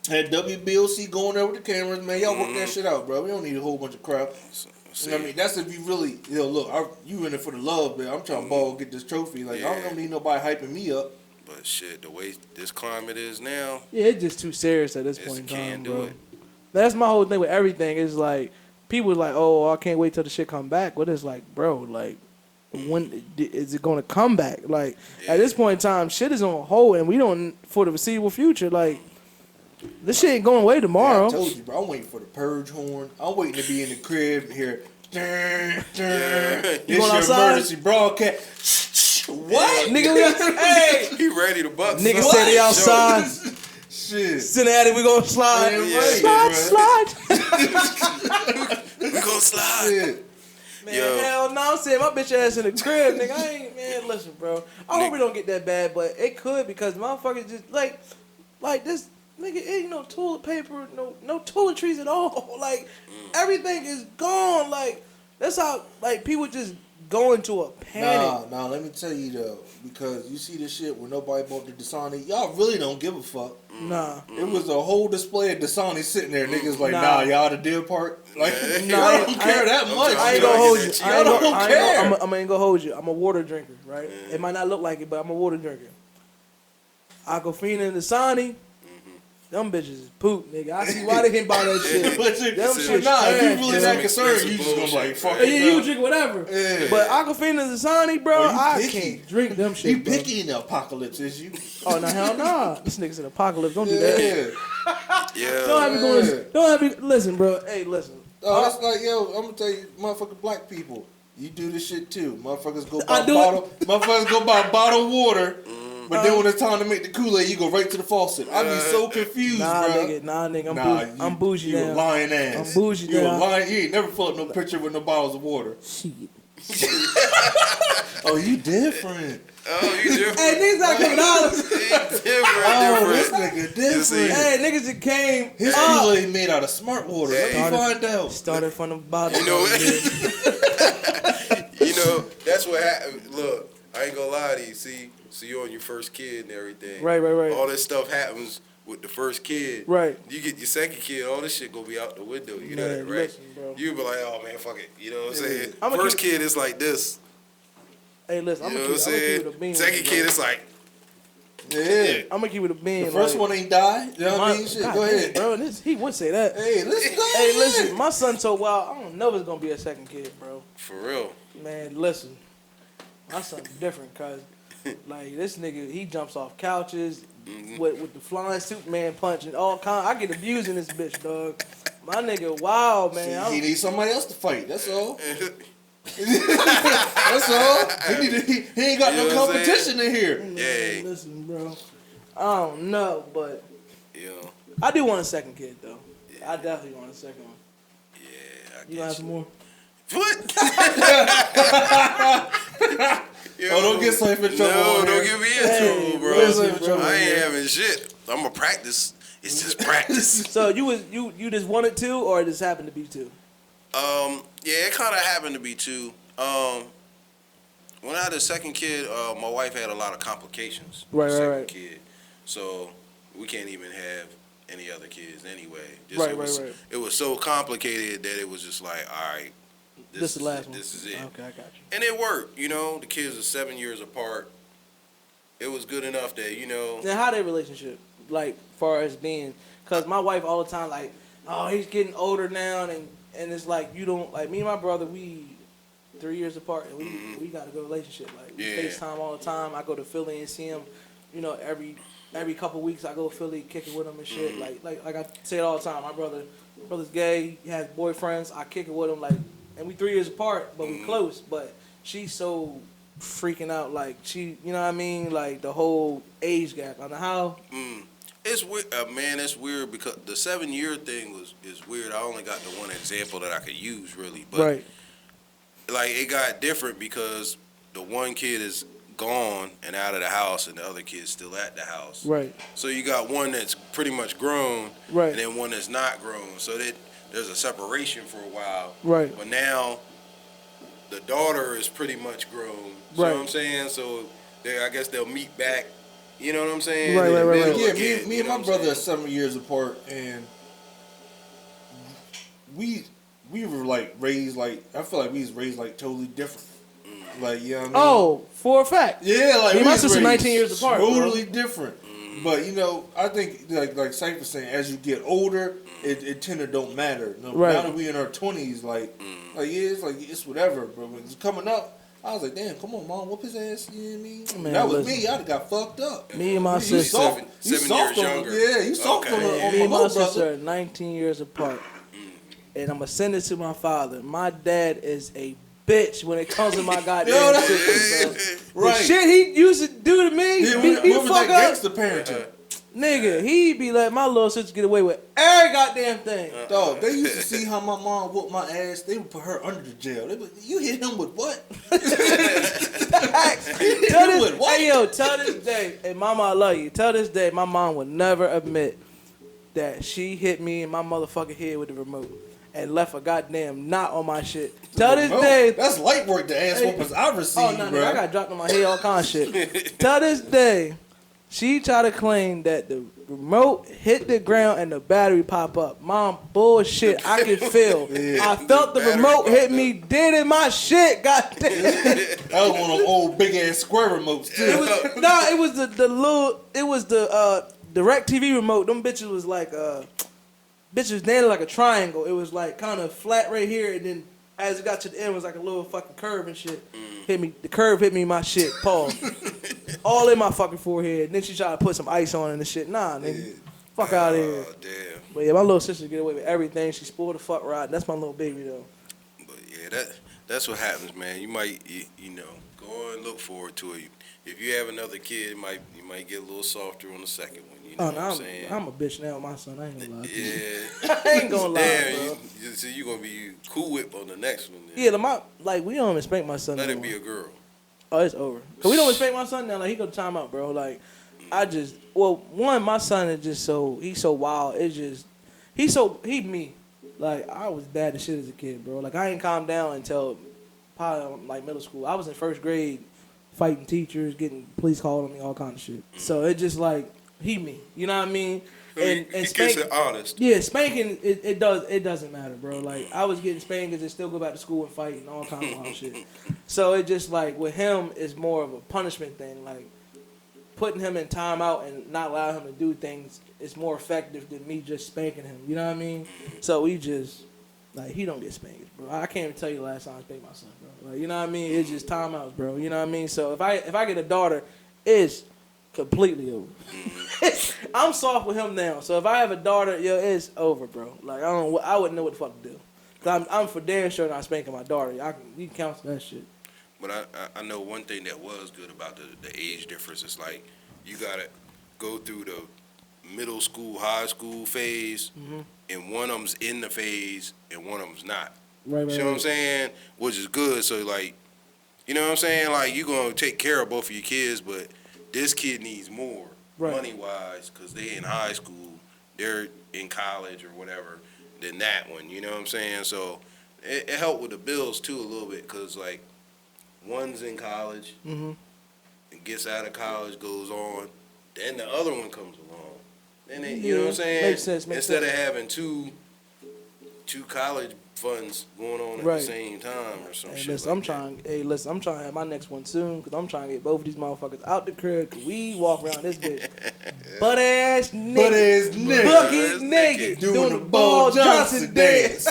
Had WBLC going there with the cameras, man. Y'all work that shit out, bro. We don't need a whole bunch of crowd. You know what I mean? That's if you really, look, you in it for the love, man. I'm trying to ball, get this trophy. Like, I don't need nobody hyping me up. But shit, the way this climate is now, yeah, it's just too serious at this just point in can't time, do bro. it. That's my whole thing with everything. Is like people are like, oh, I can't wait till the shit come back. But it's like, bro, like when is it gonna come back? Like at this point in time, shit is on hold, and we don't for the foreseeable future. Like this shit ain't going away tomorrow. I told you, bro. I'm waiting for the purge horn. I'm waiting to be in the crib and hear. You It's going your outside? emergency broadcast. What? Nigga, hey, He ready to buck. nigga son. said they outside. Shit. Cincinnati, we gonna slide. Yeah, Slide, right, slide. We gonna slide. Shit. Man, Yo. hell no, I'm saying my bitch ass in the crib, nigga. I ain't, man, listen, bro. I hope it don't get that bad, but it could because motherfuckers just, like this, nigga, ain't no toilet paper, no toiletries at all. Like, everything is gone. Like, that's how, like, people just go into a panic. Nah, let me tell you though, because you see this shit where nobody bought the Dasani, y'all really don't give a fuck. Nah. It was a whole display of Dasani sitting there. Niggas like, Nah. nah, y'all the deal part. Like, Nah, y'all don't care that I'm much. trying I ain't to gonna get hold that you. cheap. I ain't Y'all don't gonna, care. I ain't gonna hold you. I'm a water drinker, right? It might not look like it, but I'm a water drinker. Aquafina and Dasani, them bitches is poop, nigga. I see why they can't buy that shit. But you, Them but shit nah, if you trash, really man. that concerned, Some you just gonna be like, bullshit, fuck Yeah, it. you nah. drink whatever. Yeah. But Aquafina and Dasani, bro, Oh, you I picky. can't drink them shit. You bro. picky in the apocalypse, is you? Oh no, hell nah. This nigga's an apocalypse. Don't do that. Yeah. Don't have me going. Yeah. Don't have me. Listen, bro. Hey, listen. Oh, it's like, yo, I'm gonna tell you, motherfucking black people, you do this shit too. Motherfuckers go I buy do bottle. Motherfuckers go buy bottled water, but then when it's time to make the Kool-Aid, you go right to the faucet. I be so confused, Nah, bro. nigga. Nah, nigga. I'm Nah, bougie. I'm bougie you a now. lying ass. I'm bougie You a now. lying. You ain't never pulled up no picture with no bottles of water. Shit. Oh, you different. Oh, you different. Hey, niggas not coming out. Oh, this different. nigga see? different. Hey, niggas that came. His up. Kool-Aid made out of smart water. Let me find out. Started from the bottom. You know what? You know, that's what happened. Look, I ain't gonna lie to you. See, so you're on your first kid and everything. Right. All this stuff happens with the first kid. Right. You get your second kid, all this shit gonna be out the window. You know Man, that, right? listen, bro. You be like, oh man, fuck it. You know what I'm saying? I'ma First keep- kid is like this. Hey, listen. You I'm know gonna what I'm keep saying? it a bean. Second kid is like, Yeah. I'm gonna keep it a bean. The first one ain't died. You know what I mean? Shit, God go damn, ahead. bro. He would say that. Hey, listen. Hey, listen. My son's so wild. I don't know if it's gonna be a second kid, bro. For real. Man, listen. My son's different, cause like this nigga, he jumps off couches with the flying Superman punch and all kind. I get abused in this bitch, dog. My nigga, wild man. See, he needs somebody else to fight. That's all. That's all. He ain't got no competition in here. Yeah. Listen, bro. I don't know, but Yeah. I do want a second kid though. Yeah. I definitely want a second one. Yeah. You gonna have some more? What? Yo, Don't get Ciph in trouble. No, don't get me in trouble, bro. listen, I ain't having shit. I'm gonna practice. It's just practice. So you just wanted two, or it just happened to be two? Yeah, it kind of happened to be two. When I had the second kid, my wife had a lot of complications. Right, second right. kid, so we can't even have any other kids anyway. Right. It was so complicated that it was just like, all right, This is the last one. This is it. Okay, I got you. And it worked. You know, the kids are 7 years apart. It was good enough that, you know. Now, how their relationship, like, far as being, because my wife all the time, like, oh, he's getting older now, and it's like, you don't, like, me and my brother, we 3 years apart, and we got a good relationship. Like, we FaceTime all the time. I go to Philly and see him, you know, every couple weeks I go to Philly, kick it with him and shit. Like I say it all the time. My brother's gay, he has boyfriends, I kick it with him, like, and we 3 years apart, but we close, but she's so freaking out, like, she, you know what I mean, like, the whole age gap. I don't know how. It's weird, man. It's weird because the 7 year thing is weird. I only got the one example that I could use really, but Right. like it got different because the one kid is gone and out of the house, and the other kid's still at the house. Right. So you got one that's pretty much grown, Right. and then one that's not grown. So that there's a separation for a while. Right. But now the daughter is pretty much grown. You Right. know what I'm saying? So I guess they'll meet back. You know what I'm saying? Right, right, right. Yeah, Again, me and my brother are 7 years apart, and we were like raised like, I feel like we was raised like totally different. Like, you know what I mean? Oh, for a fact. Yeah, like Me and my we was sister raised 19 years apart, bro. totally different. But you know, I think like Ciph was saying, as you get older, it tend to don't matter. No, Right. Now that we in our 20s, like yeah, it's whatever. But when it's coming up, I was like, damn, come on, mom, whoop his ass. You know what I mean? Man, that was listen. me. I'd got fucked up. Me and my You sister. soft, you 7 soft years on, younger. yeah, you soft Okay. on, Me on and my my little sister brother. are 19 years apart. And I'm going to send it to my father. My dad is a bitch when it comes to my goddamn Yo, sister, bro. Right. The shit he used to do to me, Yeah, he what was fuck that up. gangster parenting? Nigga, he be letting my little sister get away with every goddamn thing. Dog, they used to see how my mom whooped my ass. They would put her under the jail. They would, you hit him with what? Tell this, with what? hey yo, tell this day, hey mama, I love you. Tell this day, my mom would never admit that she hit me in my motherfucking head with the remote and left a goddamn knot on my shit. Tell this Bro, day, that's light work, the ass whoopers I received, oh no, bro. I got dropped on my head, all kind of shit. Tell this day, she tried to claim that the remote hit the ground and the battery pop up. Mom, bullshit. I can feel. I felt the remote hit me dead in my shit. Goddamn. That was one of them old big ass square remotes too. It was the little. It was the direct TV remote. Them bitches was like bitches nailed like a triangle. It was like kind of flat right here, and then as it got to the end, it was like a little fucking curve and shit. Hit me. The curve hit me in my shit. Pause. All in my fucking forehead. And then she tried to put some ice on it and shit. Nah, nigga. Fuck out of here. Oh, damn. But yeah, my little sister get away with everything. She spoiled the fuck right. That's my little baby though. But yeah, that's what happens, man. You might, you know, go and look forward to it. If you have another kid, you might get a little softer on the second one. You know what I'm saying? I'm a bitch now with my son. I ain't gonna lie to you. Yeah. I ain't gonna lie, Damn, bro. so you gonna be cool whip on the next one. Then. Yeah, we don't even spank my son. Let no it more. be a girl. Oh, it's over. Cause we don't respect my son now. Like he go to timeout, bro. Like my son is just he's so wild. It's just he me. Like I was bad as shit as a kid, bro. Like I ain't calmed down until probably like middle school. I was in first grade, fighting teachers, getting police called on me, all kind of shit. So it just like he me. You know what I mean? And he spank, gets it honest. yeah, spanking it doesn't matter, bro. Like I was getting spanked and still go back to school and fight and all kind of wild shit. So it just like with him it's more of a punishment thing. Like putting him in timeout and not allowing him to do things is more effective than me just spanking him. You know what I mean? So we just, like, he don't get spanked, bro. I can't even tell you the last time I spanked my son, bro. Like, you know what I mean? It's just timeouts, bro. You know what I mean? So if I get a daughter, it's completely over. I'm soft with him now. So if I have a daughter, yo, it's over, bro. Like, I wouldn't know what the fuck to do. Cause I'm for damn sure not spanking my daughter. You can counsel that shit. But I know one thing that was good about the age difference is like you gotta go through the middle school, high school phase, and one of them's in the phase and one of them's not. Right. You know what I'm saying? Which is good. So like, you know what I'm saying? Like you gonna take care of both of your kids, but this kid needs more money wise because they in high school, they're in college or whatever than that one. You know what I'm saying? So it helped with the bills too a little bit because like one's in college and gets out of college, goes on, then the other one comes along. Then they, you know what I'm saying? Makes sense. Instead of having two college funds going on at the same time or some shit. Listen, I'm trying to have my next one soon because I'm trying to get both of these motherfuckers out the crib because we walk around this bitch butt ass naked, bucket naked, doing the Ball Johnson dance.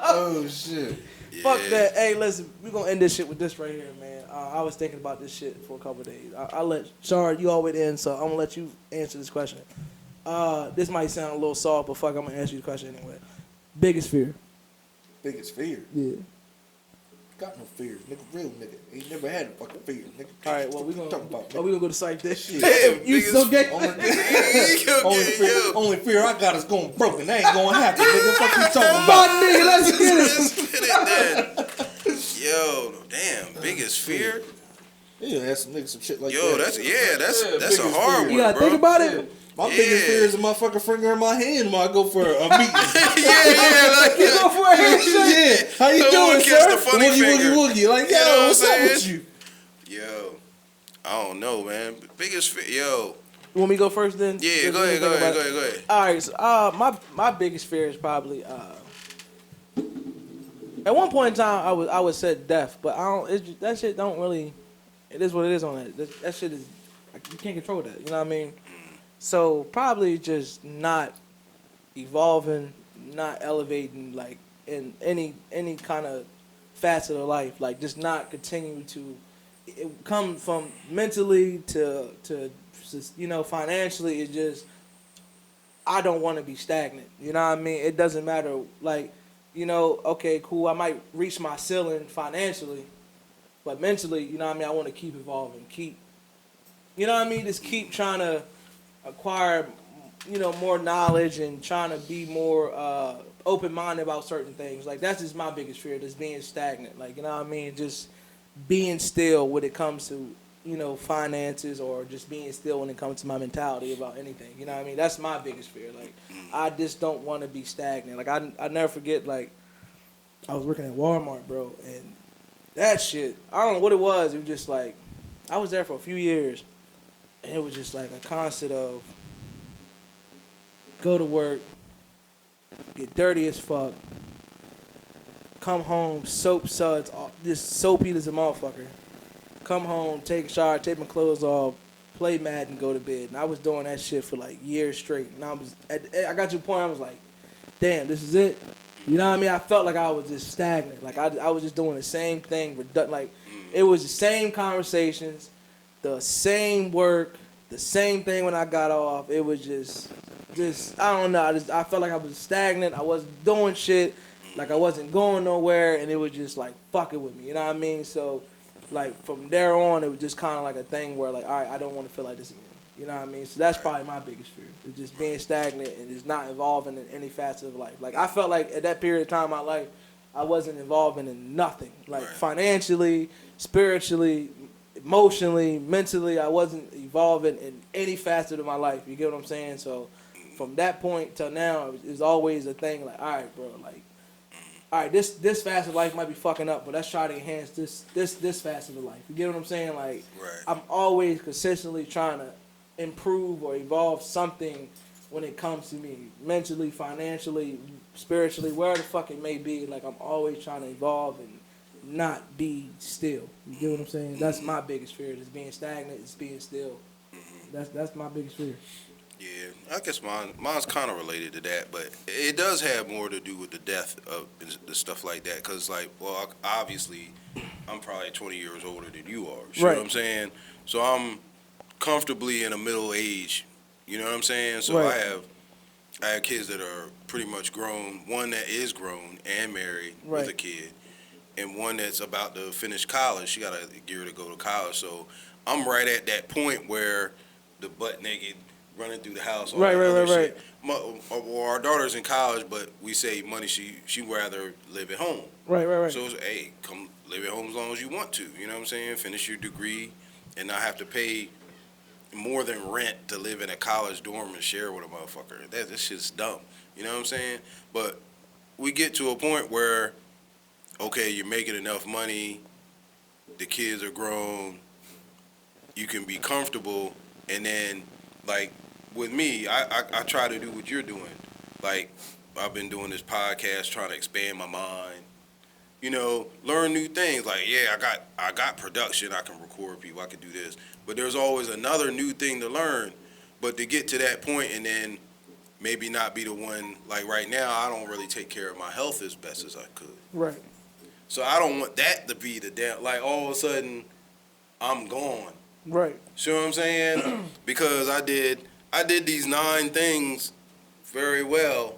Oh shit. Yeah. Fuck that. Hey, listen, we're going to end this shit with this right here, man. I was thinking about this shit for a couple of days. I'll let Shard, you always in, so I'm going to let you answer this question. This might sound a little soft, but fuck, I'm going to ask you the question anyway. Biggest fear? Biggest fear? Yeah. Got no fears, nigga. Real nigga. Ain't never had a fucking fear, nigga. All right, well, we gonna about, we gonna go to Ciph this shit. Damn, You so gay. Only fear I got is going broken. That ain't gonna happen, nigga. Fuck you talking about? My nigga, let's get it. Let's get it then. Yo, damn, biggest fear? Yeah, ask some niggas some shit like Yo, that. that's a biggest hard fear. one, You gotta bro. think about it. My biggest fear is a motherfucking finger in my hand when I go for a meeting. Like You go for a handshake. Yeah, how you Someone doing, kiss sir? the funny Woogie, finger. woogie, woogie. Like, yo, You know what what's I'm up saying? with you? Yo, I don't know, man. Biggest fear, yo. You want me to go first then? Yeah, go ahead. All right, so my biggest fear is probably at one point in time I was said deaf, but I don't. That shit don't really. It is what it is on that. That shit is like, you can't control that. You know what I mean? So probably just not evolving, not elevating like in any kind of facet of life. Like just not continuing to come from mentally to financially. It just I don't want to be stagnant. You know what I mean? It doesn't matter. Like okay, cool. I might reach my ceiling financially, but mentally, you know what I mean? I want to keep evolving, just keep trying to acquire, more knowledge and trying to be more open-minded about certain things. Like, that's just my biggest fear, just being stagnant. Like, you know what I mean? Just being still when it comes to, finances or just being still when it comes to my mentality about anything. You know what I mean? That's my biggest fear. Like, I just don't want to be stagnant. Like, I never forget, like, I was working at Walmart, bro, and that shit, I don't know what it was. It was just like, I was there for a few years, and it was just like a constant of go to work, get dirty as fuck, come home, soap suds, just soapy as a motherfucker. Come home, take a shower, take my clothes off, play Madden, go to bed. And I was doing that shit for like years straight. And I got to a point I was like, damn, this is it. You know what I mean? I felt like I was just stagnant. Like I was just doing the same thing. Like it was the same conversations, the same work, the same thing when I got off. It was just I don't know. I felt like I was stagnant. I wasn't doing shit. Like I wasn't going nowhere, and it was just like fucking with me. You know what I mean? So like from there on, it was just kind of like a thing where like, all right, I don't want to feel like this again. You know what I mean? So that's probably my biggest fear. It's just being stagnant and just not evolving in any facet of life. Like I felt like at that period of time in my life, I wasn't evolving in nothing. Like financially, spiritually, emotionally, mentally, I wasn't evolving in any facet of my life. You get what I'm saying? So from that point till now, it's always a thing like, all right, bro, like, all right, this facet of life might be fucking up, but let's try to enhance this facet of life. You get what I'm saying? Like, I'm always consistently trying to improve or evolve something when it comes to me, mentally, financially, spiritually, wherever the fuck it may be. Like, I'm always trying to evolve and not be still. You get what I'm saying? That's my biggest fear. Is being stagnant. Is being still. That's my biggest fear. Yeah, I guess mine's kind of related to that, but it does have more to do with the death of the stuff like that. Cause like, well, obviously, I'm probably 20 years older than you are. You know what I'm saying? So I'm comfortably in a middle age. You know what I'm saying? So I have kids that are pretty much grown. One that is grown and married with a kid, and one that's about to finish college. She got a year to go to college. So I'm right at that point where the butt naked running through the house. Right. Or our daughter's in college, but we save money. She rather live at home. Right. So it's, hey, come live at home as long as you want to. You know what I'm saying? Finish your degree and not have to pay more than rent to live in a college dorm and share with a motherfucker. This shit's dumb. You know what I'm saying? But we get to a point where, okay, you're making enough money, the kids are grown, you can be comfortable, and then, like, with me, I try to do what you're doing. Like, I've been doing this podcast, trying to expand my mind. You know, learn new things. Like, yeah, I got production. I can record people. I can do this. But there's always another new thing to learn. But to get to that point and then maybe not be the one, like right now, I don't really take care of my health as best as I could. Right. So I don't want that to be the damn, like all of a sudden, I'm gone. Right. See what I'm saying? Because I did these 9 things very well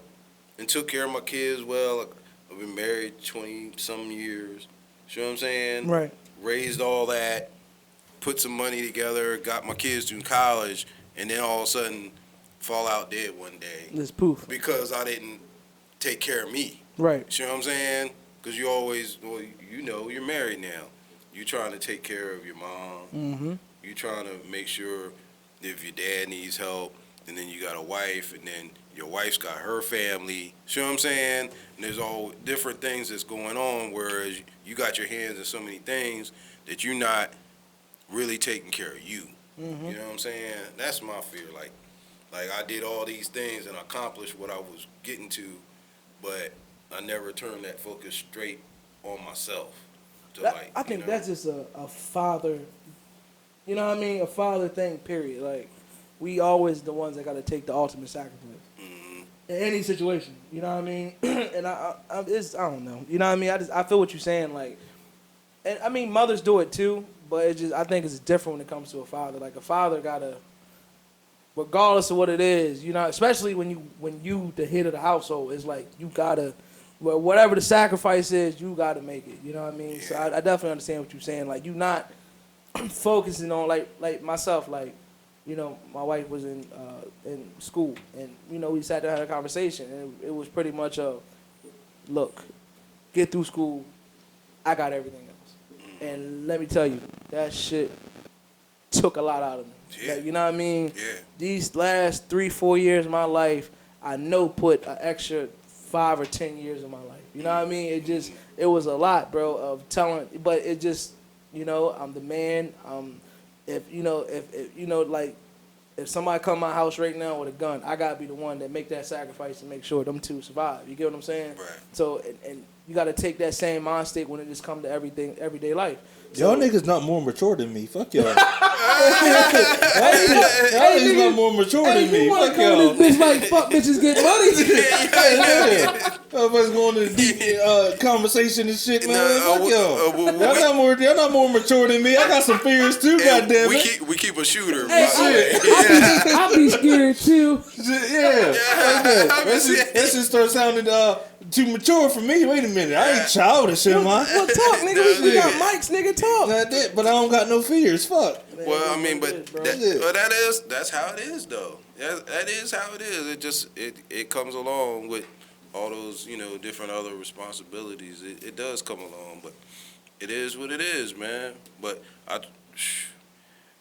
and took care of my kids well. I've been married 20-some years. See what I'm saying? Right. Raised all that, put some money together, got my kids through college, and then all of a sudden fall out dead one day. Just poof. Because I didn't take care of me. Right. See what I'm saying? Because you always, well, you know, you're married now. You're trying to take care of your mom. Mm-hmm. You're trying to make sure if your dad needs help, and then you got a wife, and then your wife's got her family. See what I'm saying? And there's all different things that's going on, whereas you got your hands in so many things that you're not really taking care of you. Mm-hmm. You know what I'm saying? That's my fear. Like I did all these things and accomplished what I was getting to, but I never turned that focus straight on myself. I think that's just a father, you know what I mean? A father thing, period. Like, we always the ones that got to take the ultimate sacrifice. Mm-hmm. In any situation, you know what I mean? And I don't know. You know what I mean? I feel what you're saying. Like, and I mean, mothers do it too, but I think it's different when it comes to a father. Like, a father gotta, regardless of what it is, you know, especially when you the head of the household, it's like you gotta, whatever the sacrifice is, you gotta make it. You know what I mean? Yeah. So I definitely understand what you're saying. Like, you not focusing on like myself. Like, you know, my wife was in school, and you know, we sat down and had a conversation, and it was pretty much look, get through school, I got everything else, and let me tell you, that shit took a lot out of me. Yeah. Like, you know what I mean? Yeah. These last 3-4 years of my life, I know put an extra 5 or 10 years of my life. You know what I mean? It was a lot, bro, of telling, but it just, you know, I'm the man. If somebody come to my house right now with a gun, I gotta be the one that make that sacrifice and make sure them two survive. You get what I'm saying? Right. So, and you gotta take that same mind state when it just come to everyday life. So, y'all niggas not more mature than me. Fuck y'all. Y'all niggas not more mature than me. Fuck y'all. This bitch like fuck bitches get money. Everybody's going to deep conversation and shit, man. Fuck y'all. Y'all not more mature than me. I got some fears too. Goddamn it. We keep a shooter. Hey, I be scared too. Yeah. That shit starts sounding too mature for me. Wait a minute. I ain't childish, am I? Well, talk, nigga. We got mics, nigga. Talk. That's it. But I don't got no fears. Fuck. Well, I mean, that's how it is, though. That is how it is. It comes along with all those, you know, different other responsibilities. It does come along, but it is what it is, man. But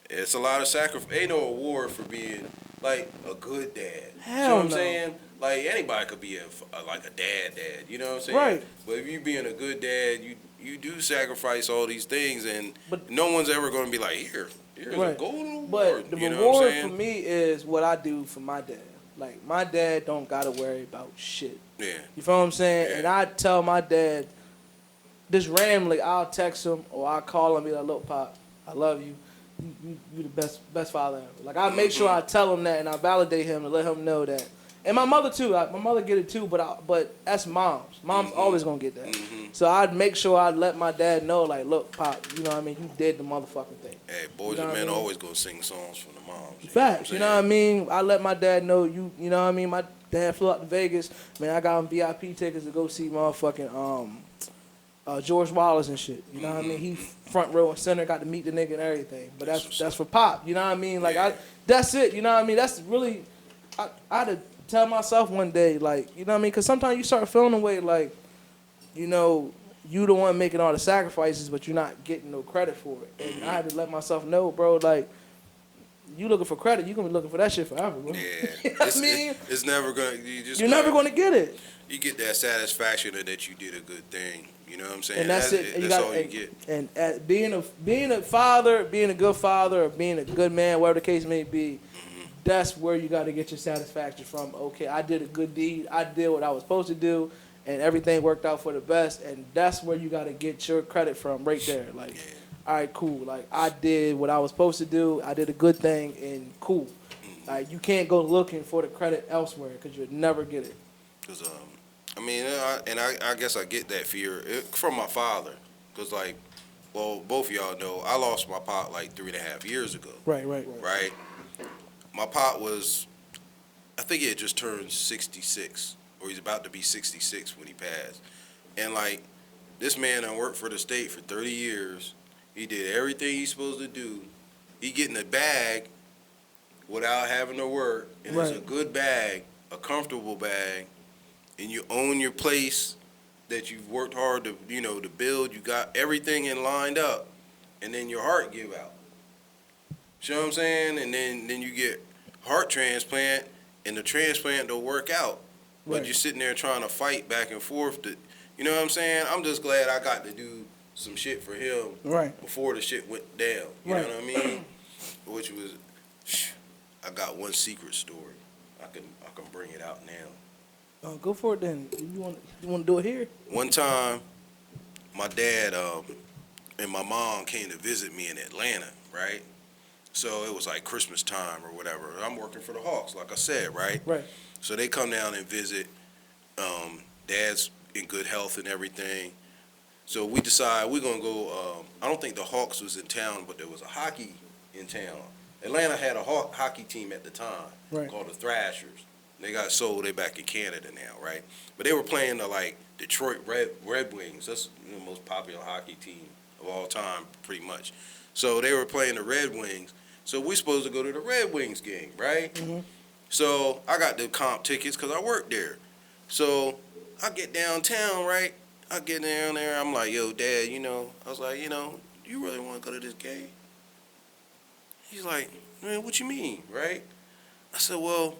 it's a lot of sacrifice. Ain't no award for being like a good dad. Hell you know what I'm no. saying? Like, anybody could be like a dad. You know what I'm saying? Right. But if you being a good dad, you do sacrifice all these things, and no one's ever going to be like, here's a golden award. But the reward for me is what I do for my dad. Like, my dad don't got to worry about shit. Yeah. You feel what I'm saying? Yeah. And I tell my dad, just randomly, I'll text him or I'll call him and be like, look, Pop, I love you. You the best father ever. Like, I make sure I tell him that and I validate him and let him know that. And my mother too. My mother get it too, but that's mom's. Mom's always gonna get that. So I'd make sure I'd let my dad know, like, look, Pop, you know what I mean? You did the motherfucking thing. Hey, boys and men always gonna sing songs from the moms. Facts, you know what I mean? I let my dad know, you know what I mean? My dad flew out to Vegas. Man, I got him VIP tickets to go see motherfucking George Wallace and shit. You know what I mean? He front row and center, got to meet the nigga and everything. But that's for Pop. You know what I mean? Like that's it. You know what I mean? That's really. I had to tell myself one day, like, you know what I mean? Because sometimes you start feeling the way like, you know, you the one making all the sacrifices, but you're not getting no credit for it. And I had to let myself know, bro, like, you looking for credit, you're gonna be looking for that shit forever, bro. Yeah, you know what I mean? It's never gonna. You're never gonna get it. You get that satisfaction that you did a good thing. You know what I'm saying? And that's it. That's all you get. And being a father, being a good father, or being a good man, whatever the case may be, that's where you got to get your satisfaction from. Okay, I did a good deed. I did what I was supposed to do, and everything worked out for the best. And that's where you got to get your credit from, right there. Like, all right, cool. Like, I did what I was supposed to do. I did a good thing, and cool. Like, you can't go looking for the credit elsewhere because you'll never get it. Because I mean, I guess I get that fear from my father. Because, like, well, both of y'all know, I lost my pop like 3.5 years ago. Right. My pop was, I think he had just turned 66, or he's about to be 66 when he passed. And, like, this man done worked for the state for 30 years. He did everything he's supposed to do. He getting a bag without having to work. And it's a good bag, a comfortable bag. And you own your place that you've worked hard to, you know, to build. You got everything in lined up. And then your heart give out. You know what I'm saying? And then you get heart transplant, and the transplant don't work out. But you're sitting there trying to fight back and forth. You know what I'm saying? I'm just glad I got to do some shit for him before the shit went down. You know what I mean? Which was, I got one secret story. I can bring it out now. Go for it then. You want to do it here? One time, my dad and my mom came to visit me in Atlanta, right? So it was like Christmas time or whatever. I'm working for the Hawks, like I said, right? Right. So they come down and visit. Dad's in good health and everything. So we decide we're going to go. I don't think the Hawks was in town, but there was a hockey in town. Atlanta had a hockey team at the time called the Thrashers. They got sold. They back in Canada now, right? But they were playing the, like, Detroit Red Wings. That's the most popular hockey team of all time, pretty much. So they were playing the Red Wings. So we supposed to go to the Red Wings game, right? So I got the comp tickets because I worked there. So I get downtown, right? I get down there. I'm like, yo, Dad, you know. I was like, you know, you really want to go to this game? He's like, man, what you mean, right? I said, well,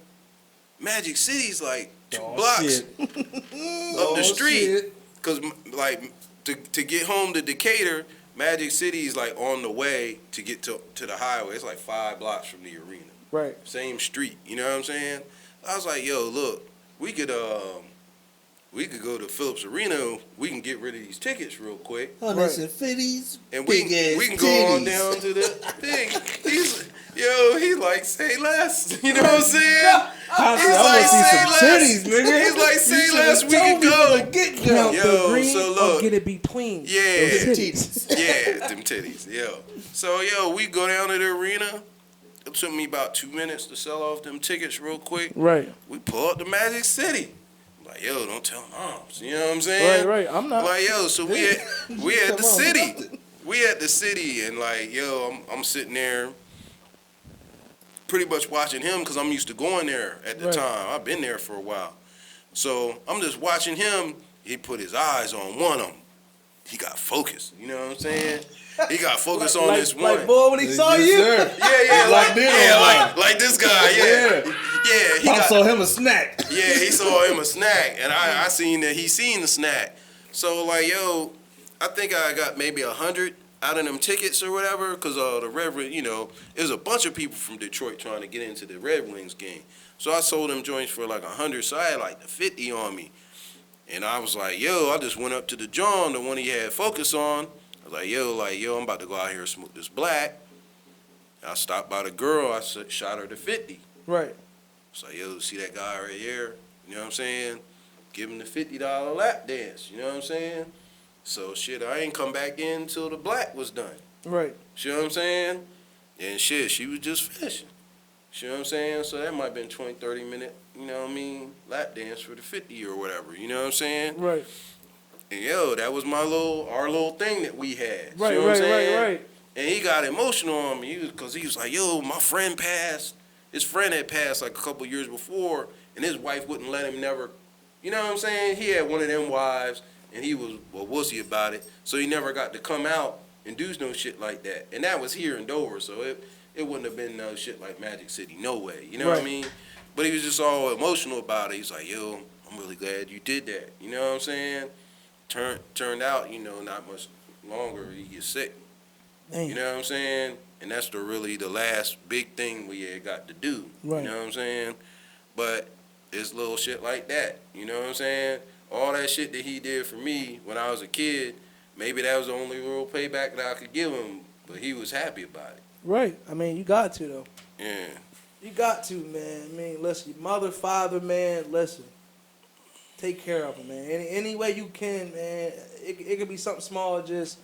Magic City's like 2 blocks up the street. Because, like, to get home to Decatur, Magic City is like on the way to get to the highway. It's like 5 blocks from the arena. Right. Same street. You know what I'm saying? I was like, yo, look, we could go to Phillips Arena. We can get rid of these tickets real quick. And we can go on down to the thing. He's like, say less. You know what I'm saying? He's like, say less. We can go. So look, get it between. Yeah, those titties. Yeah, them titties. Yo, so we go down to the arena. It took me about 2 minutes to sell off them tickets real quick. Right. We pull up to Magic City. Like, yo, don't tell moms. You know what I'm saying? Right. I'm not. Like, yo, so we at the city. We at the city, and like, yo, I'm sitting there pretty much watching him because I'm used to going there at the time. I've been there for a while. So I'm just watching him. He put his eyes on one of them. He got focused. You know what I'm saying? He got focused on this one. Like, boy, when he saw you. Yeah, like this guy. Yeah. I saw him a snack. Yeah, he saw him a snack, and I seen that he seen the snack. So like, yo, I think I got maybe 100 out of them tickets or whatever, because the Red Wings, you know, there's a bunch of people from Detroit trying to get into the Red Wings game. So I sold them joints for like 100, so I had like the 50 on me. And I was like, yo, I just went up to the John, the one he had Focus on. I was like, yo, I'm about to go out here and smoke this black. I stopped by the girl. I shot her to 50. Right. So, yo, see that guy right here? You know what I'm saying? Give him the $50 lap dance. You know what I'm saying? So, shit, I ain't come back in until the black was done. Right. You know what I'm saying? And shit, she was just finishing. You know what I'm saying? So that might have been 20, 30 minute, you know what I mean, lap dance for the 50 or whatever. You know what I'm saying? Right. And yo, that was our little thing that we had. Right, you know what I'm right, saying? right. And he got emotional on me because he was like, yo, my friend passed. His friend had passed like a couple years before, and his wife wouldn't let him never, you know what I'm saying? He had one of them wives, and he was wussy about it, so he never got to come out and do no shit like that. And that was here in Dover, so it wouldn't have been no shit like Magic City, no way. You know what I mean? But he was just all emotional about it. He's like, yo, I'm really glad you did that. You know what I'm saying? Turned out, you know, not much longer, he gets sick. Damn. You know what I'm saying? And that's the last big thing we had got to do. Right. You know what I'm saying? But it's little shit like that. You know what I'm saying? All that shit that he did for me when I was a kid, maybe that was the only real payback that I could give him, but he was happy about it. Right. I mean, you got to, though. Yeah. You got to, man. I mean, listen, your mother, father, man, listen. Take care of them, man. Any way you can, man. It could be something small, just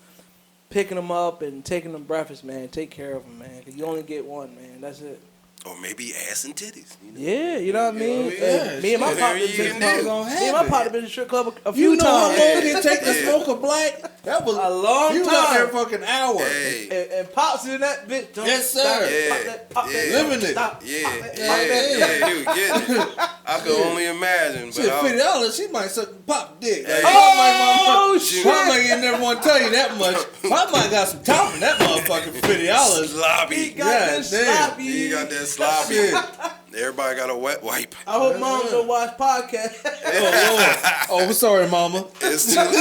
picking them up and taking them breakfast, man. Take care of them, man. 'Cause you only get one, man. That's it. Or maybe ass and titties. You know? Yeah, you know what I mean? Yeah, Me and my shit. partner Yeah, been to the strip club a few You know how times. long it take to smoke a black? That was A long you was out there time. fucking hour. Hey. And Pops in that bitch. Don't Yes, sir. stop, Yeah. pop that, pop that, Living don't it. stop, Yeah, pop that, yeah, pop that. yeah, he was getting it. I could only imagine. But Shit, I $50, she might suck pop dick. Like, Hey. Oh, shit. Pop might ain't never want to tell you that much. Pop might got some top in that motherfucker for $50. He sloppy. got God this damn. sloppy. He got that sloppy. Shit. Everybody got a wet wipe. I hope mom don't watch podcast. Oh, we're sorry, mama. It's too Sorry,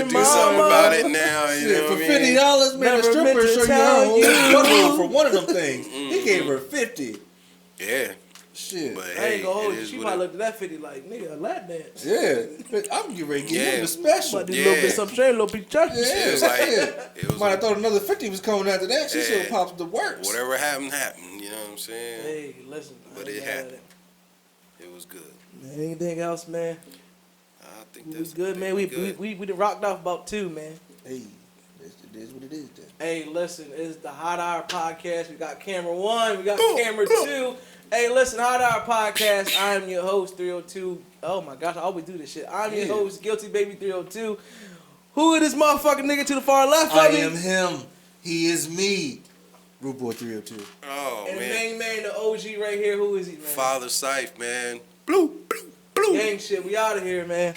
late to do something mama. about it now. You Shit, know for what I mean? $50, man, Never a stripper meant to show you tell how you. butthole for one of them things. He gave her 50. Yeah, Shit. but I hey, ain't gonna hold it you. is She what might it- look at that 50 like, nigga, a lap dance. Yeah. I'm getting ready to give him Yeah. the special. But this Yeah. little bit some straight, little bit chunky. Yeah, It was like- yeah. it was Might have like- thought another 50 was coming after that. She Yeah. should have popped the works. Whatever happened, happened. You know what I'm saying? Hey, listen. But I ain't it mad at happened. It was good. Man, anything else, man? I think We that's good, man. We done rocked off about 2, man. Hey, it is what it is then. Hey, listen, it's the Hot Hour Podcast. We got camera 1, we got camera 2. Hey, listen, Hot Hour Podcast. I'm your host, 302. Oh my gosh, I always do this shit. I'm your host, Guilty Baby 302. Who is this motherfucking nigga to the far left I of me? am him. He is me. Rude Boy 302. Oh And the man, main man, the OG right here. Who is he, man? Father Ciph, man. Blue, blue, blue. Gang shit. We out of here, man.